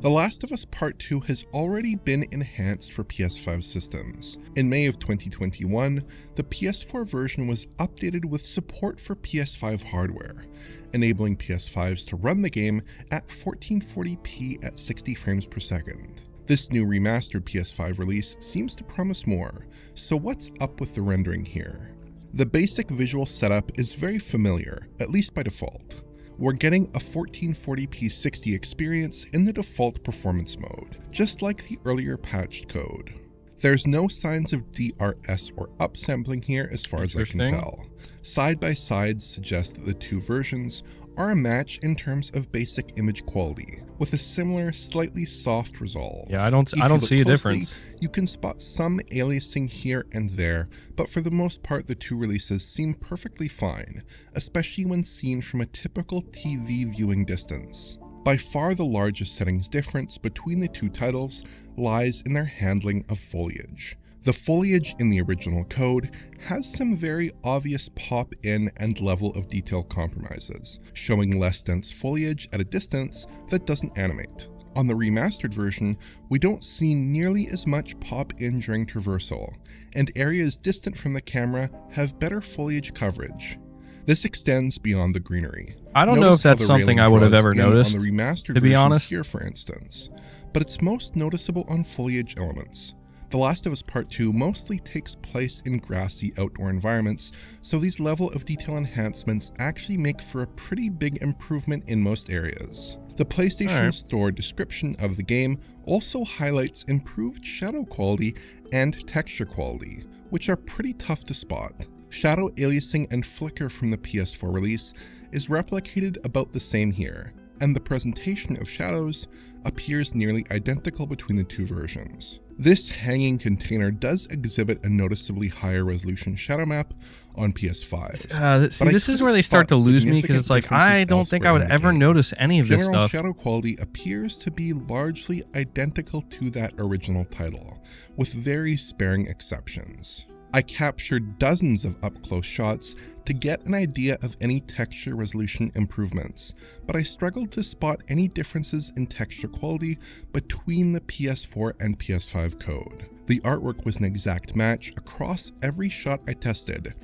The Last of Us Part 2 has already been enhanced for PS5 systems. In May of 2021, the PS4 version was updated with support for PS5 hardware, enabling PS5s to run the game at 1440p at 60 frames per second. This new remastered PS5 release seems to promise more, so what's up with the rendering here? The basic visual setup is very familiar, at least by default. We're getting a 1440p 60 experience in the default performance mode, just like the earlier patched code. There's no signs of DRS or upsampling here as far as I can tell. Side-by-sides suggest that the two versions are a match in terms of basic image quality, with a similar, slightly soft resolve. Yeah, I don't If you see look a closely, difference. You can spot some aliasing here and there, but for the most part the two releases seem perfectly fine, especially when seen from a typical TV viewing distance. By far the largest settings difference between the two titles lies in their handling of foliage. The foliage in the original code has some very obvious pop-in and level of detail compromises, showing less dense foliage at a distance that doesn't animate. On the remastered version, we don't see nearly as much pop-in during traversal, and areas distant from the camera have better foliage coverage. This extends beyond the greenery. I don't know Notice if that's how the something railing I would have draws ever in noticed, on the remastered to be version honest. here, for instance, but it's most noticeable on foliage elements. The Last of Us Part 2 mostly takes place in grassy outdoor environments, so these level of detail enhancements actually make for a pretty big improvement in most areas. The PlayStation Store description of the game also highlights improved shadow quality and texture quality, which are pretty tough to spot. Shadow aliasing and flicker from the PS4 release is replicated about the same here, and the presentation of shadows appears nearly identical between the two versions. This hanging container does exhibit a noticeably higher resolution shadow map on PS5. See, this is where they start to lose me, because it's like, I don't think I would ever notice any of this General stuff. shadow quality appears to be largely identical to that original title, with very sparing exceptions. I captured dozens of up-close shots to get an idea of any texture resolution improvements, but I struggled to spot any differences in texture quality between the PS4 and PS5 code. The artwork was an exact match across every shot I tested,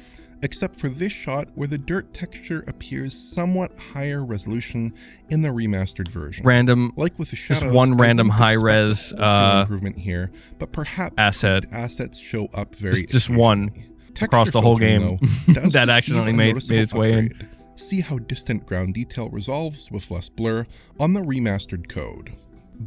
except for this shot where the dirt texture appears somewhat higher resolution in the remastered version. Random, like with the shadows, just one I random wouldn't expect high-res a wholesale improvement here, but perhaps asset. Assets show up very Just one Texture across the whole filtering, game though, does that receive accidentally a made noticeable its way in. upgrade. See how distant ground detail resolves with less blur on the remastered code.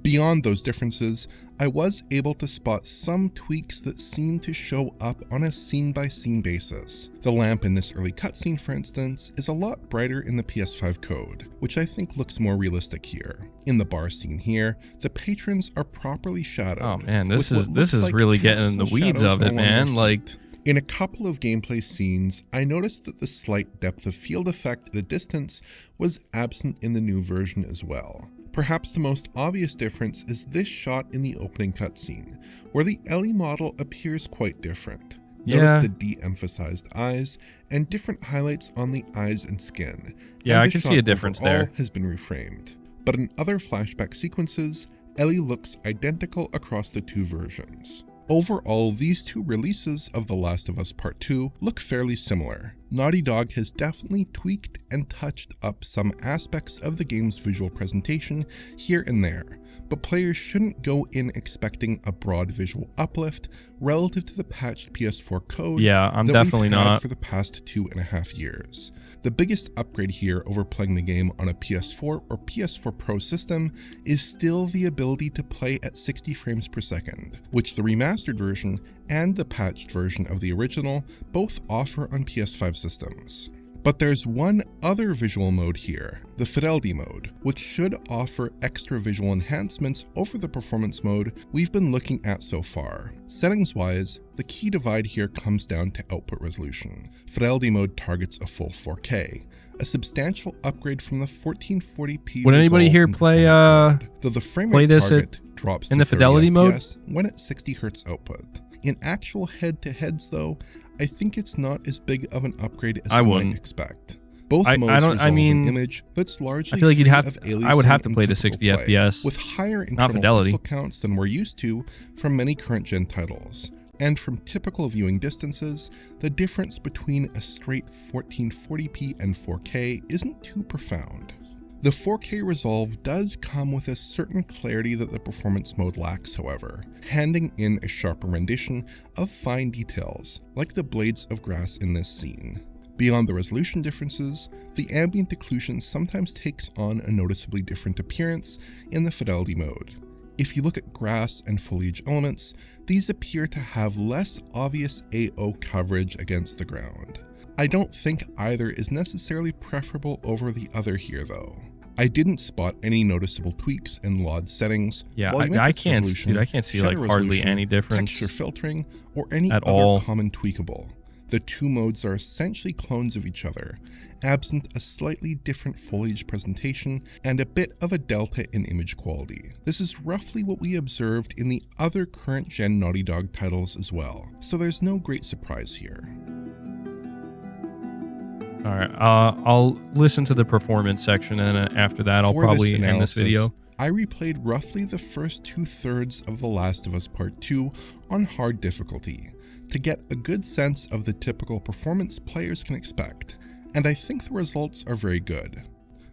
Beyond those differences, I was able to spot some tweaks that seem to show up on a scene-by-scene basis. The lamp in this early cutscene, for instance, is a lot brighter in the PS5 code, which I think looks more realistic here. In the bar scene here, the patrons are properly shadowed. Oh man, this with is what this looks is like really getting in pencil the weeds shadows of it, along their man. Like, feet. In a couple of gameplay scenes, I noticed that the slight depth of field effect at a distance was absent in the new version as well. Perhaps the most obvious difference is this shot in the opening cutscene, where the Ellie model appears quite different. Notice the de-emphasized eyes and different highlights on the eyes and skin. Yeah, and I the can shot see a difference overall there. has been reframed. But in other flashback sequences, Ellie looks identical across the two versions. Overall, these two releases of The Last of Us Part 2 look fairly similar. Naughty Dog has definitely tweaked and touched up some aspects of the game's visual presentation here and there, but players shouldn't go in expecting a broad visual uplift relative to the patched PS4 code I'm that definitely we've had not. for the past 2.5 years. The biggest upgrade here over playing the game on a PS4 or PS4 Pro system is still the ability to play at 60 frames per second, which the remastered version and the patched version of the original both offer on PS5 systems. But there's one other visual mode here, the Fidelity mode, which should offer extra visual enhancements over the performance mode we've been looking at so far. Settings-wise, the key divide here comes down to output resolution. Fidelity mode targets a full 4K, a substantial upgrade from the 1440p. Would anybody here play though the frame play rate this target drops in to the fidelity 30 mode? FPS when at 60 Hz output. In actual head-to-heads though, I think it's not as big of an upgrade as I you wouldn't. might expect. Both I modes don't- resolve I mean, an image that's largely I feel like you'd free have of to, I would have to aliasing play in to typical 60 play, FPS. with higher not internal fidelity. pixel counts than we're used to from many current-gen titles. And from typical viewing distances, the difference between a straight 1440p and 4K isn't too profound. The 4K resolve does come with a certain clarity that the performance mode lacks, however, handing in a sharper rendition of fine details, like the blades of grass in this scene. Beyond the resolution differences, the ambient occlusion sometimes takes on a noticeably different appearance in the fidelity mode. If you look at grass and foliage elements, these appear to have less obvious AO coverage against the ground. I don't think either is necessarily preferable over the other here though. I didn't spot any noticeable tweaks in LOD settings, Yeah, volumetric I can't, resolution, dude. I can't see like shutter hardly resolution, any difference texture filtering, or any at other all. common tweakable. The two modes are essentially clones of each other, absent a slightly different foliage presentation and a bit of a delta in image quality. This is roughly what we observed in the other current gen Naughty Dog titles as well, so there's no great surprise here. All right, I'll listen to the performance section, and after that, I'll For probably this end this video. analysis, I replayed roughly the first 2/3 of The Last of Us Part 2 on hard difficulty to get a good sense of the typical performance players can expect, and I think the results are very good.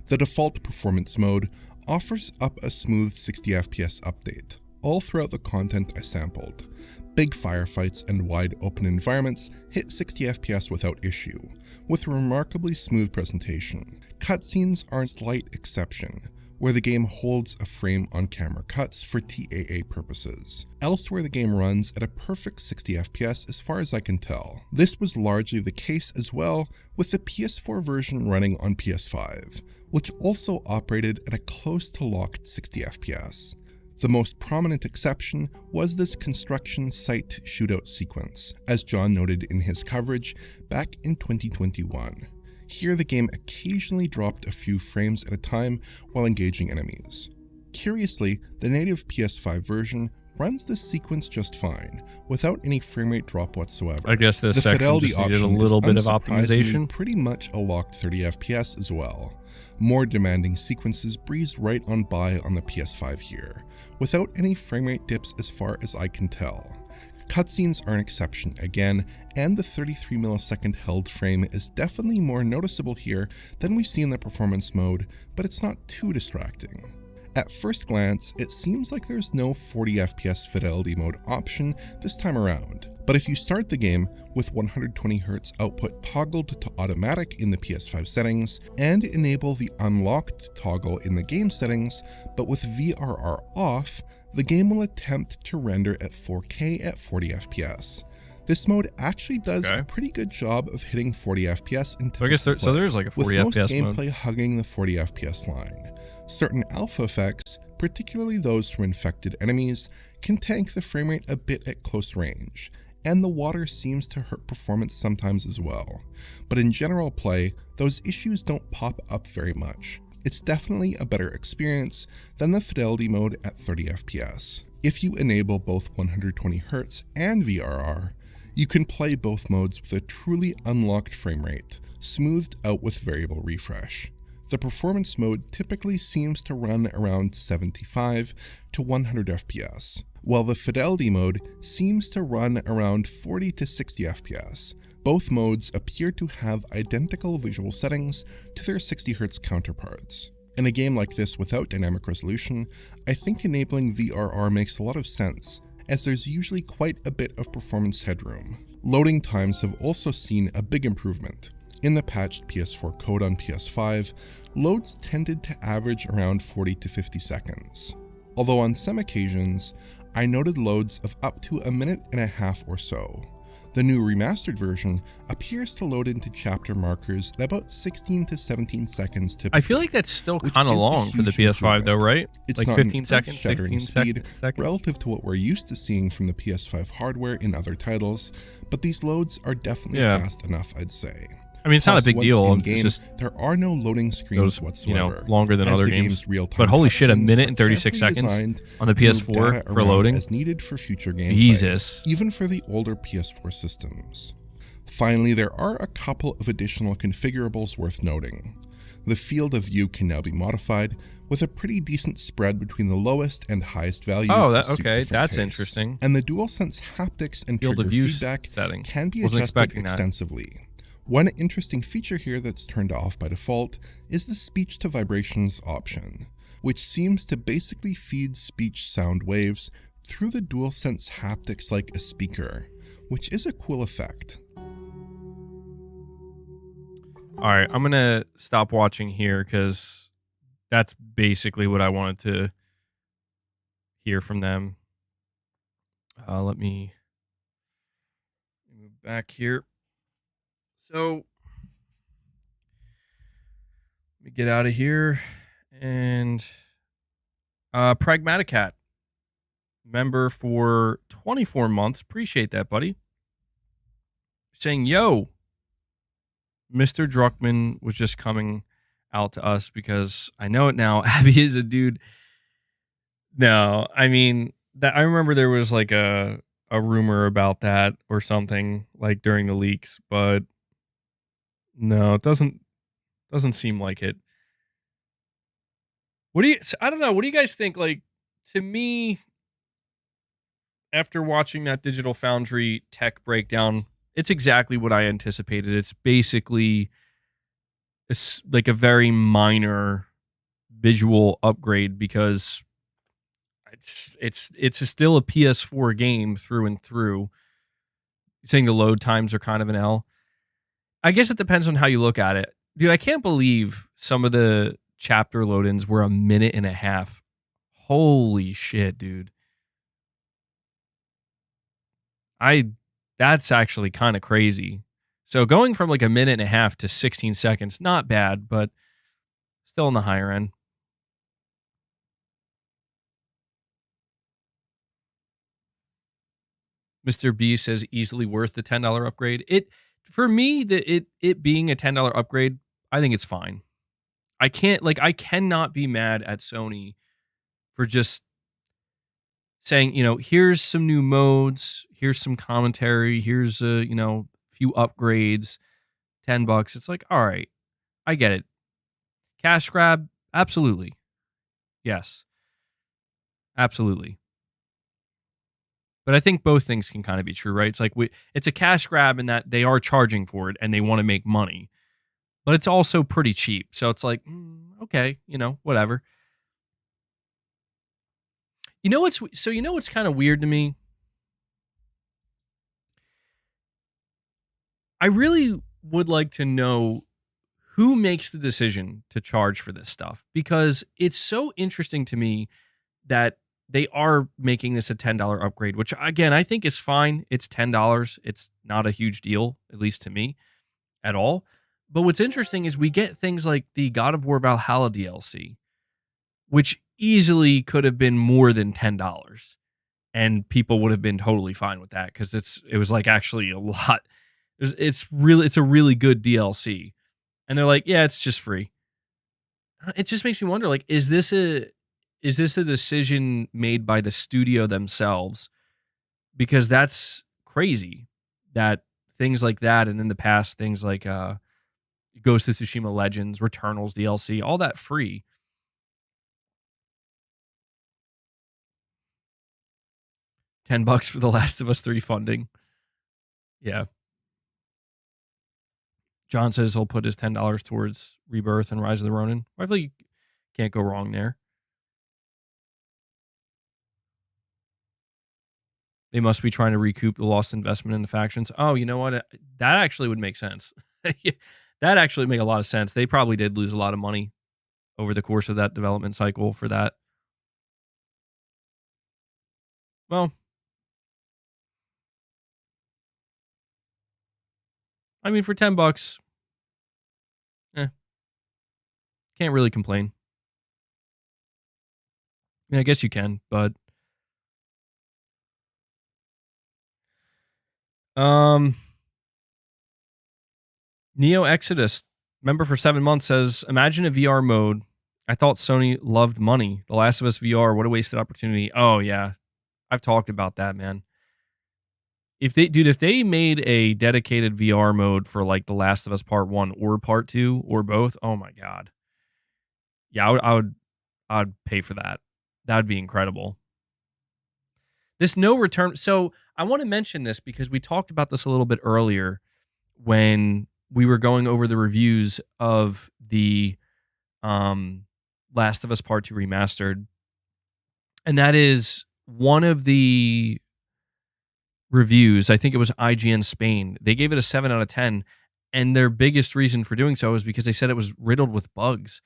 The default performance mode offers up a smooth 60 FPS update all throughout the content I sampled. Big firefights and wide open environments hit 60 FPS without issue, with a remarkably smooth presentation. Cutscenes are a slight exception, where the game holds a frame on camera cuts for TAA purposes. Elsewhere, the game runs at a perfect 60 FPS as far as I can tell. This was largely the case as well with the PS4 version running on PS5, which also operated at a close to locked 60 FPS. The most prominent exception was this construction site shootout sequence, as John noted in his coverage back in 2021. Here the game occasionally dropped a few frames at a time while engaging enemies. Curiously, the native PS5 version runs this sequence just fine, without any framerate drop whatsoever. I guess this The section fidelity just needed a option little is bit of unsurprisingly optimization. pretty much a locked 30 FPS as well. More demanding sequences breeze right on by on the PS5 here, without any framerate dips as far as I can tell. Cutscenes are an exception again, and the 33 millisecond held frame is definitely more noticeable here than we see in the performance mode, but it's not too distracting. At first glance, it seems like there's no 40 FPS fidelity mode option this time around, but if you start the game with 120Hz output toggled to automatic in the PS5 settings, and enable the unlocked toggle in the game settings, but with VRR off, the game will attempt to render at 4K at 40 FPS. This mode actually does a pretty good job of hitting 40 FPS in So I guess there's like a 40 with most FPS mode. gameplay hugging the 40 FPS line. Certain alpha effects, particularly those from infected enemies, can tank the framerate a bit at close range, and the water seems to hurt performance sometimes as well. But in general play, those issues don't pop up very much. It's definitely a better experience than the fidelity mode at 30 FPS. If you enable both 120Hz and VRR, you can play both modes with a truly unlocked framerate, smoothed out with variable refresh. The performance mode typically seems to run around 75 to 100 FPS, while the fidelity mode seems to run around 40 to 60 FPS. Both modes appear to have identical visual settings to their 60Hz counterparts. In a game like this without dynamic resolution, I think enabling VRR makes a lot of sense, as there's usually quite a bit of performance headroom. Loading times have also seen a big improvement. In the patched PS4 code on PS5, loads tended to average around 40 to 50 seconds. Although on some occasions, I noted loads of up to a minute and a half or so. The new remastered version appears to load into chapter markers at about 16 to 17 seconds typically. I feel like that's still which kind of is a long for the huge PS5 though, improvement. right? It's Like not 15 an seconds, earth-shattering 16 speed seconds. relative to what we're used to seeing from the PS5 hardware in other titles, but these loads are definitely fast enough, I'd say. I mean, it's not a Plus, big once deal. in-game, It's just there are no loading screens those, whatsoever. longer than as other the games. game's real-time But holy shit, a cutscenes minute are and 36 carefully seconds designed on the to move PS4 data for around loading? as needed for future gameplay, Jesus. even for the older PS4 systems. Finally, there are a couple of additional configurables worth noting. The field of view can now be modified, with a pretty decent spread between the lowest and highest values. Oh, to suit okay, different that's tastes. interesting. And the DualSense haptics and Field of trigger view feedback setting. can be Wasn't adjusted expecting that. extensively. One interesting feature here that's turned off by default is the speech to vibrations option, which seems to basically feed speech sound waves through the DualSense haptics like a speaker, which is a cool effect. All right, I'm going to stop watching here because that's basically what I wanted to hear from them. Let me move back here. So, let me get out of here. And Pragmaticat, member for 24 months. Appreciate that, buddy. saying, yo, Mr. Druckmann was just coming out to us because I know it now. Abby is a dude. No, I mean, that I remember there was like a rumor about that or something like during the leaks, but no, it doesn't seem like it. I don't know. What do you guys think? Like, to me, after watching that Digital Foundry tech breakdown, it's exactly what I anticipated. It's basically like a very minor visual upgrade because it's still a PS4 game through and through. Saying the load times are kind of an L. I guess it depends on how you look at it. Dude, I can't believe some of the chapter load-ins were a minute and a half. Holy shit, dude. That's actually kind of crazy. So going from like a minute and a half to 16 seconds, not bad, but still on the higher end. Mr. B says easily worth the $10 upgrade. For me, it being a $10 upgrade, I think it's fine. I cannot be mad at Sony for just saying, here's some new modes, here's some commentary, here's a, few upgrades, $10. It's like, all right, I get it. Cash grab, absolutely. Yes. Absolutely. But I think both things can kind of be true, right? It's like it's a cash grab in that they are charging for it and they want to make money. But it's also pretty cheap. So it's like, okay, whatever. What's kind of weird to me? I really would like to know who makes the decision to charge for this stuff, because it's so interesting to me that they are making this a $10 upgrade, which again, I think is fine. It's $10. It's not a huge deal, at least to me, at all. But what's interesting is we get things like the God of War Valhalla DLC, which easily could have been more than $10. And people would have been totally fine with that because it was like actually a lot. It's a really good DLC. And they're like, yeah, it's just free. It just makes me wonder, like, is this a decision made by the studio themselves? Because that's crazy that things like that, and in the past, things like Ghost of Tsushima Legends, Returnals DLC, all that free. $10 for The Last of Us 3 funding. Yeah. John says he'll put his $10 towards Rebirth and Rise of the Ronin. I feel you can't go wrong there. They must be trying to recoup the lost investment in the factions. Oh, you know what? That actually would make sense. That actually would make a lot of sense. They probably did lose a lot of money over the course of that development cycle for that. Well, I mean, for $10, can't really complain. Yeah, I guess you can, but Neo Exodus, member for 7 months, says, imagine a VR mode. I thought Sony loved money. The Last of Us VR, what a wasted opportunity. Oh yeah, I've talked about that, man. If they made a dedicated VR mode for like The Last of Us Part 1 or Part 2 or both, oh my god. Yeah, I would pay for that. That would be incredible. This no return. So I want to mention this because we talked about this a little bit earlier when we were going over the reviews of the Last of Us Part 2 Remastered. And that is one of the reviews, I think it was IGN Spain. They gave it a 7 out of 10. And their biggest reason for doing so is because they said it was riddled with bugs.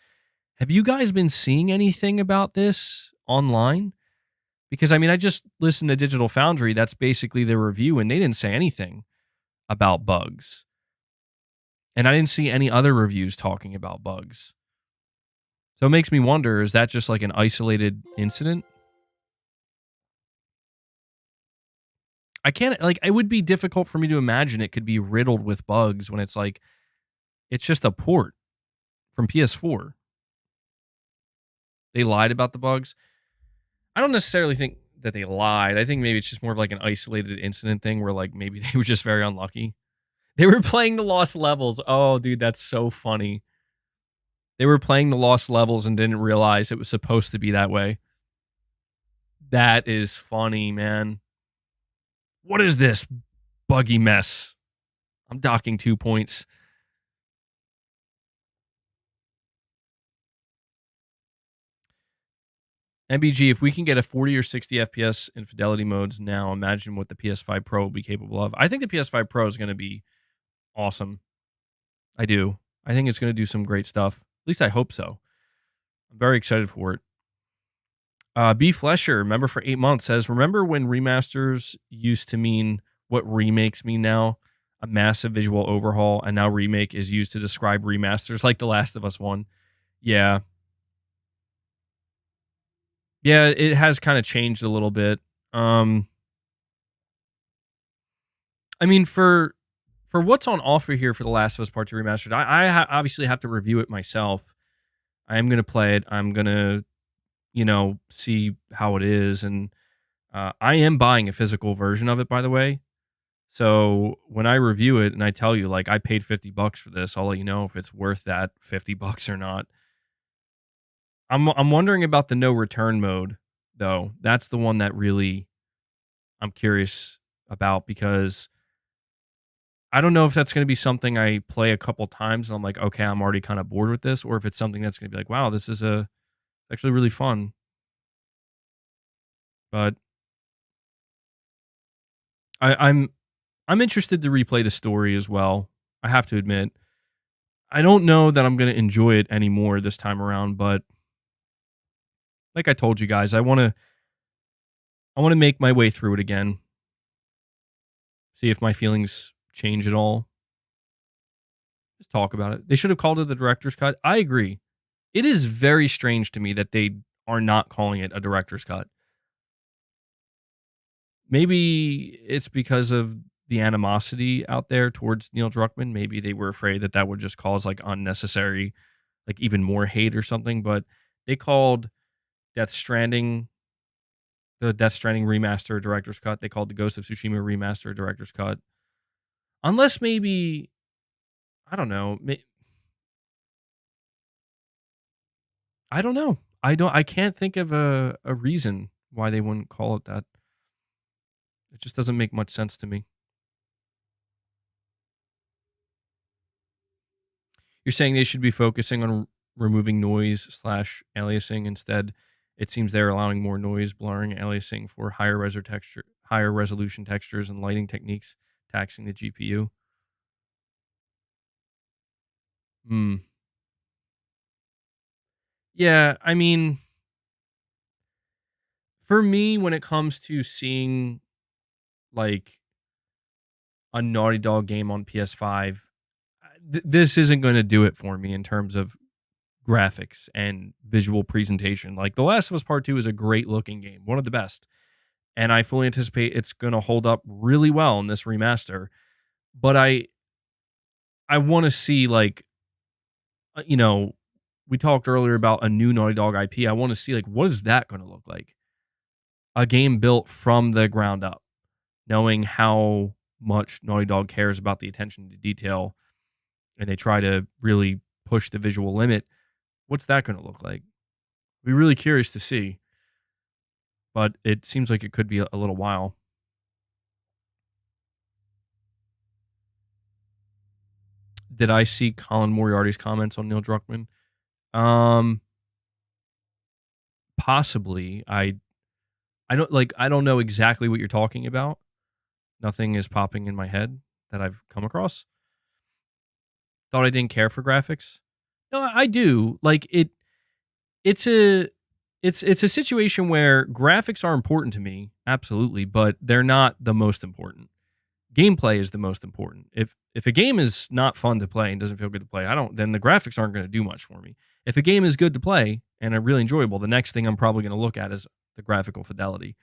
Have you guys been seeing anything about this online? Because, I mean, I just listened to Digital Foundry. That's basically their review, and they didn't say anything about bugs. And I didn't see any other reviews talking about bugs. So it makes me wonder, is that just like an isolated incident? I can't, like, it would be difficult for me to imagine it could be riddled with bugs when it's like, it's just a port from PS4. They lied about the bugs. I don't necessarily think that they lied. I think maybe it's just more of like an isolated incident thing where like maybe they were just very unlucky. They were playing the lost levels. Oh, dude, that's so funny. They were playing the lost levels and didn't realize it was supposed to be that way. That is funny, man. What is this buggy mess? I'm docking 2 points. MBG, if we can get a 40 or 60 FPS in fidelity modes now, imagine what the PS5 Pro will be capable of. I think the PS5 Pro is going to be awesome. I do. I think it's going to do some great stuff. At least I hope so. I'm very excited for it. B. Flesher, member for 8 months, says, remember when remasters used to mean what remakes mean now? A massive visual overhaul, and now remake is used to describe remasters like The Last of Us 1. Yeah. Yeah, it has kind of changed a little bit. I mean, for what's on offer here for The Last of Us Part 2 Remastered, I obviously have to review it myself. I am going to play it. I'm going to, see how it is. And I am buying a physical version of it, by the way. So when I review it and I tell you, like, I paid $50 for this, I'll let you know if it's worth that $50 or not. I'm wondering about the no return mode, though. That's the one that really I'm curious about, because I don't know if that's going to be something I play a couple times and I'm like, okay, I'm already kind of bored with this, or if it's something that's going to be like, wow, this is actually really fun. But I'm interested to replay the story as well. I have to admit, I don't know that I'm going to enjoy it anymore this time around, but like I told you guys, I want to make my way through it again. See if my feelings change at all. Just talk about it. They should have called it the director's cut. I agree. It is very strange to me that they are not calling it a director's cut. Maybe it's because of the animosity out there towards Neil Druckmann. Maybe they were afraid that would just cause like unnecessary, like even more hate or something. But they called Death Stranding, the Death Stranding remaster director's cut. They called the Ghost of Tsushima remaster director's cut. Unless maybe, I don't know. I don't know. I can't think of a reason why they wouldn't call it that. It just doesn't make much sense to me. You're saying they should be focusing on removing noise / aliasing instead. It seems they're allowing more noise, blurring, aliasing for higher resolution textures and lighting techniques, taxing the GPU. Yeah, I mean, for me, when it comes to seeing like a Naughty Dog game on PS5, this isn't going to do it for me in terms of graphics and visual presentation. Like The Last of Us Part 2 is a great looking game, one of the best. And I fully anticipate it's going to hold up really well in this remaster. But I want to see, like, we talked earlier about a new Naughty Dog IP. I want to see, like, what is that going to look like? A game built from the ground up, knowing how much Naughty Dog cares about the attention to detail, and they try to really push the visual limit. What's that going to look like? I'd be really curious to see. But it seems like it could be a little while. Did I see Colin Moriarty's comments on Neil Druckmann? Possibly. I don't know exactly what you're talking about. Nothing is popping in my head that I've come across. Thought I didn't care for graphics. No, I do. Like, it's a situation where graphics are important to me, absolutely, but they're not the most important. Gameplay is the most important. If a game is not fun to play and doesn't feel good to play, then the graphics aren't going to do much for me. If a game is good to play and really enjoyable, the next thing I'm probably going to look at is the graphical fidelity.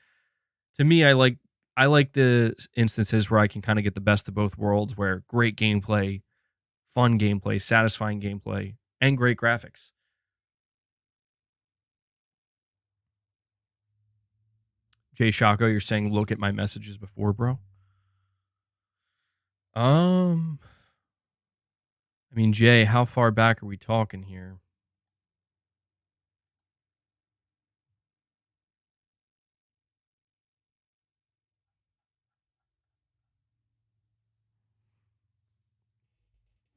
To me, I like I like the instances where I can kind of get the best of both worlds, where great gameplay, fun gameplay, satisfying gameplay, and great graphics. Jay Shako, you're saying look at my messages before, bro. I mean, Jay, how far back are we talking here?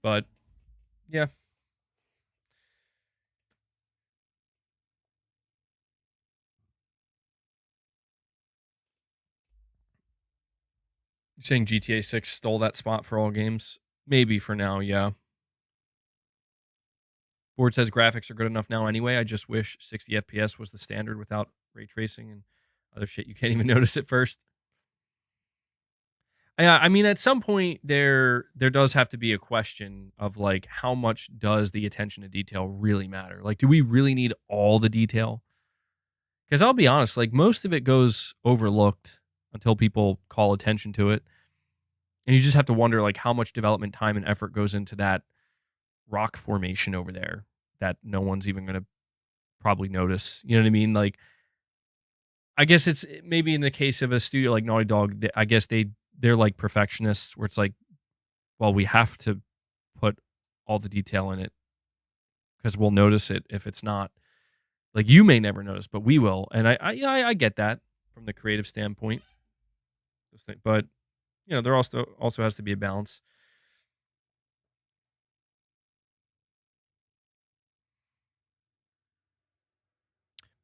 But yeah. You're saying GTA 6 stole that spot for all games? Maybe for now, yeah. Board says graphics are good enough now anyway. I just wish 60 FPS was the standard without ray tracing and other shit you can't even notice at first. Yeah, I mean, at some point there does have to be a question of like, how much does the attention to detail really matter? Like, do we really need all the detail? Because I'll be honest, like most of it goes overlooked until people call attention to it. And you just have to wonder like how much development time and effort goes into that rock formation over there that no one's even going to probably notice. You know what I mean? Like, I guess it's maybe in the case of a studio like Naughty Dog, I guess they're like perfectionists where it's like, well, we have to put all the detail in it because we'll notice it if it's not. Like, you may never notice, but we will. And I get that from the creative standpoint. But, you know, there also has to be a balance.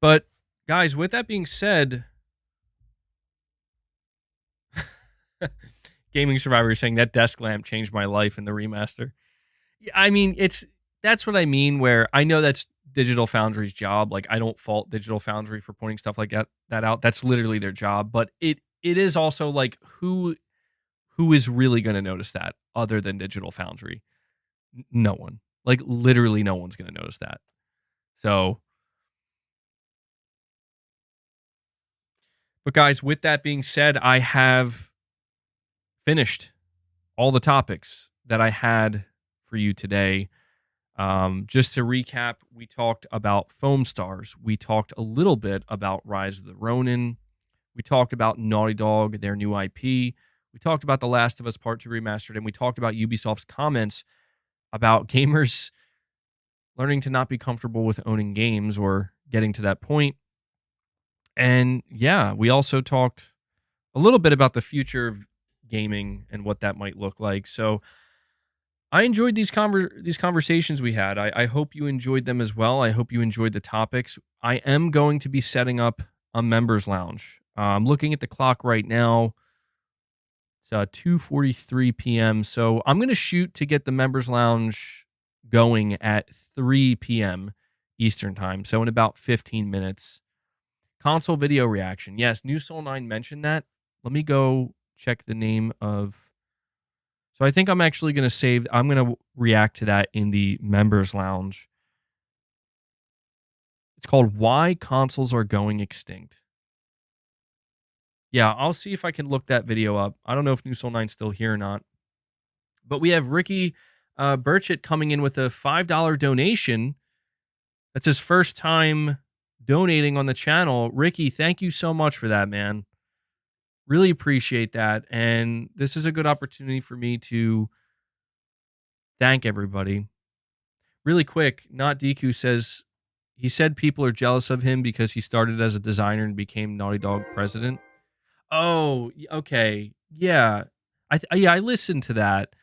But, guys, with that being said, Gaming Survivor is saying that desk lamp changed my life in the remaster. I mean, that's what I mean, where I know that's Digital Foundry's job. Like, I don't fault Digital Foundry for pointing stuff like that out. That's literally their job. But it is also like, who is really going to notice that other than Digital Foundry? No one. Like, literally no one's going to notice that. So, but guys, with that being said, I have finished all the topics that I had for you today. Just to recap, we talked about Foam Stars. We talked a little bit about Rise of the Ronin. We talked about Naughty Dog, their new IP. We talked about The Last of Us Part 2 Remastered, and we talked about Ubisoft's comments about gamers learning to not be comfortable with owning games or getting to that point. And yeah, we also talked a little bit about the future of gaming and what that might look like. So I enjoyed these conversations we had. I hope you enjoyed them as well. I hope you enjoyed the topics. I am going to be setting up a members lounge. I'm looking at the clock right now. It's 2:43 p.m. So I'm going to shoot to get the members lounge going at 3 p.m. Eastern time. So in about 15 minutes. Console video reaction. Yes, New Soul 9 mentioned that. Let me go check the name of... So I think I'm actually going to I'm going to react to that in the members lounge. It's called Why Consoles Are Going Extinct. Yeah, I'll see if I can look that video up. I don't know if New Soul 9's still here or not. But we have Ricky Burchett coming in with a $5 donation. That's his first time donating on the channel. Ricky, thank you so much for that, man. Really appreciate that. And this is a good opportunity for me to thank everybody. Really quick, Not DQ says, he said people are jealous of him because he started as a designer and became Naughty Dog president. Oh, okay. Yeah. I listened to that.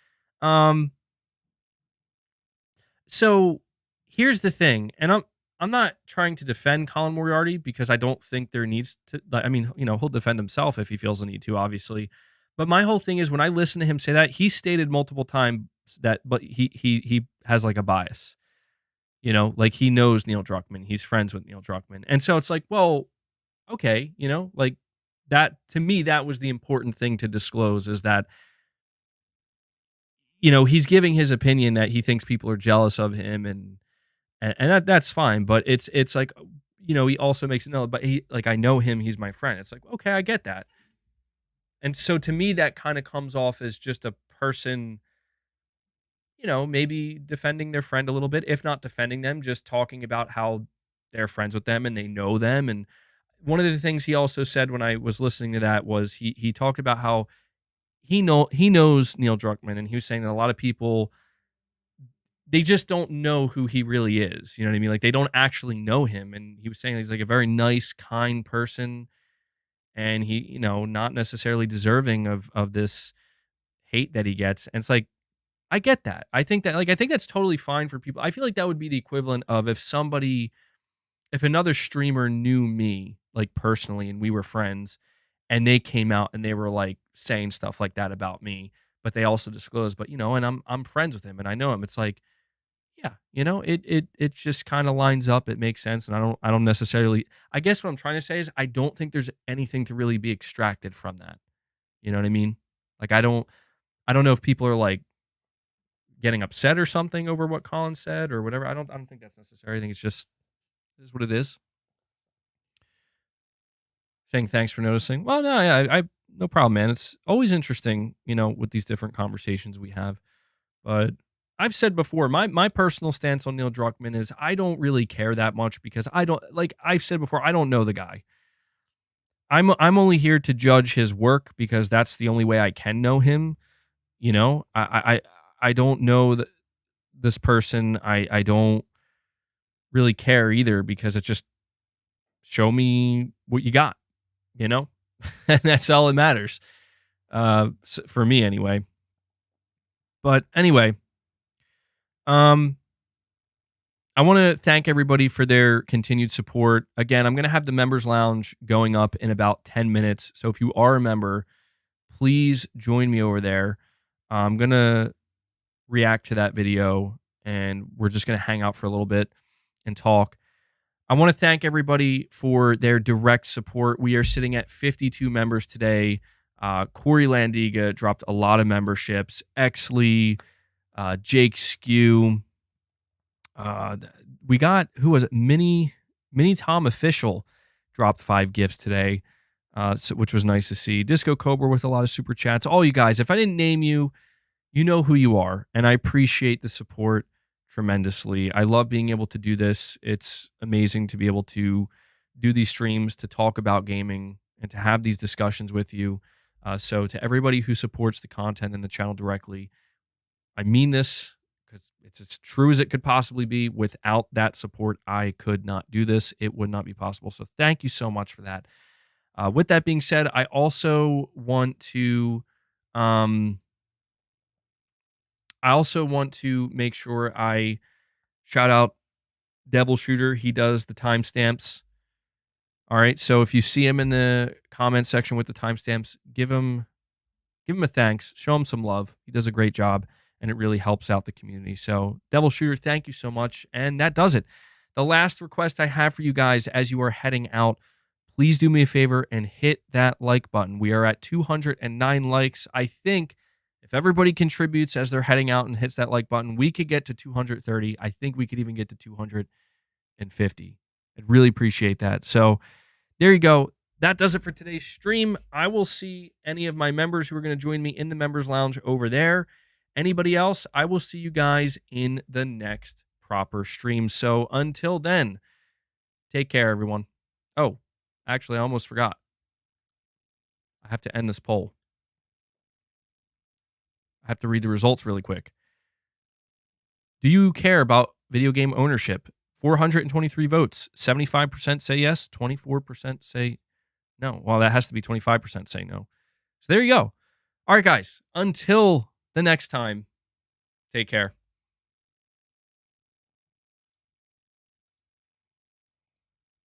So here's the thing, and I'm not trying to defend Colin Moriarty because I don't think there needs to. I mean, you know, he'll defend himself if he feels the need to, obviously. But my whole thing is when I listen to him say that, he stated multiple times that, but he has like a bias. You know, like he knows Neil Druckmann, he's friends with Neil Druckmann, and so it's like, well, okay, you know, like that to me, that was the important thing to disclose is that, you know, he's giving his opinion that he thinks people are jealous of him and that's fine, but it's like, you know, he also makes it known, but he, like, I know him, he's my friend. It's like, okay, I get that. And so to me, that kind of comes off as just a person, maybe defending their friend a little bit, if not defending them, just talking about how they're friends with them and they know them. And one of the things he also said when I was listening to that was he talked about how he knows Neil Druckmann, and he was saying that a lot of people, they just don't know who he really is. You know what I mean? Like, they don't actually know him. And he was saying he's like a very nice, kind person, and he, not necessarily deserving of this hate that he gets. And it's like, I get that. I think that's totally fine for people. I feel like that would be the equivalent of if another streamer knew me, like, personally, and we were friends, and they came out and they were like saying stuff like that about me, but they also disclosed, but and I'm friends with him and I know him. It's like, yeah, it just kind of lines up. It makes sense. And I don't necessarily, I guess what I'm trying to say is I don't think there's anything to really be extracted from that. You know what I mean? Like, I don't know if people are like getting upset or something over what Colin said or whatever. I don't think that's necessary. I think it is what it is. Saying thanks for noticing. Well, no, yeah, I no problem, man. It's always interesting, with these different conversations we have. But I've said before, my personal stance on Neil Druckmann is I don't really care that much because I've said before, I don't know the guy. I'm only here to judge his work because that's the only way I can know him. I don't know this person. I don't really care either because it's just show me what you got, and that's all that matters for me anyway. But anyway, I want to thank everybody for their continued support. Again, I'm going to have the members lounge going up in about 10 minutes. So if you are a member, please join me over there. I'm going to react to that video and we're just going to hang out for a little bit and talk. I want to thank everybody for their direct support. We are sitting at 52 members today. Corey Landiga dropped a lot of memberships. Exley, Jake Skew. We got, who was it? Mini Tom Official dropped 5 gifts today, which was nice to see. Disco Cobra with a lot of super chats. All you guys, if I didn't name you, you know who you are, and I appreciate the support tremendously. I love being able to do this. It's amazing to be able to do these streams, to talk about gaming, and to have these discussions with you. So to everybody who supports the content and the channel directly, I mean this because it's as true as it could possibly be. Without that support, I could not do this. It would not be possible. So thank you so much for that. With that being said, I also want to make sure I shout out Devil Shooter. He does the timestamps. All right. So if you see him in the comment section with the timestamps, give him a thanks. Show him some love. He does a great job, and it really helps out the community. So Devil Shooter, thank you so much. And that does it. The last request I have for you guys as you are heading out, please do me a favor and hit that like button. We are at 209 likes. I think if everybody contributes as they're heading out and hits that like button, we could get to 230. I think we could even get to 250. I'd really appreciate that. So there you go. That does it for today's stream. I will see any of my members who are going to join me in the members lounge over there. Anybody else, I will see you guys in the next proper stream. So until then, take care, everyone. Oh, actually, I almost forgot. I have to end this poll. I have to read the results really quick. Do you care about video game ownership? 423 votes. 75% say yes. 24% say no. Well, that has to be 25% say no. So there you go. All right, guys. Until the next time, take care.